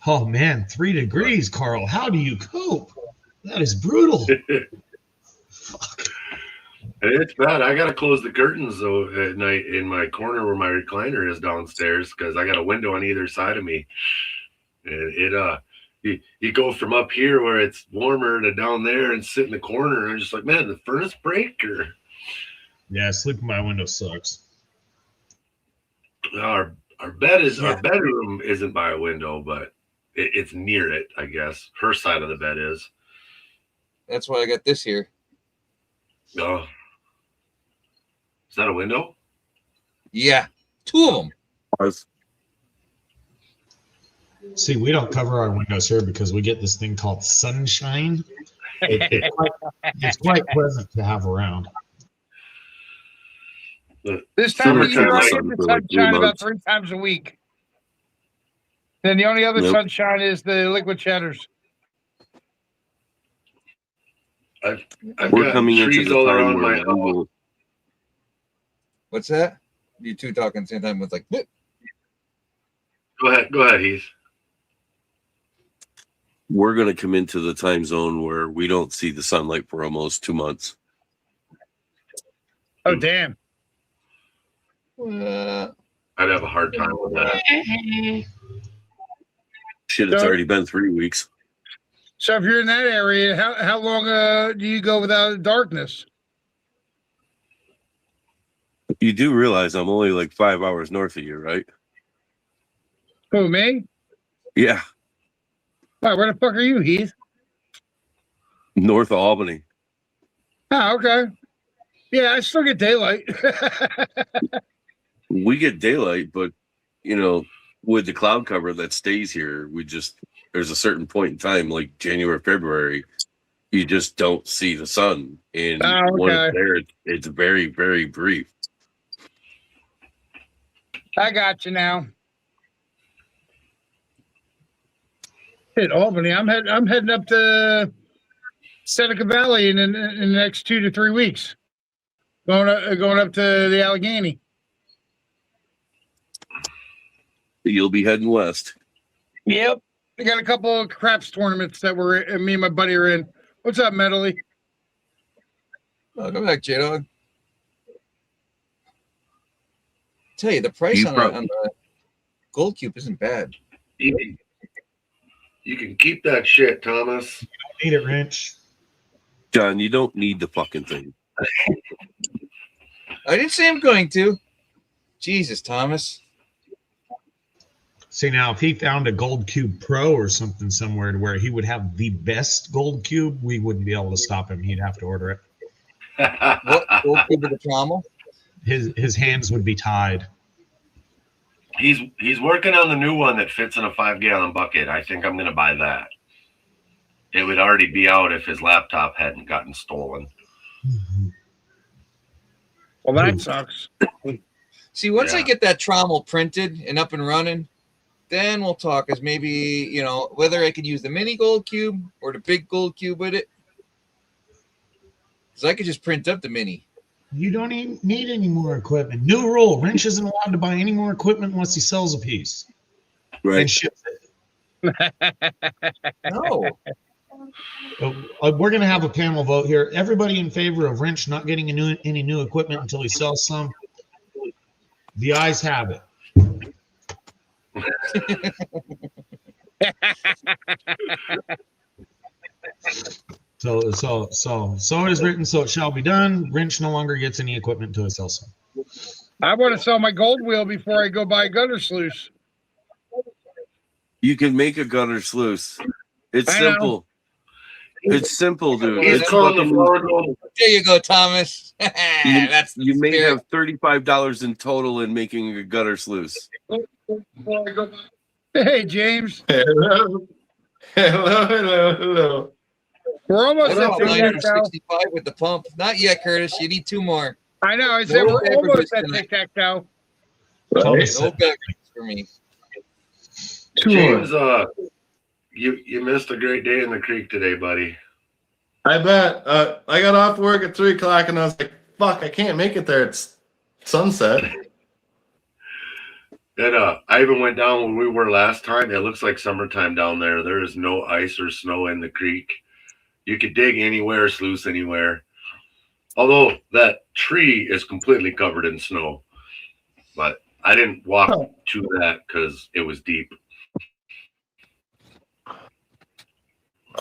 S2: Oh man, 3 degrees, Carl. How do you cope? That is brutal.
S6: It's bad. I gotta close the curtains though at night in my corner where my recliner is downstairs because I got a window on either side of me. And you go from up here where it's warmer to down there and sit in the corner. And I'm just like, man, the furnace break or
S2: Yeah, sleeping by a window sucks.
S6: our bed is our bedroom isn't by a window, but it's near it, I guess. Her side of the bed is.
S1: That's why I got this here.
S6: Oh. Is that a window?
S1: Yeah, 2 of them.
S2: See, we don't cover our windows here because we get this thing called sunshine. It's quite pleasant to have around.
S7: This time of year, I get
S4: Summertime
S7: the
S4: for like 3
S7: sunshine about
S4: months.
S7: 3 times a week. Then the only other
S4: Nope.
S7: sunshine is the liquid cheddars.
S6: I've
S4: We're
S6: got
S4: coming into
S6: trees
S4: the
S6: all
S4: time
S6: around my
S4: where we
S6: house.
S4: will,
S1: What's that? You two talking at the same time with like, "Bleh."
S6: Go ahead, Heath.
S4: we're going to come into the time zone where we don't see the sunlight for almost 2 months.
S7: Oh, damn.
S6: I'd have a hard time with that.
S4: Shit, it's
S7: So-
S4: already been 3 weeks.
S7: So if you're in that area, how long do you go without darkness?
S4: You do realize I'm only like 5 hours north of you, right?
S7: Who, me?
S4: Yeah,
S7: Wow, where the fuck are you, Heath?
S4: north of Albany.
S7: Oh, okay. Yeah, I still get daylight.
S4: We get daylight, but you know, with the cloud cover that stays here, there's a certain point in time, like January, February, you just don't see the sun. And
S7: Oh,
S4: when
S7: okay.
S4: it's there, it's very, very brief.
S7: I got you now. Hit Albany. I'm heading up to Seneca Valley in the next 2 to 3 weeks. Going up to the Allegheny.
S4: You'll be heading west.
S7: Yep. I got a couple of craps tournaments that me and my buddy are in. What's up, Medley?
S1: Welcome back, J-Dog. Tell you, the price on the gold cube isn't bad.
S6: You can keep that shit, Thomas.
S2: Need it, Wrench.
S4: John, you don't need the fucking thing.
S1: I didn't say I'm going to. Jesus, Thomas.
S2: See, now if he found a Gold Cube Pro or something somewhere to where he would have the best Gold Cube, we wouldn't be able to stop him. He'd have to order it.
S1: What gold cube with the trommel?
S2: His hands would be tied.
S6: He's working on the new one that fits in a 5-gallon bucket. I think I'm going to buy that. It would already be out if his laptop hadn't gotten stolen.
S7: Well, that sucks.
S1: See, once I
S6: Yeah.
S1: get that trommel printed and up and running, then we'll talk as maybe, you know, whether I could use the mini gold cube or the big gold cube with it. Because I could just print up the mini.
S2: You don't even need any more equipment. New rule: Wrench isn't allowed to buy any more equipment unless he sells a piece
S4: Right.
S2: and ships it.
S1: No.
S2: We're going to have a panel vote here. Everybody in favor of Wrench not getting any new equipment until he sells some? The ayes have it. So it is written, so it shall be done. Wrench no longer gets any equipment until he sells some.
S7: I want to sell my gold wheel before I go buy a gutter sluice.
S4: You can make a gunner sluice. It's
S7: I know.
S4: simple. It's simple, dude.
S1: He's
S4: It's
S6: calling the
S4: fucking,
S6: flower gold.
S1: There you go, Thomas.
S4: you,
S1: That's the
S4: you may
S1: spirit.
S4: have $35 in total in making a gutter sluice.
S7: Hey, James.
S8: Hello. Hello.
S7: We're almost
S1: What
S7: at
S1: about
S7: tic
S1: line
S7: tac
S1: for
S7: toe.
S1: 65 with the pump? Not yet, Curtis. You need 2 more.
S7: I know. I said
S1: No
S7: we're almost
S1: beverages
S7: at
S1: tonight.
S7: tic tac toe.
S2: Thomas
S1: No
S2: said,
S1: beverages for me.
S6: James, you missed a great day in the creek today, buddy.
S8: I bet. I got off work at 3 o'clock and I was like, fuck, I can't make it there. It's sunset.
S6: And I even went down when we were last time. It looks like summertime down there. There is no ice or snow in the creek. You could dig anywhere, sluice anywhere. Although that tree is completely covered in snow. But I didn't walk to that because it was deep.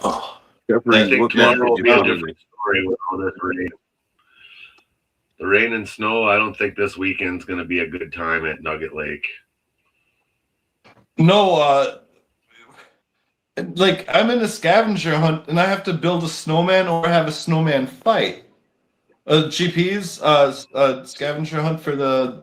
S8: Oh,
S6: I
S4: Jeffrey,
S6: think
S4: what map
S6: tomorrow will
S4: did
S6: be
S4: you
S6: a
S4: put in
S6: different story with all this rain. The rain and snow, I don't think this weekend's going to be a good time at Nugget Lake.
S8: no, like I'm in a scavenger hunt and I have to build a snowman or have a snowman fight. GP's scavenger hunt for the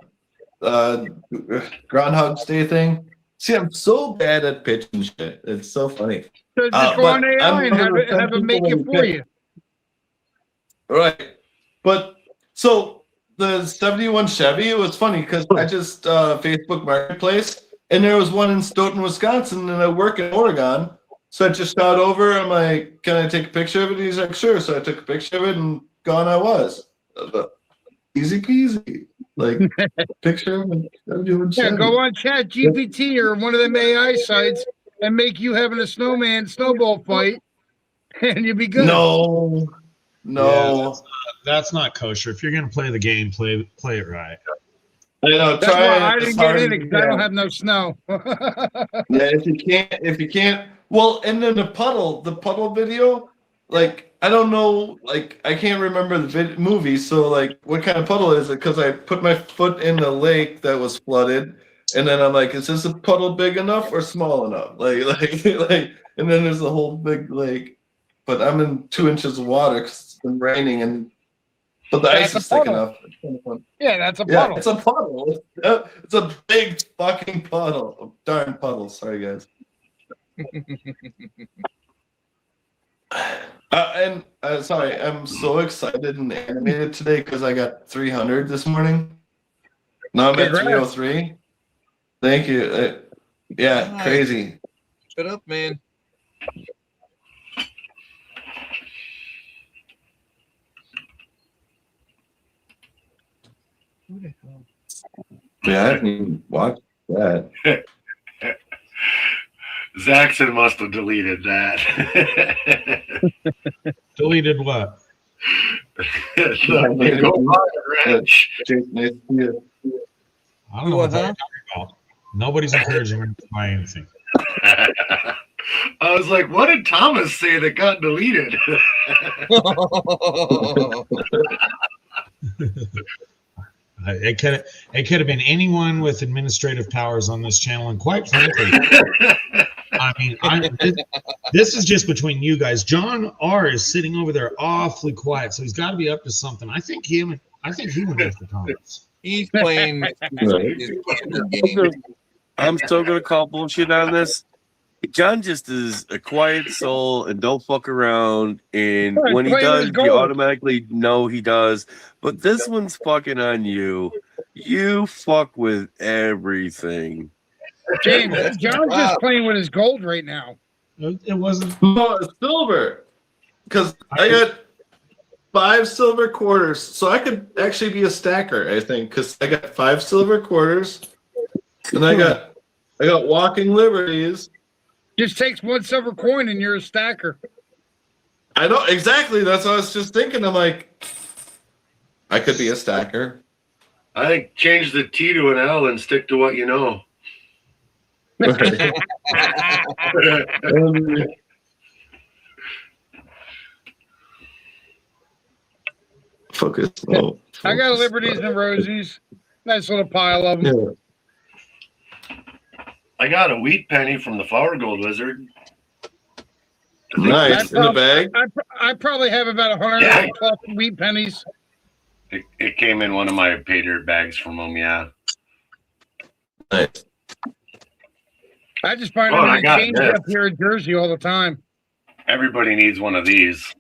S8: Groundhog's Day thing. See, I'm so bad at pitching shit. It's so funny.
S7: So just go
S8: But
S7: on AI
S8: I'm
S7: and
S8: one of the
S7: have it
S8: 10
S7: make
S8: people
S7: it
S8: that
S7: for
S8: pick.
S7: you.
S8: Right. But so the 71 Chevy, it was funny because I just Facebook Marketplace and there was one in Stoughton, Wisconsin, and I work in Oregon. So I just shot over. I'm like, can I take a picture of it? He's like, sure. So I took a picture of it and gone I was. Easy peasy. Like, picture of it. 71
S7: Yeah,
S8: Chevy.
S7: go on Chat GPT or one of them AI sites and make you having a snowball fight, and you'll be good.
S8: No.
S2: Yeah, that's not kosher. If you're gonna play the game, play it right.
S8: I know.
S7: That's
S8: Try
S7: why
S8: it
S7: I
S8: as
S7: didn't
S8: hard
S7: get in
S8: as
S7: it
S8: you
S7: because I don't
S8: can.
S7: have no snow.
S8: Yeah, if you can't, well, and then the puddle video, like I don't know, like I can't remember the movie, so like what kind of puddle is it? Because I put my foot in the lake that was flooded, and then I'm like, is this a puddle big enough or small enough? Like, and then there's a whole big lake, but I'm in 2 inches of water because it's been raining, but the
S7: That's
S8: ice
S7: a
S8: is thick
S7: puddle.
S8: enough. It's kind of fun.
S7: Yeah, that's a
S8: Yeah,
S7: puddle.
S8: it's a puddle. It's a big fucking puddle. A darn puddle. Sorry, guys. Sorry, I'm so excited and animated today because I got 300 this morning. Now I'm
S7: Congrats.
S8: at 303. Thank you. Yeah,
S1: Nice.
S8: crazy.
S1: Shut up, man. Who the hell?
S8: Yeah, I haven't even watched that.
S6: Zaxxon must have deleted that.
S2: Deleted what?
S6: Go buy a wrench.
S8: Jason, nice to see you.
S2: I don't know what they're talking about. Nobody's encouraging me to buy anything.
S6: I was like, what did Thomas say that got deleted?
S2: It could have been anyone with administrative powers on this channel, and quite frankly, I mean, this is just between you guys. John R is sitting over there awfully quiet, so he's got to be up to something. I think he went after Thomas.
S1: He's playing his game.
S4: I'm still gonna call bullshit on this. John just is a quiet soul and don't fuck around. And
S7: Right,
S4: when he
S7: playing with
S4: does,
S7: his
S4: you
S7: gold.
S4: automatically know he does. But this one's fucking on you. You fuck with everything.
S7: James, John's
S1: Wow.
S7: just playing with his gold right now.
S2: It wasn't.
S8: No, it's silver. Because I got 5 silver quarters, so I could actually be a stacker, I think, because I got 5 silver quarters, and I got walking liberties.
S7: Just takes one silver coin and you're a stacker.
S8: I know exactly. That's what I was just thinking. I'm like, I could be a stacker.
S6: I think change the T to an L and stick to what you know.
S8: Focus. Oh,
S7: I got liberties and rosies. Nice little pile of them.
S8: Yeah.
S6: I got a wheat penny from the Flower Gold Wizard.
S8: Nice. In the bag?
S7: I probably have about 100 plus wheat pennies.
S6: It came in one of my pay dirt bags from them. Yeah.
S8: Nice.
S7: I just find
S6: Oh,
S7: them
S6: I
S7: in
S6: got
S7: change
S6: this.
S7: up here in Jersey all the time.
S6: Everybody needs one of these.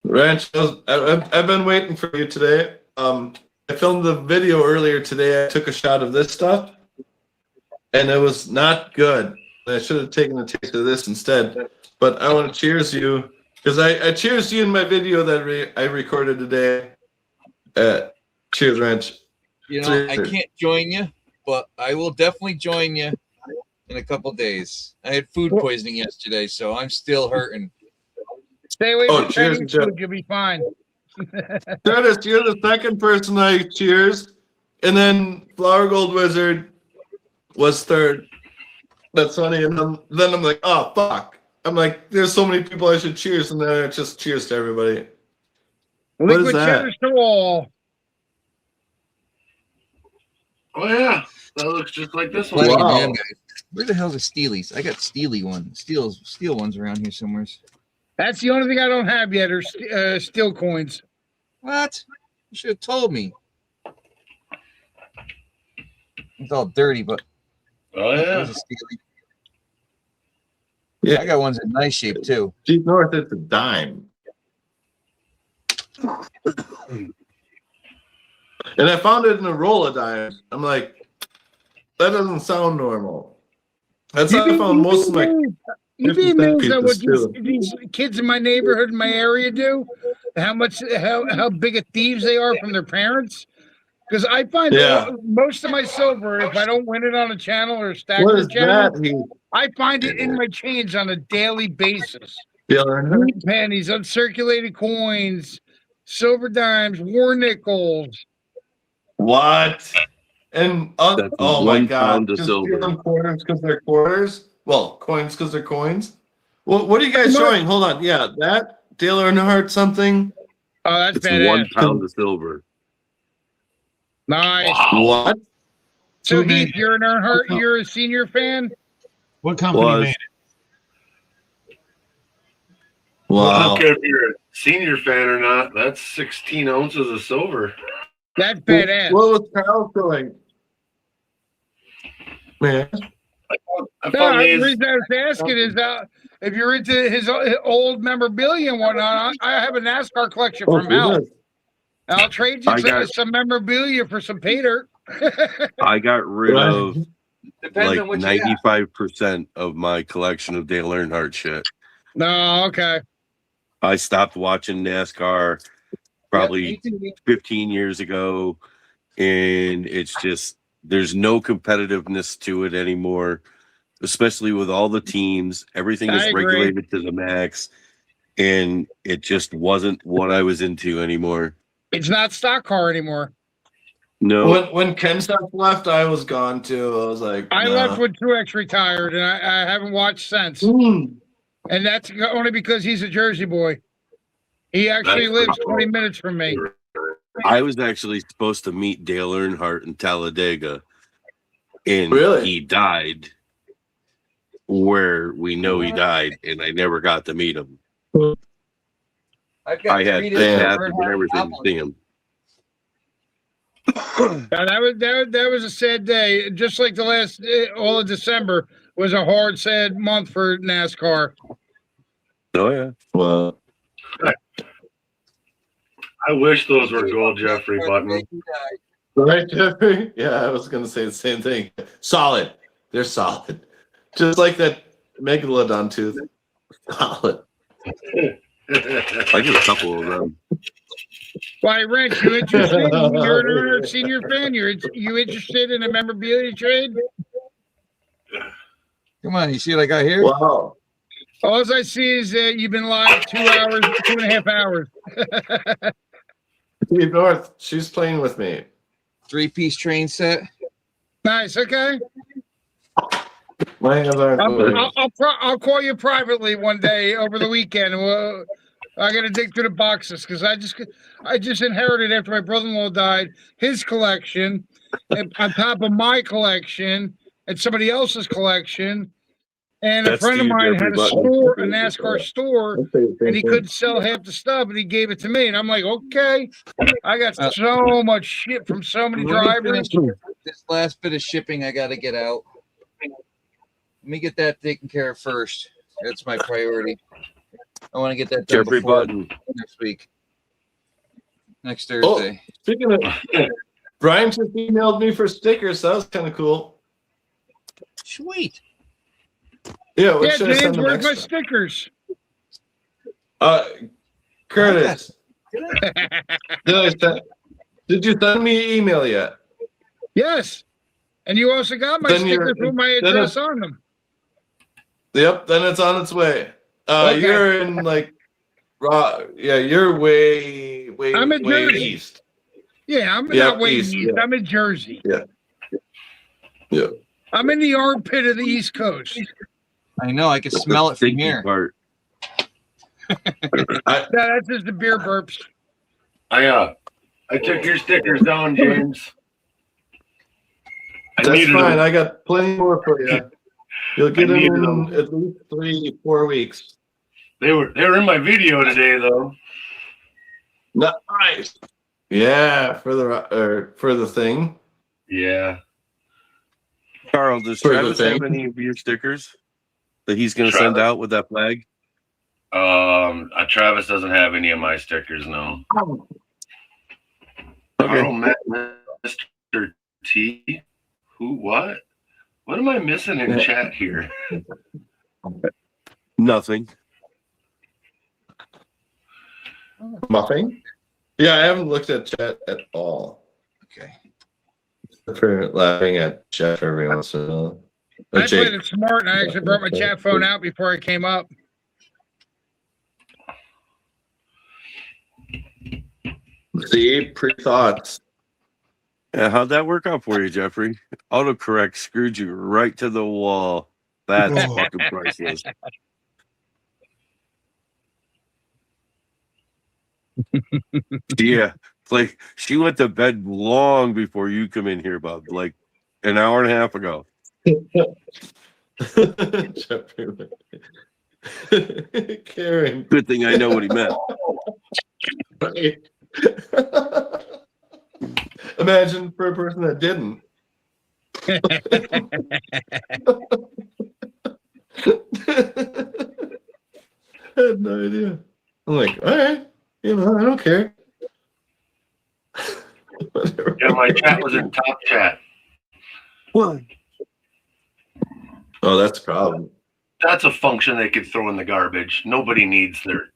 S8: Ranch, I've been waiting for you today. I filmed the video earlier today. I took a shot of this stuff, and it was not good. I should have taken a taste of this instead. But I want to cheers you, because I cheers you in my video that I recorded today. Cheers, Ranch.
S1: You know, I can't join you, but I will definitely join you in a couple days. I had food poisoning yesterday, so I'm still hurting.
S7: Stay away from
S8: cheers,
S7: Chinese food. You'll be fine.
S8: Curtis, you're the second person I cheers, and then Flower Gold Wizard was third. That's funny. And then I'm like, oh fuck. I'm like, there's so many people I should cheers, and then I just cheers to everybody. What is
S7: Liquid
S8: that?
S7: cheddar to all.
S6: Oh yeah, that looks just like this one.
S1: Plenty of
S8: Wow.
S1: them guys. Where the hell's the Steelies? I got Steely ones. Steel ones around here somewhere.
S7: That's the only thing I don't have yet are steel coins.
S1: What? You should have told me. It's all dirty, but
S6: Oh yeah.
S1: there's a Steely.
S8: Yeah.
S1: I got ones in nice shape too.
S8: Deep North, it's a dime. And I found it in a roll of dimes. I'm like, that doesn't sound normal. That's how I found most of my.
S7: You'd be
S8: 50 cent
S7: amazed at what
S8: pieces,
S7: these kids in my neighborhood, in my area, do. How big of thieves they are from their parents. Because I find most of my silver, if I don't win it on a channel or stack
S8: What
S7: the
S8: is
S7: channel,
S8: that?
S7: I find it in my change on a daily basis.
S8: Dealer.
S7: Wheat pennies, uncirculated coins, silver dimes, war nickels.
S8: What? And
S4: That's
S8: oh my
S4: 1
S8: god,
S4: pound of
S8: just
S4: silver.
S8: give them quarters because they're quarters. Well, coins because they're coins. Well, what are you guys showing? Hold on. Yeah, that Dale Earnhardt something.
S7: Oh, that's
S4: It's
S7: badass.
S4: 1 pound of silver.
S7: Nice.
S8: What?
S7: So
S2: Who made
S7: Heath, you're an Earnhardt, you're a senior fan?
S2: What company
S4: Was.
S2: made it?
S6: I
S8: Wow.
S6: don't care if you're a senior fan or not. That's 16 ounces of silver.
S7: That's badass.
S8: What was Kyle showing? Man,
S6: I
S7: No,
S6: found
S7: the
S6: these.
S7: reason I was asking is if you're into his old memorabilia and whatnot, I have a NASCAR collection from Mel.
S8: goodness.
S7: I'll trade you
S4: I got-
S7: some memorabilia for some pay dirt.
S4: I got rid of
S1: Depends
S4: like
S1: on what you got.
S4: 95% of my collection of Dale Earnhardt shit.
S7: No, okay.
S4: I stopped watching NASCAR probably 15 years ago, and it's just there's no competitiveness to it anymore, especially with all the teams. Everything
S7: I
S4: is
S7: agree.
S4: regulated to the max, and it just wasn't what I was into anymore.
S7: It's not stock car anymore.
S4: No,
S8: When Ken Stock left, I was gone too. I was like,
S7: I
S8: nah.
S7: left when Truex retired, and I haven't watched since.
S8: Mm.
S7: And that's only because he's a Jersey boy. He actually
S6: That's
S7: lives
S6: pretty
S7: 20 minutes from me.
S4: I was actually supposed to meet Dale Earnhardt in Talladega, and
S8: Really?
S4: he died where we know he died, and I never got to meet him.
S1: I've got
S4: I had
S1: 3
S4: the
S1: days of
S4: passes and
S1: Earnhardt
S4: everything to
S1: albums.
S4: see him.
S7: Now, that was a sad day. Just like the last all of December was a hard, sad month for NASCAR.
S4: Oh yeah.
S8: Well,
S6: I wish those were gold Jeffrey buttons.
S8: right, Jeffrey? Yeah, I was gonna say the same thing. Solid. They're solid. Just like that Megalodon tooth. Solid.
S4: I get a couple of them.
S7: Why, Rich, you interested? You're a senior fan. You interested in a memorabilia trade?
S1: Come on, you see what I got here?
S8: Wow.
S7: All I see is that you've been live 2.5 hours.
S8: Steve North, she's playing with me.
S1: 3-piece train set.
S7: Nice. Okay.
S8: My hands aren't moving.
S7: I'll call you privately one day over the weekend. And I got to dig through the boxes because I just inherited after my brother-in-law died his collection, and on top of my collection and somebody else's collection. And a
S4: That's
S7: friend of
S4: the
S7: mine had
S4: Jeffrey
S7: a
S4: button.
S7: store, a NASCAR store, and he couldn't sell half the stuff, and he gave it to me. And I'm like, okay. I got so much shit from so many
S1: Let me
S7: drivers.
S1: finish this last bit of shipping I got to get out. Let me get that taken care of first. That's my priority. I want to get that done
S4: Jeffrey
S1: before
S4: button.
S1: next week. Next
S8: Oh,
S1: Thursday.
S8: speaking of, Brian just emailed me for stickers. So that was kind of cool.
S1: Sweet.
S8: Yeah, what
S7: Yeah,
S8: should I
S7: James,
S8: send them
S7: where's my
S8: next time?
S7: stickers?
S8: Curtis,
S1: Did
S8: did you send me an email yet?
S7: Yes. And you also got my
S8: Then you're-
S7: stickers with my
S8: then
S7: address on them.
S8: Yep, then it's on its way.
S7: Okay.
S8: You're in like, you're way
S7: I'm in
S8: way
S7: Jersey.
S8: east.
S7: Yeah, I'm
S8: Yeah,
S7: not way
S8: east,
S7: east.
S8: yeah.
S7: I'm in Jersey.
S8: Yeah.
S7: I'm in the armpit of the East Coast.
S1: I know. I can smell it from
S4: Stinky
S1: here.
S4: part.
S7: No, that's just the beer burps.
S6: I took your stickers down, James. I
S8: That's
S6: needed
S8: fine.
S6: them.
S8: I got plenty more for you. You'll get
S6: I
S8: them
S6: needed
S8: in
S6: them.
S8: at least 3-4 weeks.
S6: They were in my video today, though.
S8: Nice. Yeah, for the thing.
S6: Yeah.
S4: Carl, does
S8: For the
S4: Travis
S8: thing.
S4: have any of your stickers that he's going to send
S6: Travis?
S4: out with that flag?
S6: Travis doesn't have any of my stickers, no.
S4: Okay.
S6: Carl met Mr. T. Who? What? What am I missing in chat here?
S4: Nothing.
S8: Muffing? Yeah, I haven't looked at chat at all.
S1: Okay.
S8: For laughing at Jeff every once in a while. Or
S7: I
S8: Jake.
S7: played it smart, and I actually brought my chat phone out before I came up.
S8: See, pre-thoughts.
S4: Yeah, how'd that work out for you, Jeffrey? Autocorrect screwed you right to the wall. That's
S3: Oh.
S4: fucking priceless. Yeah, like she went to bed long before you come in here, Bob. Like an hour and a half ago.
S8: Jeffrey. Karen.
S4: Good thing I know what he meant.
S8: Right. Imagine for a person that didn't. I had no idea. I'm like, all right, I don't care. Whatever.
S6: Yeah, my chat was in top chat.
S4: What?
S8: Oh, that's a problem.
S6: That's a function they could throw in the garbage. Nobody needs their.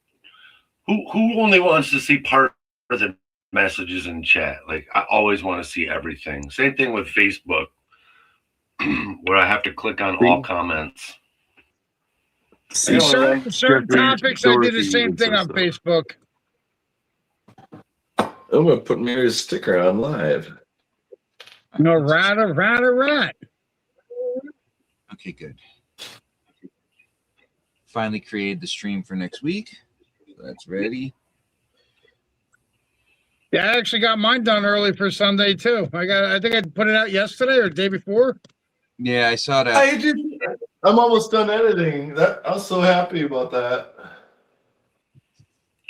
S6: Who only wants to see part of the messages in chat? Like, I always want to see everything. Same thing with Facebook, where I have to click on all comments.
S4: See,
S7: Certain
S4: Jeffrey,
S7: topics, I did the
S4: Dorothy
S7: same
S4: even
S7: thing
S4: says
S7: on
S4: so.
S7: Facebook.
S8: I'm gonna put Mary's sticker on live.
S7: No, right.
S1: Okay, good. Finally created the stream for next week. So that's ready.
S7: Yeah, I actually got mine done early for Sunday too. I think I put it out yesterday or the day before.
S1: Yeah, I saw that.
S8: I'm almost done editing. I was so happy about that.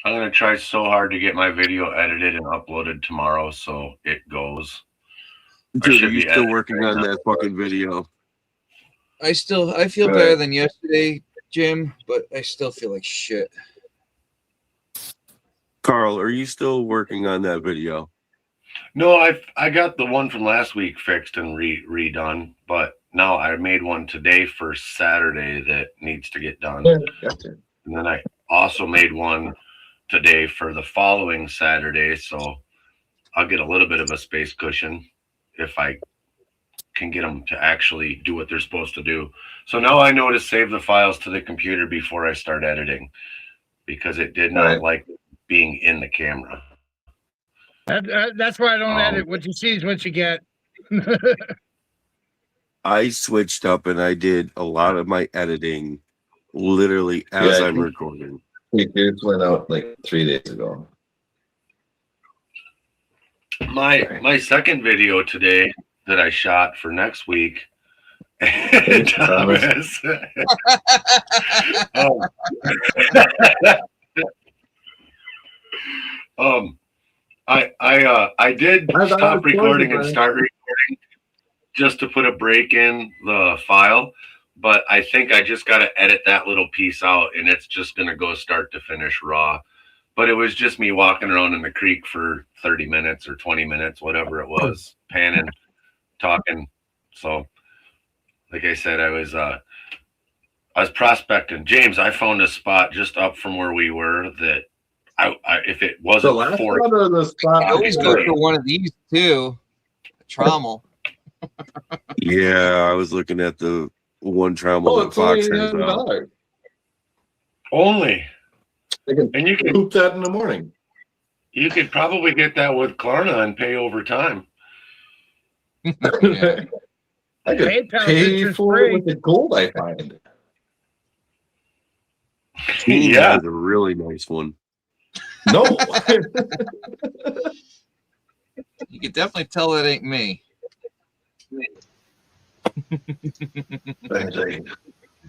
S6: I'm gonna try so hard to get my video edited and uploaded tomorrow, so it goes.
S4: Dude,
S6: should
S4: are you
S6: be
S4: still
S6: editing
S4: working
S6: right
S4: on
S6: now.
S4: that fucking video?
S1: I feel
S8: Right.
S1: better than yesterday, Jim, but I still feel like shit.
S4: Carl, are you still working on that video?
S6: No, I got the one from last week fixed and redone, but now I made one today for Saturday that needs to get done.
S8: Gotcha.
S6: And then I also made one today for the following Saturday, so I'll get a little bit of a space cushion if I can get them to actually do what they're supposed to do. So now I know to save the files to the computer before I start editing, because it did not
S8: Right.
S6: like being in the camera.
S7: That's why I don't edit. What you see is what you get.
S4: I switched up and I did a lot of my editing literally as
S8: Yeah, I
S4: I'm
S8: think-
S4: recording.
S8: It went out like 3 days ago.
S6: My second video today that I shot for next week, Thomas. I did
S8: I thought
S6: stop
S8: it was
S6: recording and
S8: Brian.
S6: start recording just to put a break in the file, but I think I just got to edit that little piece out, and it's just going to go start to finish raw. But it was just me walking around in the creek for 30 minutes or 20 minutes, whatever it was, panning, talking. So, like I said, I was prospecting. James, I found a spot just up from where we were that I if it
S8: The
S6: wasn't
S8: last
S6: for
S8: one or the spot
S1: I always go
S8: before?
S1: for one of these too. A trommel.
S4: Yeah, I was looking at the one trommel
S8: Oh,
S4: that
S8: it's only
S4: Fox has out.
S8: $800.
S6: only,
S8: I can
S6: and you could
S8: hoop that in the morning.
S6: probably get that with Klarna and pay over time.
S1: Yeah.
S8: I could
S7: PayPal's
S8: pay
S7: interest
S8: for
S7: free.
S8: it with the gold I find.
S4: Keen
S6: Yeah.
S4: has a really nice one.
S8: No.
S1: You can definitely tell it ain't me.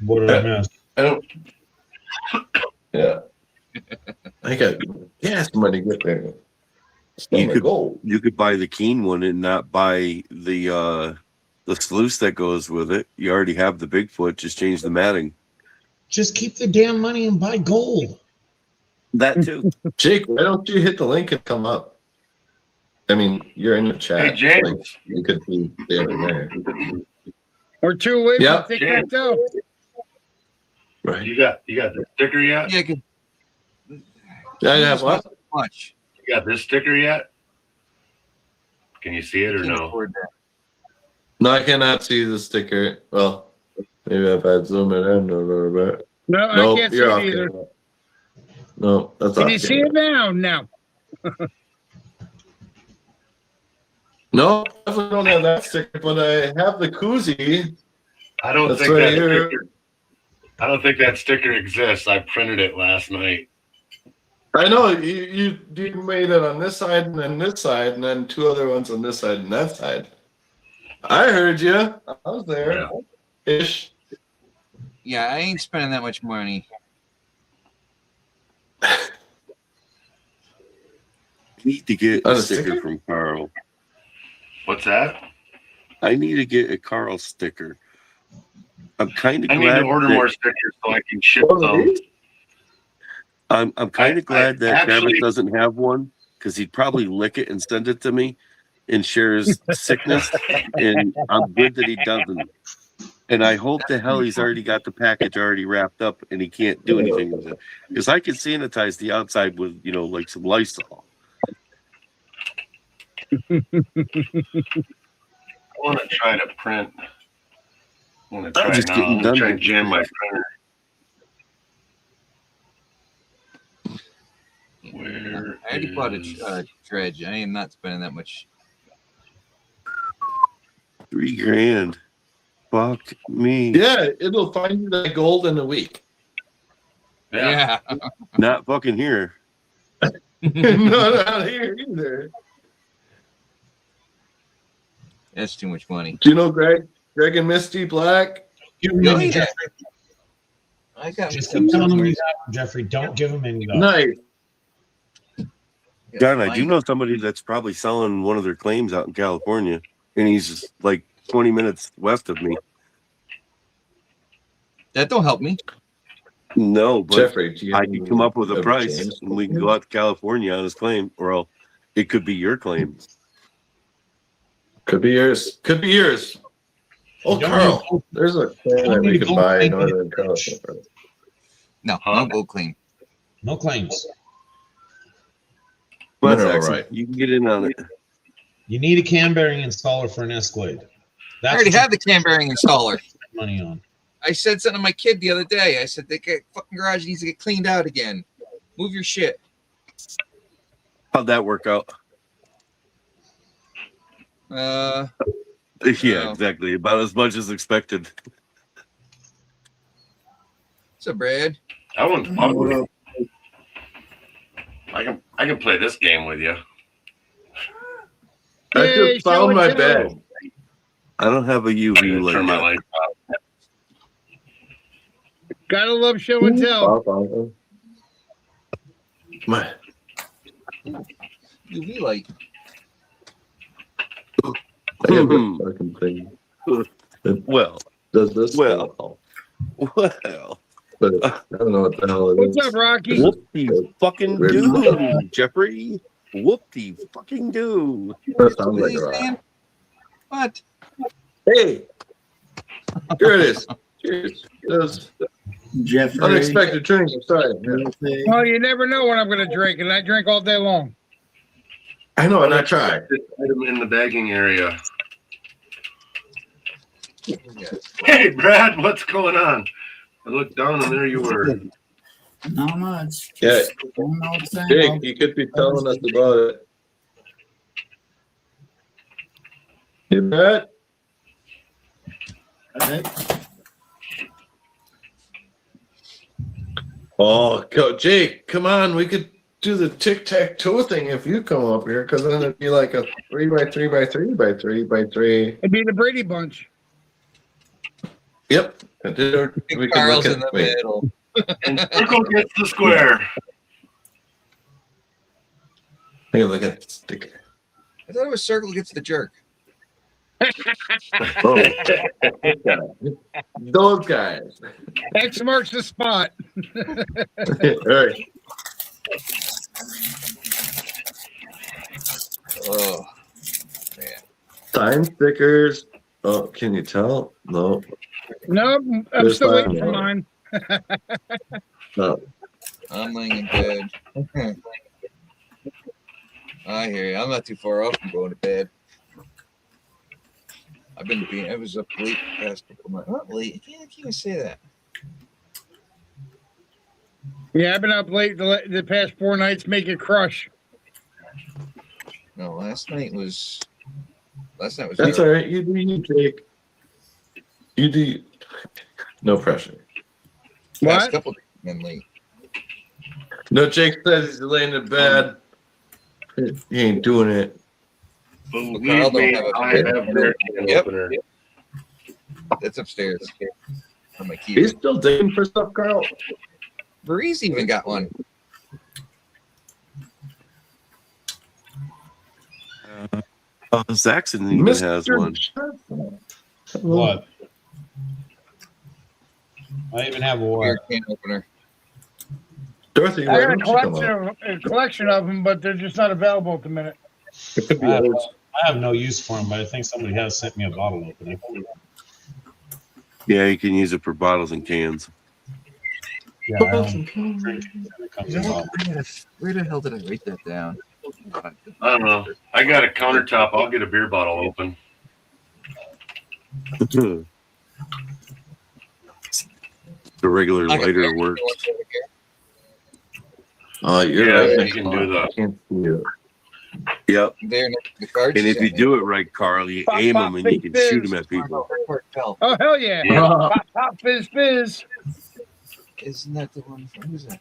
S2: What did I miss?
S8: I don't. Yeah. I got gas money to get there. Spend my gold.
S4: You could buy the Keen one and not buy the sluice that goes with it. You already have the Bigfoot. Just change the matting.
S2: Just keep the damn money and buy gold.
S4: That too.
S8: Jake, why don't you hit the link and come up? I mean, you're in the chat.
S6: Hey, James.
S8: Like, you could be there and there.
S7: We're too late
S8: Yep.
S7: for tic-tac-toe.
S8: Right.
S6: You got the sticker yet?
S1: Yeah, I could,
S8: I have what?
S1: much.
S6: You got this sticker yet? Can you see it or
S1: Can't
S6: no?
S1: afford that.
S8: No, I cannot see the sticker. Well, maybe if I zoom it in a little bit.
S7: No, I
S8: Nope,
S7: can't see
S8: you're
S7: it
S8: off
S7: either.
S8: camera. No, that's
S7: Can
S8: off
S7: you see
S8: camera.
S7: it now? No.
S8: No, I definitely don't have that sticker, but I have the koozie.
S6: I don't
S8: That's
S6: think
S8: right
S6: that
S8: here.
S6: sticker. I don't think that sticker exists. I printed it last night.
S8: I know you made it on this side and then this side and then two other ones on this side and that side. I heard you. I was there. Ish.
S1: Yeah, I ain't spending that much money.
S4: Need to get
S8: On
S4: a
S8: a
S4: sticker
S8: sticker?
S4: from Carl.
S6: What's that?
S4: I need to get a Carl sticker. I'm kind of
S6: I
S4: glad
S6: need to order
S4: that-
S6: more stickers so I can ship
S8: One of
S6: them.
S8: these?
S4: I'm kind of glad that
S6: actually-
S4: Travis doesn't have one because he'd probably lick it and send it to me and share his sickness. And I'm good that he doesn't. And I hope to hell he's already got the package already wrapped up and he can't do anything with it. Because I can sanitize the outside with, like some Lysol.
S6: I want to try to print. I want to try
S4: just
S6: now.
S4: getting
S6: I'm
S4: done
S6: trying to
S4: with
S6: jam
S4: it.
S6: my printer. Where
S1: I already bought
S6: is-
S1: a dredge. I am not spending that much.
S4: $3,000. Fuck me.
S8: Yeah, it'll find you that gold in a week.
S6: Yeah.
S1: Yeah.
S4: Not fucking here.
S8: No, not here either.
S1: That's too much money.
S8: Do you know Greg and Misty Black?
S2: Give him
S1: Oh,
S2: any,
S1: yeah.
S2: Jeffrey.
S1: I got me
S2: Just
S1: some.
S2: keep telling him you got him, Jeffrey. Don't give him any, though.
S8: Nice.
S4: John, I do know somebody that's probably selling one of their claims out in California, and he's just like 20 minutes west of me.
S1: That don't help me.
S4: No, but
S8: Jeffrey, do you
S4: I can come up with a
S8: have
S4: price,
S8: James?
S4: and we can go out to California on his claim, or it could be your claim.
S8: Could be yours. Could be yours. Oh,
S2: Don't
S8: Carl,
S2: need-
S8: there's a thing that
S2: don't
S8: we
S2: need
S8: could
S2: gold
S8: buy in
S2: plated.
S8: Northern California.
S1: No,
S6: Huh?
S1: no gold claim.
S2: No claims.
S4: But
S8: Mineral
S4: that's
S8: right.
S4: You can get in on it.
S2: You need a cam bearing installer for an Escalade. That's
S1: I already
S2: what you
S1: have the cam bearing installer.
S2: spend money on.
S1: I said something to my kid the other day. I said, the fucking garage needs to get cleaned out again. Move your shit.
S4: How'd that work out?
S1: Uh,
S4: Yeah,
S1: Oh.
S4: exactly. About as much as expected.
S1: so Brad.
S6: I want to fuck with you. I can play this game with you.
S8: I
S7: Yay,
S8: just found
S7: show
S8: my
S7: and tell.
S8: bed.
S4: I don't have a
S6: I'm
S4: UV
S6: gonna
S4: light
S6: turn my
S4: yet.
S6: lights off.
S7: Gotta love show and tell.
S8: My,
S1: UV light.
S8: I have a fucking thing. It
S4: Well,
S8: does this?
S4: well.
S8: but I don't know what the hell it is.
S7: What's up, Rocky?
S4: Whoop-de fucking do, Jeffrey. Whoop-de fucking do.
S8: That sounds
S1: What
S8: like
S1: are you
S8: a rock.
S1: saying? What?
S8: Hey, here it is. Cheers. Those
S9: Jeffrey.
S8: unexpected drinks. I'm sorry. Yeah.
S7: Well, you never know what I'm going to drink, and I drink all day long.
S8: I know, and I tried.
S6: Item in the bagging area. Hey, Brad, what's going on? I looked down and there you were.
S9: Not much.
S8: Yeah.
S9: Just same old, same
S8: Jake,
S9: old.
S8: you could be telling us about it. Hey, Brad.
S9: Okay.
S8: Oh, go, Jake, come on. We could do the tic-tac-toe thing if you come up here, because then it'd be like a 3x3x3x3x3.
S7: It'd be the Brady Bunch.
S8: Yep. We can
S1: Carl's
S8: look
S1: in the
S8: at, wait.
S1: middle.
S6: And circle gets the square.
S8: Hey, look at the sticker.
S1: I thought it was circle gets the jerk.
S8: Oh. Those guys.
S7: X marks the spot.
S8: All right.
S1: Oh, man.
S8: Sign stickers. Oh, can you tell? No.
S7: Nope, I'm
S8: There's
S7: still waiting
S8: mine.
S7: for mine.
S8: No.
S1: I'm laying in bed. I hear you. I'm not too far off from going to bed. I was up late the past couple of nights. Not late. I can't even say that.
S7: Yeah, I've been up late the past 4 nights making crush.
S1: No, last night was.
S8: That's all
S1: terrible.
S8: right. You do you, Jake. You do. No pressure.
S1: Last
S7: What?
S1: couple days been late.
S8: No, Jake says he's laying in bed. He ain't doing it.
S6: Believe
S1: Carl don't
S6: me,
S1: have a
S6: I
S1: can
S6: have their can
S1: Yep.
S6: opener.
S1: It's upstairs. On my key.
S8: He's still digging for stuff, Carl.
S1: Breeze even got one.
S4: Zaxxon even has one.
S2: What? I even have a
S1: Beer
S2: what?
S1: can opener.
S8: Dorothy,
S7: I
S8: why
S7: got a
S8: don't you come
S7: collection of them, but they're just not available at the minute.
S8: It could be
S2: I have,
S8: yours.
S2: I have no use for them, but I think somebody has sent me a bottle opener.
S4: Yeah, you can use it for bottles and cans.
S2: Yeah, I don't drink it. It comes in bottles.
S1: Where the hell did I write that down?
S6: I don't know. I got a countertop. I'll get a beer bottle open.
S4: The regular
S1: I got
S4: lighter
S1: beer
S4: works.
S1: ones over here.
S8: Oh, you're
S6: Yeah,
S8: right.
S6: you can do that.
S8: I can't see it.
S4: Yep.
S1: There, the cards.
S4: And if you do it right, Carl, you
S7: Pop,
S4: aim
S7: pop,
S4: them and you
S7: big
S4: can shoot
S7: fizz.
S4: them at people.
S7: Oh, hell yeah.
S6: Yeah.
S7: Pop, pop, fizz, fizz.
S1: Isn't that the one? Who's that?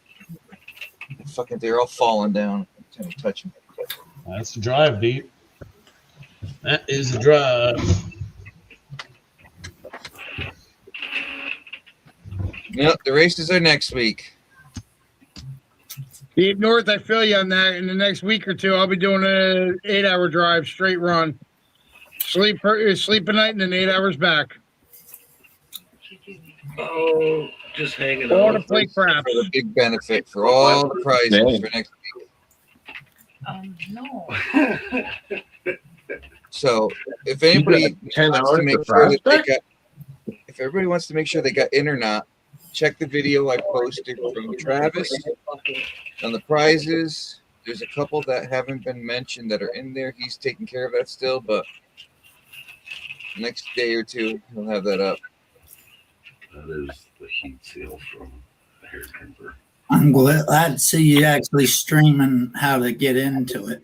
S1: Fucking, they're all falling down. I'm trying to touch them.
S2: That's the drive, Deep. That is the drive.
S1: Yep, the races are next week.
S7: Deep North, I feel you on that. In the next week or two, I'll be doing an 8-hour drive, straight run. Sleep a night and then 8 hours back.
S6: Oh, just hanging
S7: All to
S6: out.
S7: play crap.
S1: For the big benefit for all the prizes
S8: Dang.
S1: for next week.
S10: No.
S1: So if anybody
S8: 10
S1: wants
S8: hours
S1: to make
S8: of
S1: sure that they
S8: prospect?
S1: got, if everybody wants to make sure they got in or not, check the video I posted from Travis on the prizes. There's a couple that haven't been mentioned that are in there. He's taking care of that still, but next day or two he'll have that up.
S6: That is the heat seal from the hair trimmer.
S9: I'm glad to see you actually streaming how to get into it.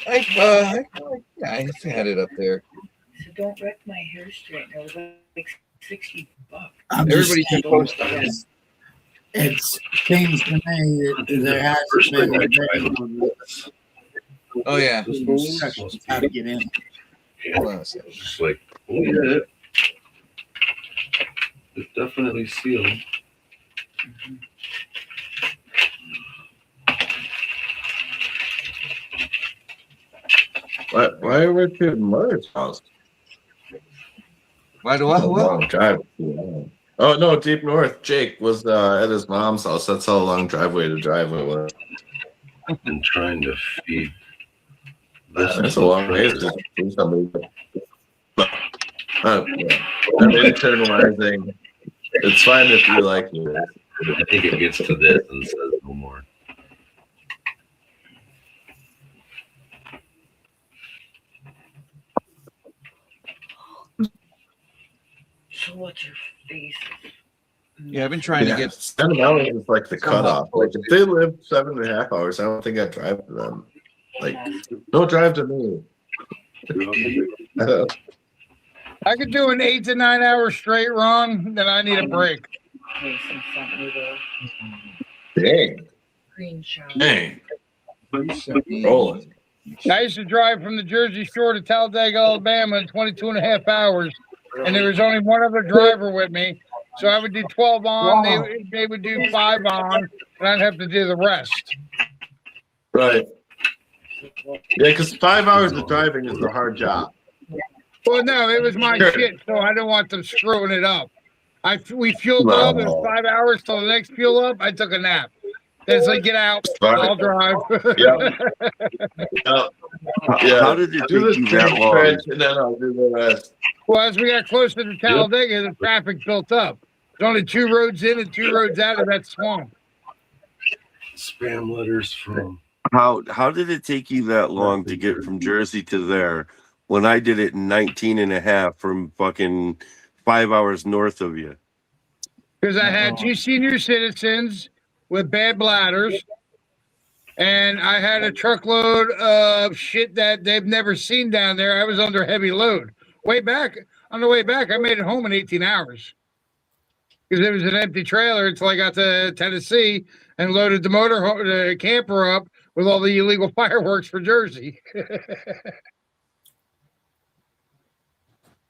S1: I've had it up there.
S10: So don't wreck my hair straightener. It was like $60.
S9: I'm just
S1: Everybody can
S9: saying,
S1: post on it.
S9: it seems to me that there has
S6: First
S9: to be
S6: thing I
S9: a
S6: tried
S9: way
S1: Oh yeah.
S9: to how to get in.
S1: Hold on a second.
S6: Just like, oh, yeah. It's definitely sealed.
S8: Why are we at your mother's house?
S1: Why do
S8: It's
S1: I?
S8: a
S1: Well,
S8: long drive. Oh no, deep north. Jake was at his mom's house. That's how long driveway to driveway was.
S6: And trying to feed this.
S8: That's a long ways to do somebody. But, yeah. I'm internalizing. It's fine if you like it.
S6: I think it gets to this and says no more.
S10: So what's your face?
S1: yeah, I've been trying to get.
S8: 7 hours is like the
S1: Somehow
S8: cutoff. Like if they live 7.5 hours, I don't think I'd drive to them. Like, don't drive to me.
S7: I could do an 8 to 9 hour straight run, then I need a break.
S10: Mason sent me the
S8: Dang.
S10: screenshot.
S8: Dang. Rolling.
S7: I used to drive from the Jersey Shore to Talladega, Alabama in 22 and a half hours, and there was only one other driver with me. So I would do 12 on, they would do 5 on, and I'd have to do the rest.
S8: Right. Yeah, because 5 hours of driving is a hard job.
S7: Well, no, it was my shit, so I didn't want them screwing it up. We fueled up, it was 5 hours till the next fuel up. I took a nap. Then it's like, get out, I'll drive.
S8: Yep. Yeah.
S4: How did it
S8: do
S4: take you that long?
S8: and then I'll do the rest.
S7: Well, as we got closer to Talladega, the traffic built up. There's only 2 roads in and 2 roads out of that swamp.
S6: Spam letters from.
S4: How did it take you that long to get from Jersey to there when I did it in 19 and a half from fucking 5 hours north of you?
S7: Because I had 2 senior citizens with bad bladders, and I had a truckload of shit that they've never seen down there. I was under heavy load. On the way back, I made it home in 18 hours. Because it was an empty trailer until I got to Tennessee and loaded the camper up with all the illegal fireworks for Jersey.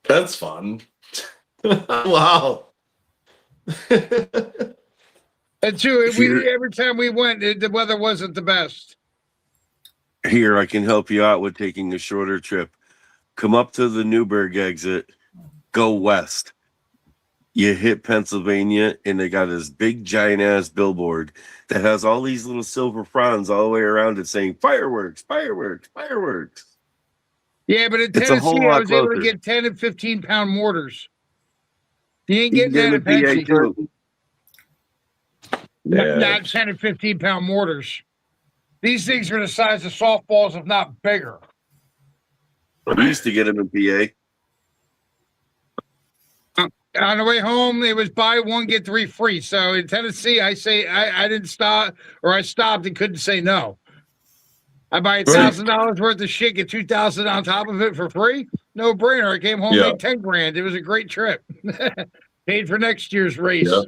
S8: That's fun. Wow.
S7: And two, every time we went, the weather wasn't the best.
S4: Here, I can help you out with taking a shorter trip. Come up to the Newburgh exit, go west. You hit Pennsylvania, and they got this big, giant-ass billboard that has all these little silver fronds all the way around it saying, fireworks, fireworks, fireworks.
S7: Yeah, but in
S4: It's a whole
S7: Tennessee, I
S4: lot
S7: was able to
S4: closer.
S7: get 10 and 15-pound mortars. You ain't
S4: You
S7: getting
S4: can
S7: that
S4: get
S7: in
S4: a PA
S7: Pennsylvania.
S4: too.
S8: Yeah.
S7: Not 10 and 15-pound mortars. These things are the size of softballs, if not bigger.
S4: We used to get them in PA.
S7: On the way home, it was buy one, get 3 free. So in Tennessee, I didn't stop, or I stopped and couldn't say no. I buy $1,000 worth of shit, get 2,000 on top of it for free. No brainer. I came home, made 10 grand. It was a great trip. Paid for next year's race.
S8: Yeah.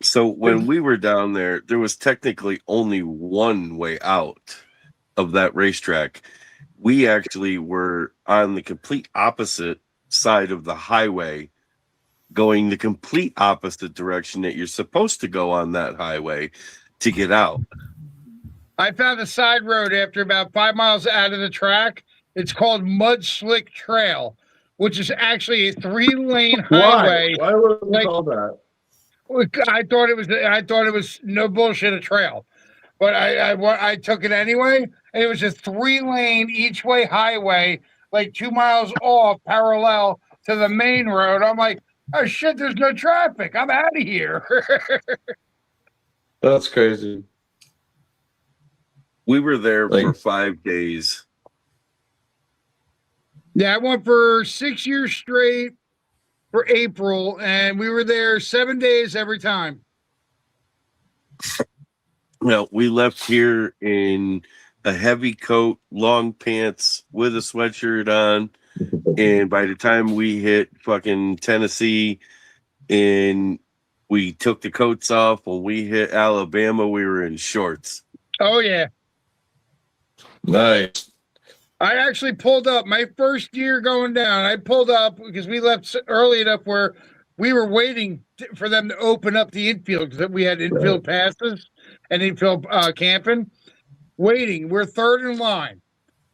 S4: So when we were down there, there was technically only one way out of that racetrack. We actually were on the complete opposite side of the highway, going the complete opposite direction that you're supposed to go on that highway to get out.
S7: I found a side road after about 5 miles out of the track. It's called Mud Slick Trail, which is actually a 3-lane highway.
S8: Why would we call that?
S7: I thought it was no bullshit a trail, but I took it anyway, and it was a 3-lane each way highway, like 2 miles off, parallel to the main road. I'm like, oh shit, there's no traffic. I'm out of here.
S8: That's crazy.
S4: We were there for 5 days.
S7: Yeah, I went for 6 years straight for April, and we were there 7 days every time.
S4: Well, we left here in a heavy coat, long pants with a sweatshirt on. And by the time we hit fucking Tennessee and we took the coats off, when we hit Alabama, we were in shorts.
S7: Oh, yeah.
S8: Nice.
S7: I actually pulled up my first year going down. I pulled up because we left early enough where we were waiting for them to open up the infield because we had infield passes and infield camping. Waiting, we're third in line.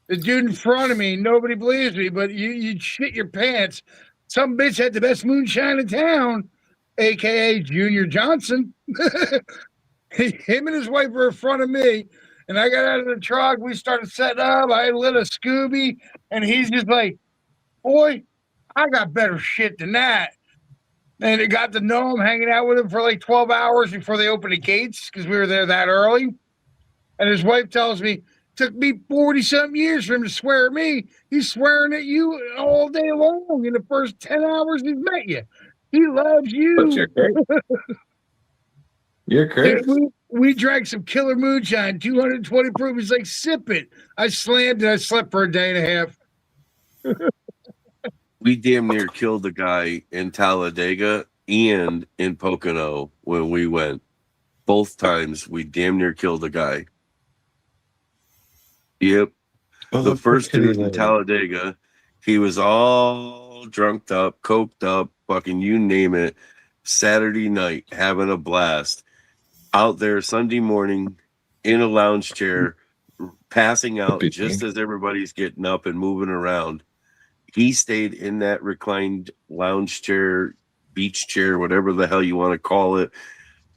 S7: The dude in front of me, nobody believes me, but you'd shit your pants. Some bitch had the best moonshine in town, aka Junior Johnson. Him and his wife were in front of me, and I got out of the truck. We started setting up. I lit a Scooby, and he's just like, "Boy, I got better shit than that." And it got to know him, hanging out with him for like 12 hours before they opened the gates because we were there that early. And his wife tells me, took me 40-something years for him to swear at me. He's swearing at you all day long in the first 10 hours he's met you. He loves you.
S8: You're crazy.
S7: We drank some killer moonshine, 220 proof. He's like, sip it. I slammed it. I slept for a day and a half.
S4: We damn near killed a guy in Talladega and in Pocono when we went. Both times we damn near killed a guy. Yep. The first dude in Talladega, he was all drunked up, coked up, fucking you name it. Saturday night, having a blast. Out there Sunday morning in a lounge chair, passing out just as everybody's getting up and moving around. He stayed in that reclined lounge chair, beach chair, whatever the hell you want to call it,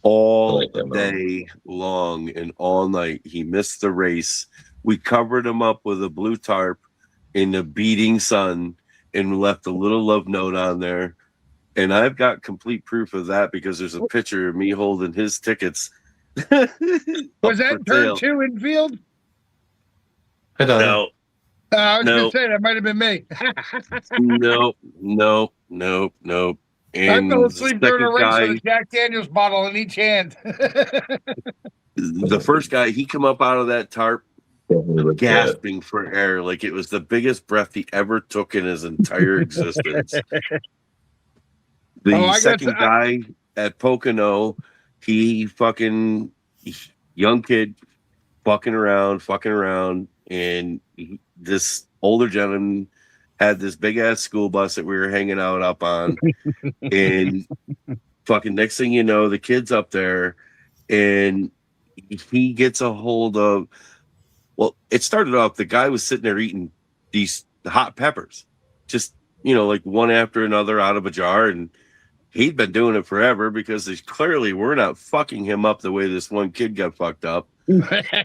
S4: all day long and all night. He missed the race. We covered him up with a blue tarp in the beating sun and left a little love note on there. And I've got complete proof of that because there's a picture of me holding his tickets.
S7: Was that turn 2 infield?
S4: No.
S7: I was going to say, that might have been me.
S4: No. And
S7: I fell asleep during a race
S4: guy,
S7: with a Jack Daniels bottle in each hand.
S4: The first guy, he come up out of that tarp gasping for air like it was the biggest breath he ever took in his entire existence. The second guy at Pocono, he fucking young kid fucking around, and this older gentleman had this big ass school bus that we were hanging out up on, and fucking next thing you know, the kid's up there, and he gets a hold of. Well, it started off. The guy was sitting there eating these hot peppers, just like one after another out of a jar, and he'd been doing it forever because they clearly were not fucking him up the way this one kid got fucked up.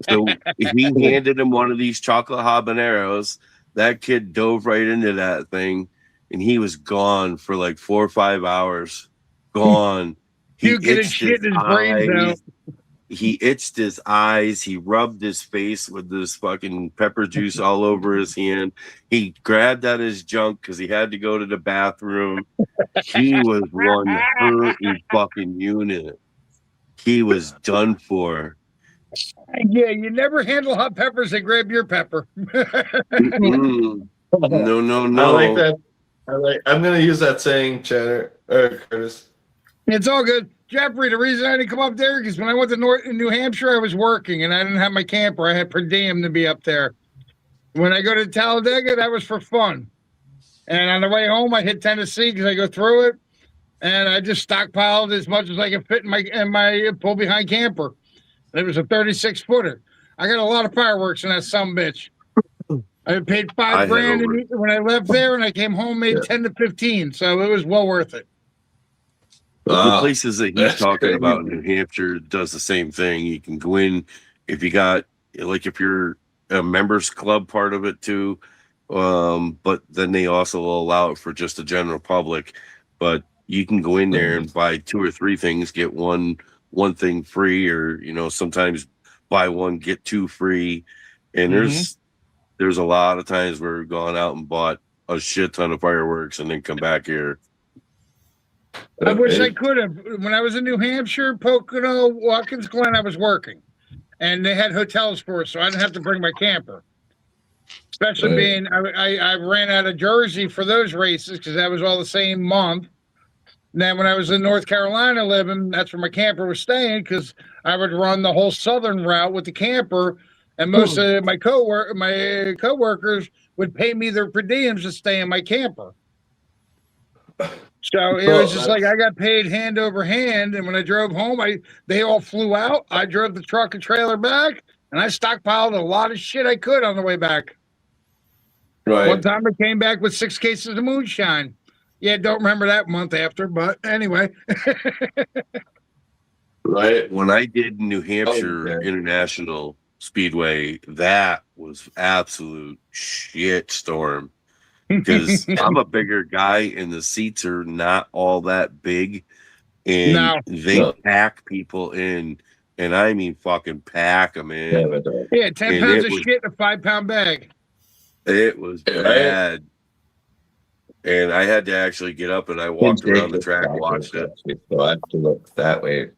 S4: So he handed him one of these chocolate habaneros. That kid dove right into that thing, and he was gone for like 4 or 5 hours. Gone.
S7: You getting shit in his brains out.
S4: He itched his eyes. He rubbed his face with this fucking pepper juice all over his hand. He grabbed at his junk because he had to go to the bathroom. He was one hurting fucking unit. He was done for.
S7: Yeah, you never handle hot peppers and grab your pepper.
S4: No.
S8: I like that. I'm gonna use that saying, Curtis.
S7: It's all good. Jeffrey, the reason I didn't come up there is when I went to New Hampshire, I was working and I didn't have my camper. I had per diem to be up there. When I go to Talladega, that was for fun. And on the way home, I hit Tennessee because I go through it, and I just stockpiled as much as I could fit in my pull behind camper. And it was a 36-footer. I got a lot of fireworks in that sumbitch. I paid $5,000 when I left there, and I came home made 10 to 15. So it was well worth it.
S4: The places that he's talking about in New Hampshire does the same thing. You can go in if you got, like, if you're a members club part of it too, but then they also allow it for just the general public. But you can go in there and buy 2 or 3 things, get one thing free, or sometimes buy 1 get 2 free. And there's a lot of times where we've gone out and bought a shit ton of fireworks and then come back here.
S7: I wish I could have. When I was in New Hampshire, Pocono, Watkins Glen, I was working. And they had hotels for us, so I didn't have to bring my camper. Especially being, I ran out of Jersey for those races because that was all the same month. And then when I was in North Carolina living, that's where my camper was staying because I would run the whole southern route with the camper and most of my coworkers would pay me their per diems to stay in my camper. So it was just like I got paid hand over hand, and when I drove home, they all flew out. I drove the truck and trailer back, and I stockpiled a lot of shit I could on the way back.
S8: Right.
S7: One time I came back with 6 cases of moonshine. Yeah, don't remember that month after, but anyway.
S8: Right.
S4: When I did New Hampshire International Speedway, that was absolute shit storm. Because I'm a bigger guy and the seats are not all that big, and they pack people in, and I mean fucking pack them in.
S7: Yeah, 10 pounds of shit in a 5-pound bag.
S4: It was bad. And I had to actually get up and I walked around the track and watched it.
S8: So I have to look that way.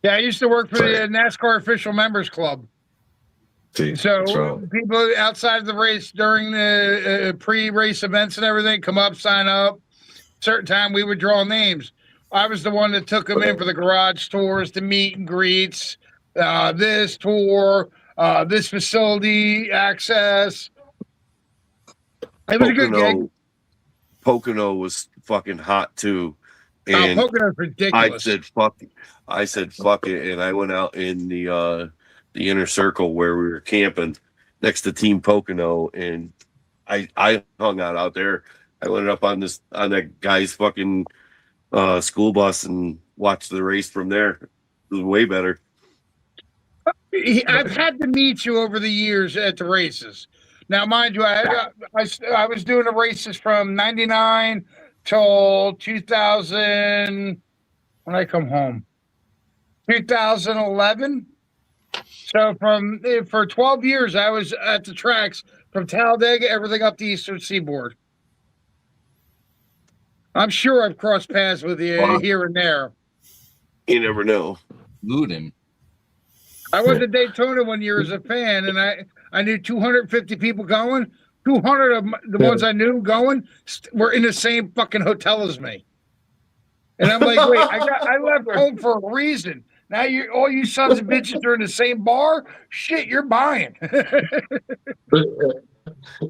S7: Yeah, I used to work for the NASCAR Official Members Club. So people outside of the race during the pre-race events and everything come up, sign up. Certain time we would draw names. I was the one that took them in for the garage tours, the meet and greets, this tour, this facility access. It was a good gig.
S4: Pocono was fucking hot too. And
S7: Pocono's ridiculous.
S4: I said fuck it, and I went out in the inner circle where we were camping next to Team Pocono, and I hung out there. I went up on that guy's fucking school bus and watched the race from there. It was way better.
S7: I've had to meet you over the years at the races. Now, mind you, I was doing the races from 99 till 2000 when I come home. 2011. So for 12 years, I was at the tracks from Talladega, everything up the Eastern Seaboard. I'm sure I've crossed paths with you here and there.
S4: You never know.
S1: Ludin.
S7: I went to Daytona one year as a fan, and I knew 250 people going. 200 of the ones I knew going were in the same fucking hotel as me. And I'm like, wait, I left home for a reason. Now all you sons of bitches are in the same bar. Shit, you're buying.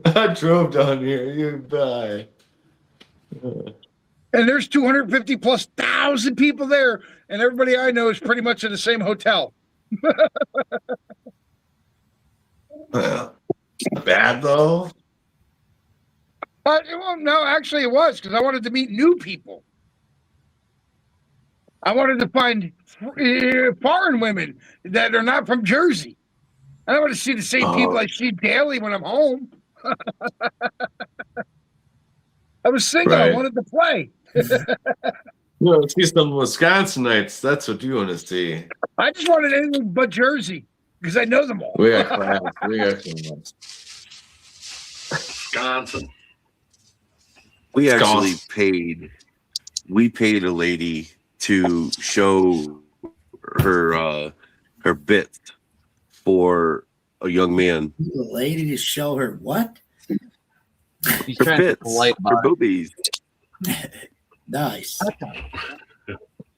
S8: I drove down here. You buy.
S7: And there's 250 plus thousand people there, and everybody I know is pretty much in the same hotel.
S8: Bad though.
S7: Well, no, actually it was because I wanted to meet new people. I wanted to find foreign women that are not from Jersey. I don't want to see the same people I see daily when I'm home. I was single. I wanted to play.
S8: See some Wisconsinites. That's what you want to see.
S7: I just wanted anything but Jersey because I know them all.
S8: We got class. We got class.
S6: Wisconsin.
S4: We actually paid a lady to show her bit for a young man.
S9: The lady to show her what?
S1: He's
S4: her
S1: trying to
S4: bits,
S1: be polite
S4: her
S1: about it.
S4: boobies.
S9: Nice.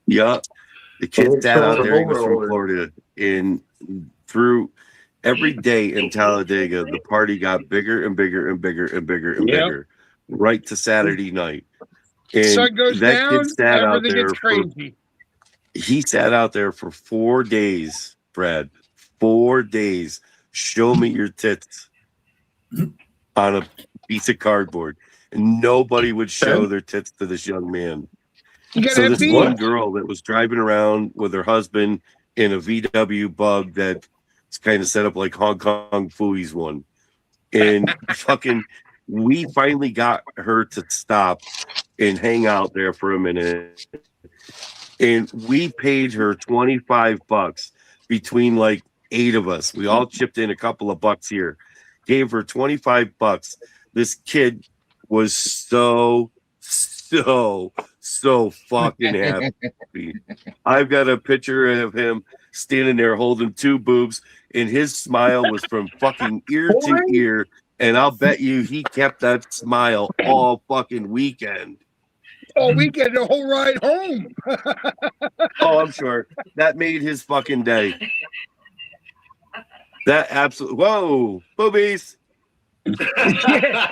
S4: Yeah. The kid sat out there. He was from Florida. And through every day in Talladega, the party got bigger and bigger and bigger and bigger and bigger, right to Saturday night. And
S7: sun goes
S4: that
S7: down,
S4: kid sat out
S7: everything
S4: there
S7: gets crazy.
S4: He sat out there for 4 days, Brad. 4 days. Show me your tits on a piece of cardboard. And nobody would show their tits to this young man. So this one girl that was driving around with her husband in a VW Bug that's kind of set up like Hong Kong Phooey's one. And fucking, we finally got her to stop and hang out there for a minute. And we paid her $25 between like 8 of us. We all chipped in a couple of bucks here. Gave her $25. This kid was so fucking happy. I've got a picture of him standing there holding 2 boobs, and his smile was from fucking ear to ear. And I'll bet you he kept that smile all fucking weekend.
S7: all weekend, the whole ride home.
S4: Oh, I'm sure that made his fucking day. That absolutely. Whoa, boobies.
S7: Yeah.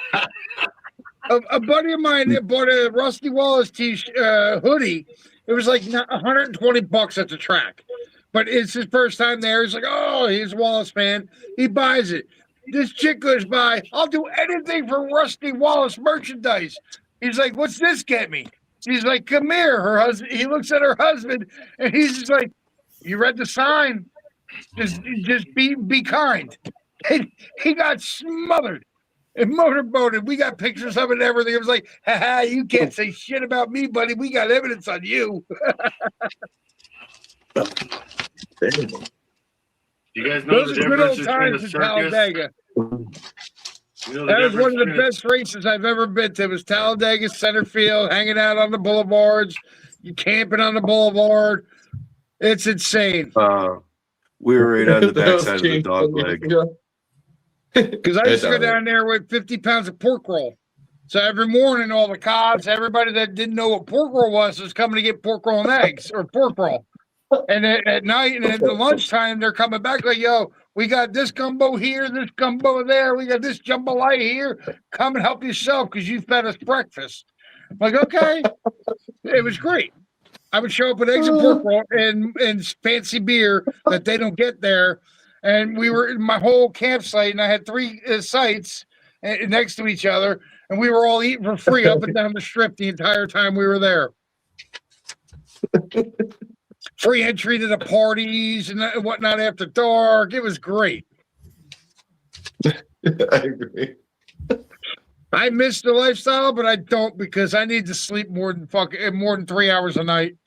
S7: A buddy of mine bought a Rusty Wallace hoodie. It was like $120 at the track, but it's his first time there. He's like, oh, he's a Wallace fan. He buys it. This chick goes by, I'll do anything for Rusty Wallace merchandise. He's like, what's this get me? She's like, come here. Her husband. He looks at her husband, and he's just like, you read the sign. Just be kind. And he got smothered and motorboated. We got pictures of it and everything. It was like, haha, you can't say shit about me, buddy. We got evidence on you.
S6: You guys know
S7: Those
S6: the
S7: are good
S6: difference
S7: old
S6: between a
S7: times in
S6: circus?
S7: Talladega.
S6: You know
S7: That was one of the
S6: difference between
S7: best races I've ever been to. It was Talladega center field, hanging out on the boulevards, you camping on the boulevard. It's insane.
S4: We were right on the
S8: That was
S4: backside of the
S8: changed
S4: dog
S8: 10 years
S4: leg.
S8: ago.
S7: Because I used to go down there with 50 pounds of pork roll. So every morning, all the cops, everybody that didn't know what pork roll was coming to get pork roll and eggs or pork roll. And at night and at the lunchtime, they're coming back like, yo, we got this gumbo here, this gumbo there. We got this jambalaya here. Come and help yourself because you fed us breakfast. I'm like, okay. It was great. I would show up with eggs and pork roll and fancy beer that they don't get there. And we were in my whole campsite, and I had 3 sites next to each other, and we were all eating for free up and down the strip the entire time we were there. Free entry to the parties and whatnot after dark. It was great.
S8: I agree.
S7: I miss the lifestyle, but I don't because I need to sleep more than 3 hours a night.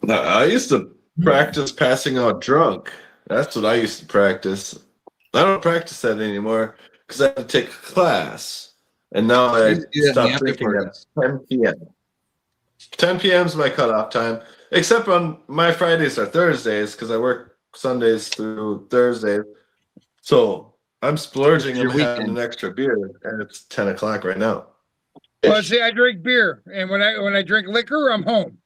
S8: I used to practice passing out drunk. That's what I used to practice. I don't practice that anymore because I had to take a class. And now I stopped drinking at 10 p.m. 10 p.m. is my cutoff time, except on my Fridays or Thursdays because I work Sundays through Thursdays. So I'm splurging and having an extra beer, and it's 10 o'clock right now.
S7: Well, see, I drink beer, and when I drink liquor, I'm home.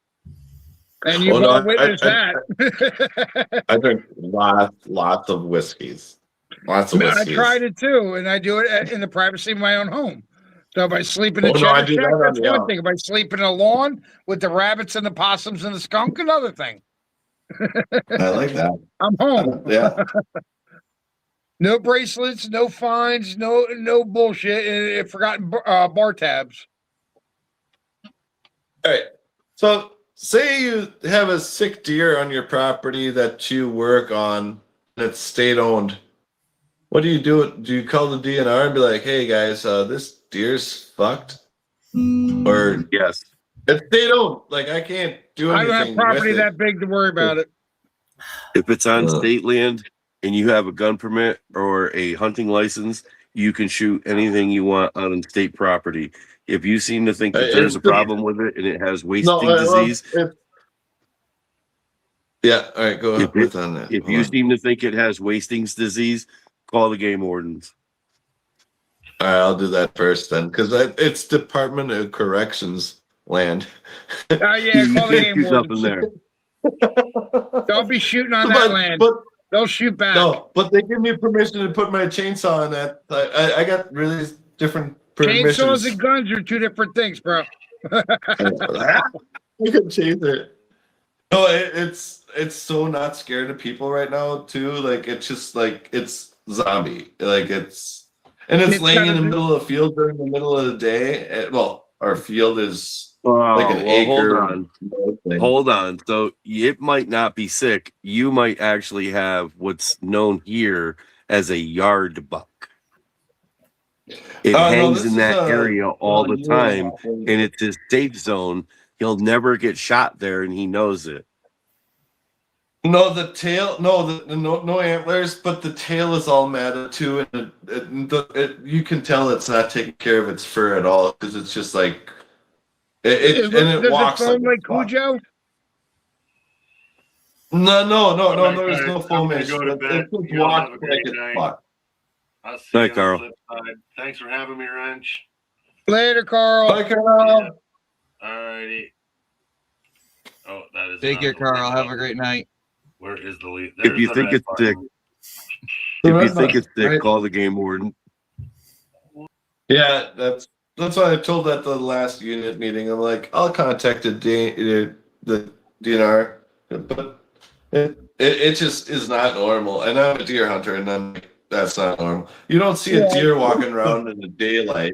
S7: And you've all witnessed that.
S8: I drink lots of whiskeys. Lots of whiskeys.
S7: I tried it too, and I do it in the privacy of my own home. So if I sleep in a cheddar shack, that's one thing. If I sleep in a lawn with the rabbits and the possums and the skunk, another thing.
S8: I like that.
S7: I'm home.
S8: Yeah.
S7: No bracelets, no fines, no bullshit, and forgotten bar tabs.
S8: All right. So say you have a sick deer on your property that you work on that's state owned. What do you do? Do you call the DNR and be like, hey guys, this deer's fucked? Or
S4: yes.
S8: If they don't, like I can't do anything.
S7: I don't have property that big to worry about it.
S4: If it's on state land and you have a gun permit or a hunting license, you can shoot anything you want on state property. If you seem to think that there's a problem with it and it has wasting disease.
S8: Yeah, all right, go ahead on that.
S4: If you seem to think it has wasting's disease, call the game wardens.
S8: All right, I'll do that first then, because it's Department of Corrections land.
S7: Yeah, call the game wardens.
S4: There.
S7: Don't be shooting on that land. They'll shoot back.
S8: No, but they give me permission to put my chainsaw on that. I got really different permissions.
S7: Chainsaws and guns are 2 different things, bro.
S8: You can chase it. No, it's so not scared of people right now too. Like it's just like it's zombie. Like it's laying in the middle of the field during the middle of the day. Our field is like an acre.
S4: Hold on. So it might not be sick. You might actually have what's known here as a yard buck. It hangs in that area all the time, and it's his safe zone. He'll never get shot there, and he knows it.
S8: No, the tail. No antlers, but the tail is all matted too, and you can tell it's not taking care of its fur at all because it's just like it walks
S7: like Cujo.
S8: No. There's no formation. It just walks like it's fucked.
S6: I'll see
S4: Hi,
S6: you on
S4: Carl.
S6: the flip side. Thanks for having me, Wrench.
S7: Later, Carl.
S8: Bye, Carl.
S6: Alrighty. Oh, that is.
S1: Take care, Carl. Have a great night.
S6: Where is the lead?
S4: If you think it's sick, call the game warden.
S8: Yeah, that's why I told at the last unit meeting. I'm like, I'll contact the DNR, but it just is not normal. And I'm a deer hunter, and I'm like, that's not normal. You don't see a deer walking around in the daylight,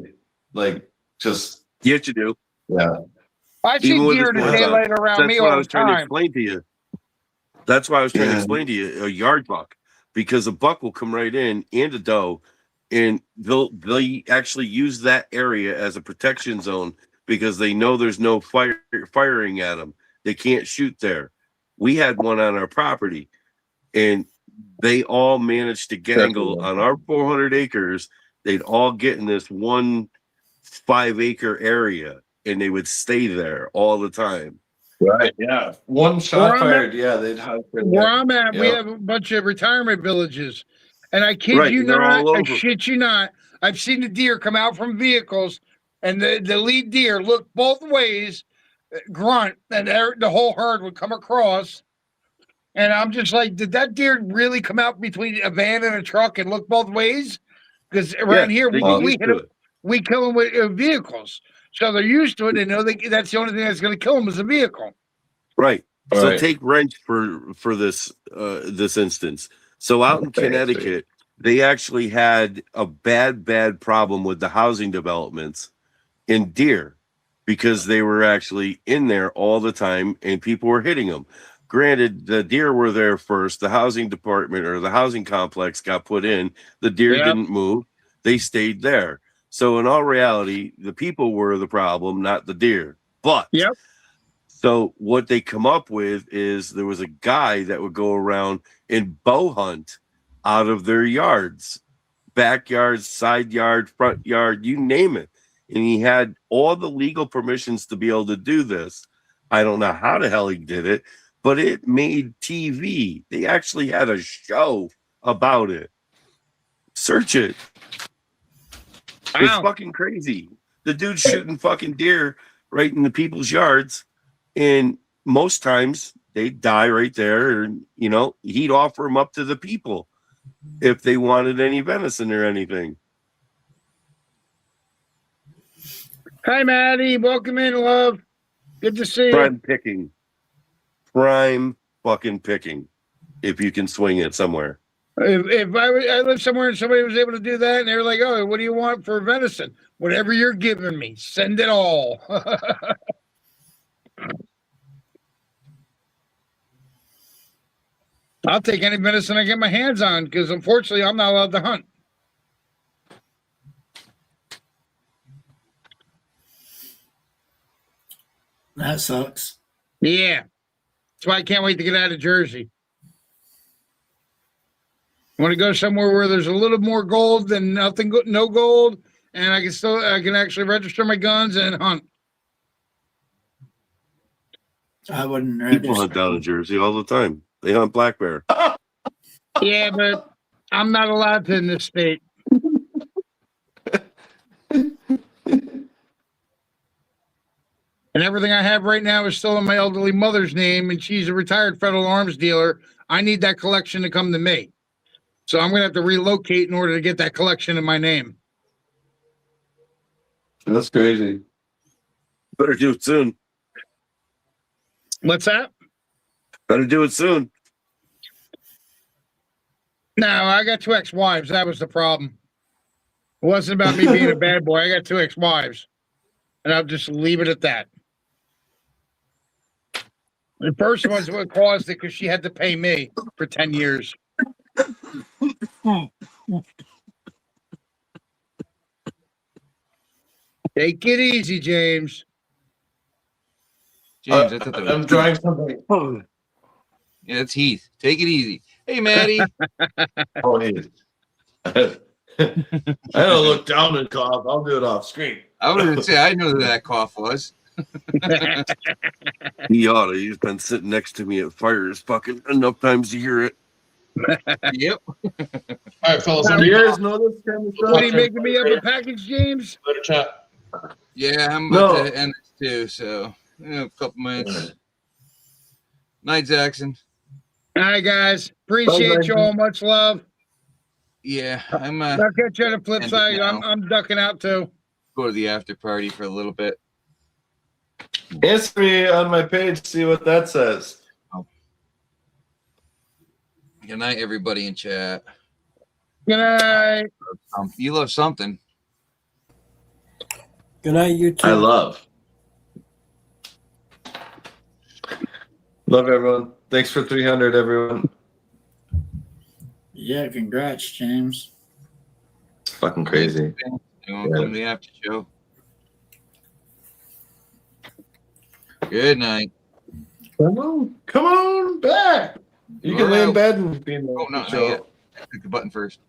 S8: like just.
S4: Yes, you do.
S8: Yeah.
S7: I see deer in the daylight around me all the time. That's what I was
S4: trying to explain to you. That's why I was trying to explain to you a yard buck, because a buck will come right in and a doe, and they'll actually use that area as a protection zone because they know there's no firing at them. They can't shoot there. We had one on our property, and they all managed to gangle on our 400 acres. They'd all get in this 1 5-acre area, and they would stay there all the time.
S8: Right. Yeah. One shot fired. Yeah, they'd hunt.
S7: Where I'm at, we have a bunch of retirement villages, and I kid you not, I shit you not. I've seen the deer come out from vehicles, and the lead deer look both ways, grunt, and the whole herd would come across. And I'm just like, did that deer really come out between a van and a truck and look both ways? Because around here, we kill them with vehicles. So they're used to it. They know that's the only thing that's going to kill them is a vehicle.
S4: Right. So take wrench for this this instance. So out in Connecticut, they actually had a bad problem with the housing developments in deer because they were actually in there all the time and people were hitting them. Granted, the deer were there first. The housing department or the housing complex got put in. The deer didn't move. They stayed there. So in all reality, the people were the problem, not the deer. But so what they come up with is there was a guy that would go around and bow hunt out of their yards, backyards, side yard, front yard, you name it. And he had all the legal permissions to be able to do this. I don't know how the hell he did it, but it made TV. They actually had a show about it. Search it. It's fucking crazy. The dude's shooting fucking deer right in the people's yards, and most times they die right there. And he'd offer them up to the people if they wanted any venison or anything.
S7: Hi, Maddie. Welcome in, love. Good to see
S4: you. Prime fucking picking. If you can swing it somewhere.
S7: If I lived somewhere and somebody was able to do that and they were like, oh, what do you want for venison? Whatever you're giving me, send it all. I'll take any venison I get my hands on because unfortunately I'm not allowed to hunt.
S9: That sucks.
S7: Yeah. That's why I can't wait to get out of Jersey. I want to go somewhere where there's a little more gold than nothing, no gold, and I can actually register my guns and hunt.
S9: I wouldn't register.
S4: People hunt down in Jersey all the time. They hunt black bear.
S7: Yeah, but I'm not allowed to in this state. And everything I have right now is still in my elderly mother's name, and she's a retired Federal Arms dealer. I need that collection to come to me. So I'm going to have to relocate in order to get that collection in my name.
S8: That's crazy.
S4: Better do it soon.
S7: What's that?
S4: Better do it soon.
S7: No, I got 2 ex-wives. That was the problem. It wasn't about me being a bad boy. I got 2 ex-wives. And I'll just leave it at that. The first one's what caused it because she had to pay me for 10 years. Take it easy, James.
S1: James, I thought that was
S8: I'm trying something.
S1: Yeah, it's Heath. Take it easy. Hey, Maddie.
S8: Oh, Heath. I don't look down and cough. I'll do it off screen.
S1: I was going to say, I know who that cough was.
S4: He ought to. He's been sitting next to me at fires fucking enough times to hear it.
S1: Yep.
S2: All right, fellas.
S8: Do you guys know this kind of stuff?
S7: What are you making me up a package, James?
S2: Better chat.
S1: Yeah, I'm
S8: No.
S1: about to end this too. So a couple minutes. Night, Jackson.
S7: All right, guys. Appreciate
S8: Bye,
S7: you all. Much love.
S1: Yeah, I'm
S7: I'll catch you on the flip
S1: end it
S7: side.
S1: now.
S7: I'm ducking out too.
S1: Go to the after party for a little bit.
S8: Answer me on my page. See what that says.
S1: Good night, everybody in chat.
S7: Good night.
S1: You love something.
S3: Good night, you too.
S8: I love everyone. Thanks for 300, everyone.
S9: Yeah, congrats, James.
S8: It's fucking crazy.
S1: You want to come to the after show? Good night.
S8: Come on back. You can lay in bed and be in the
S1: Oh, no, not
S8: show.
S1: yet. Click the button first.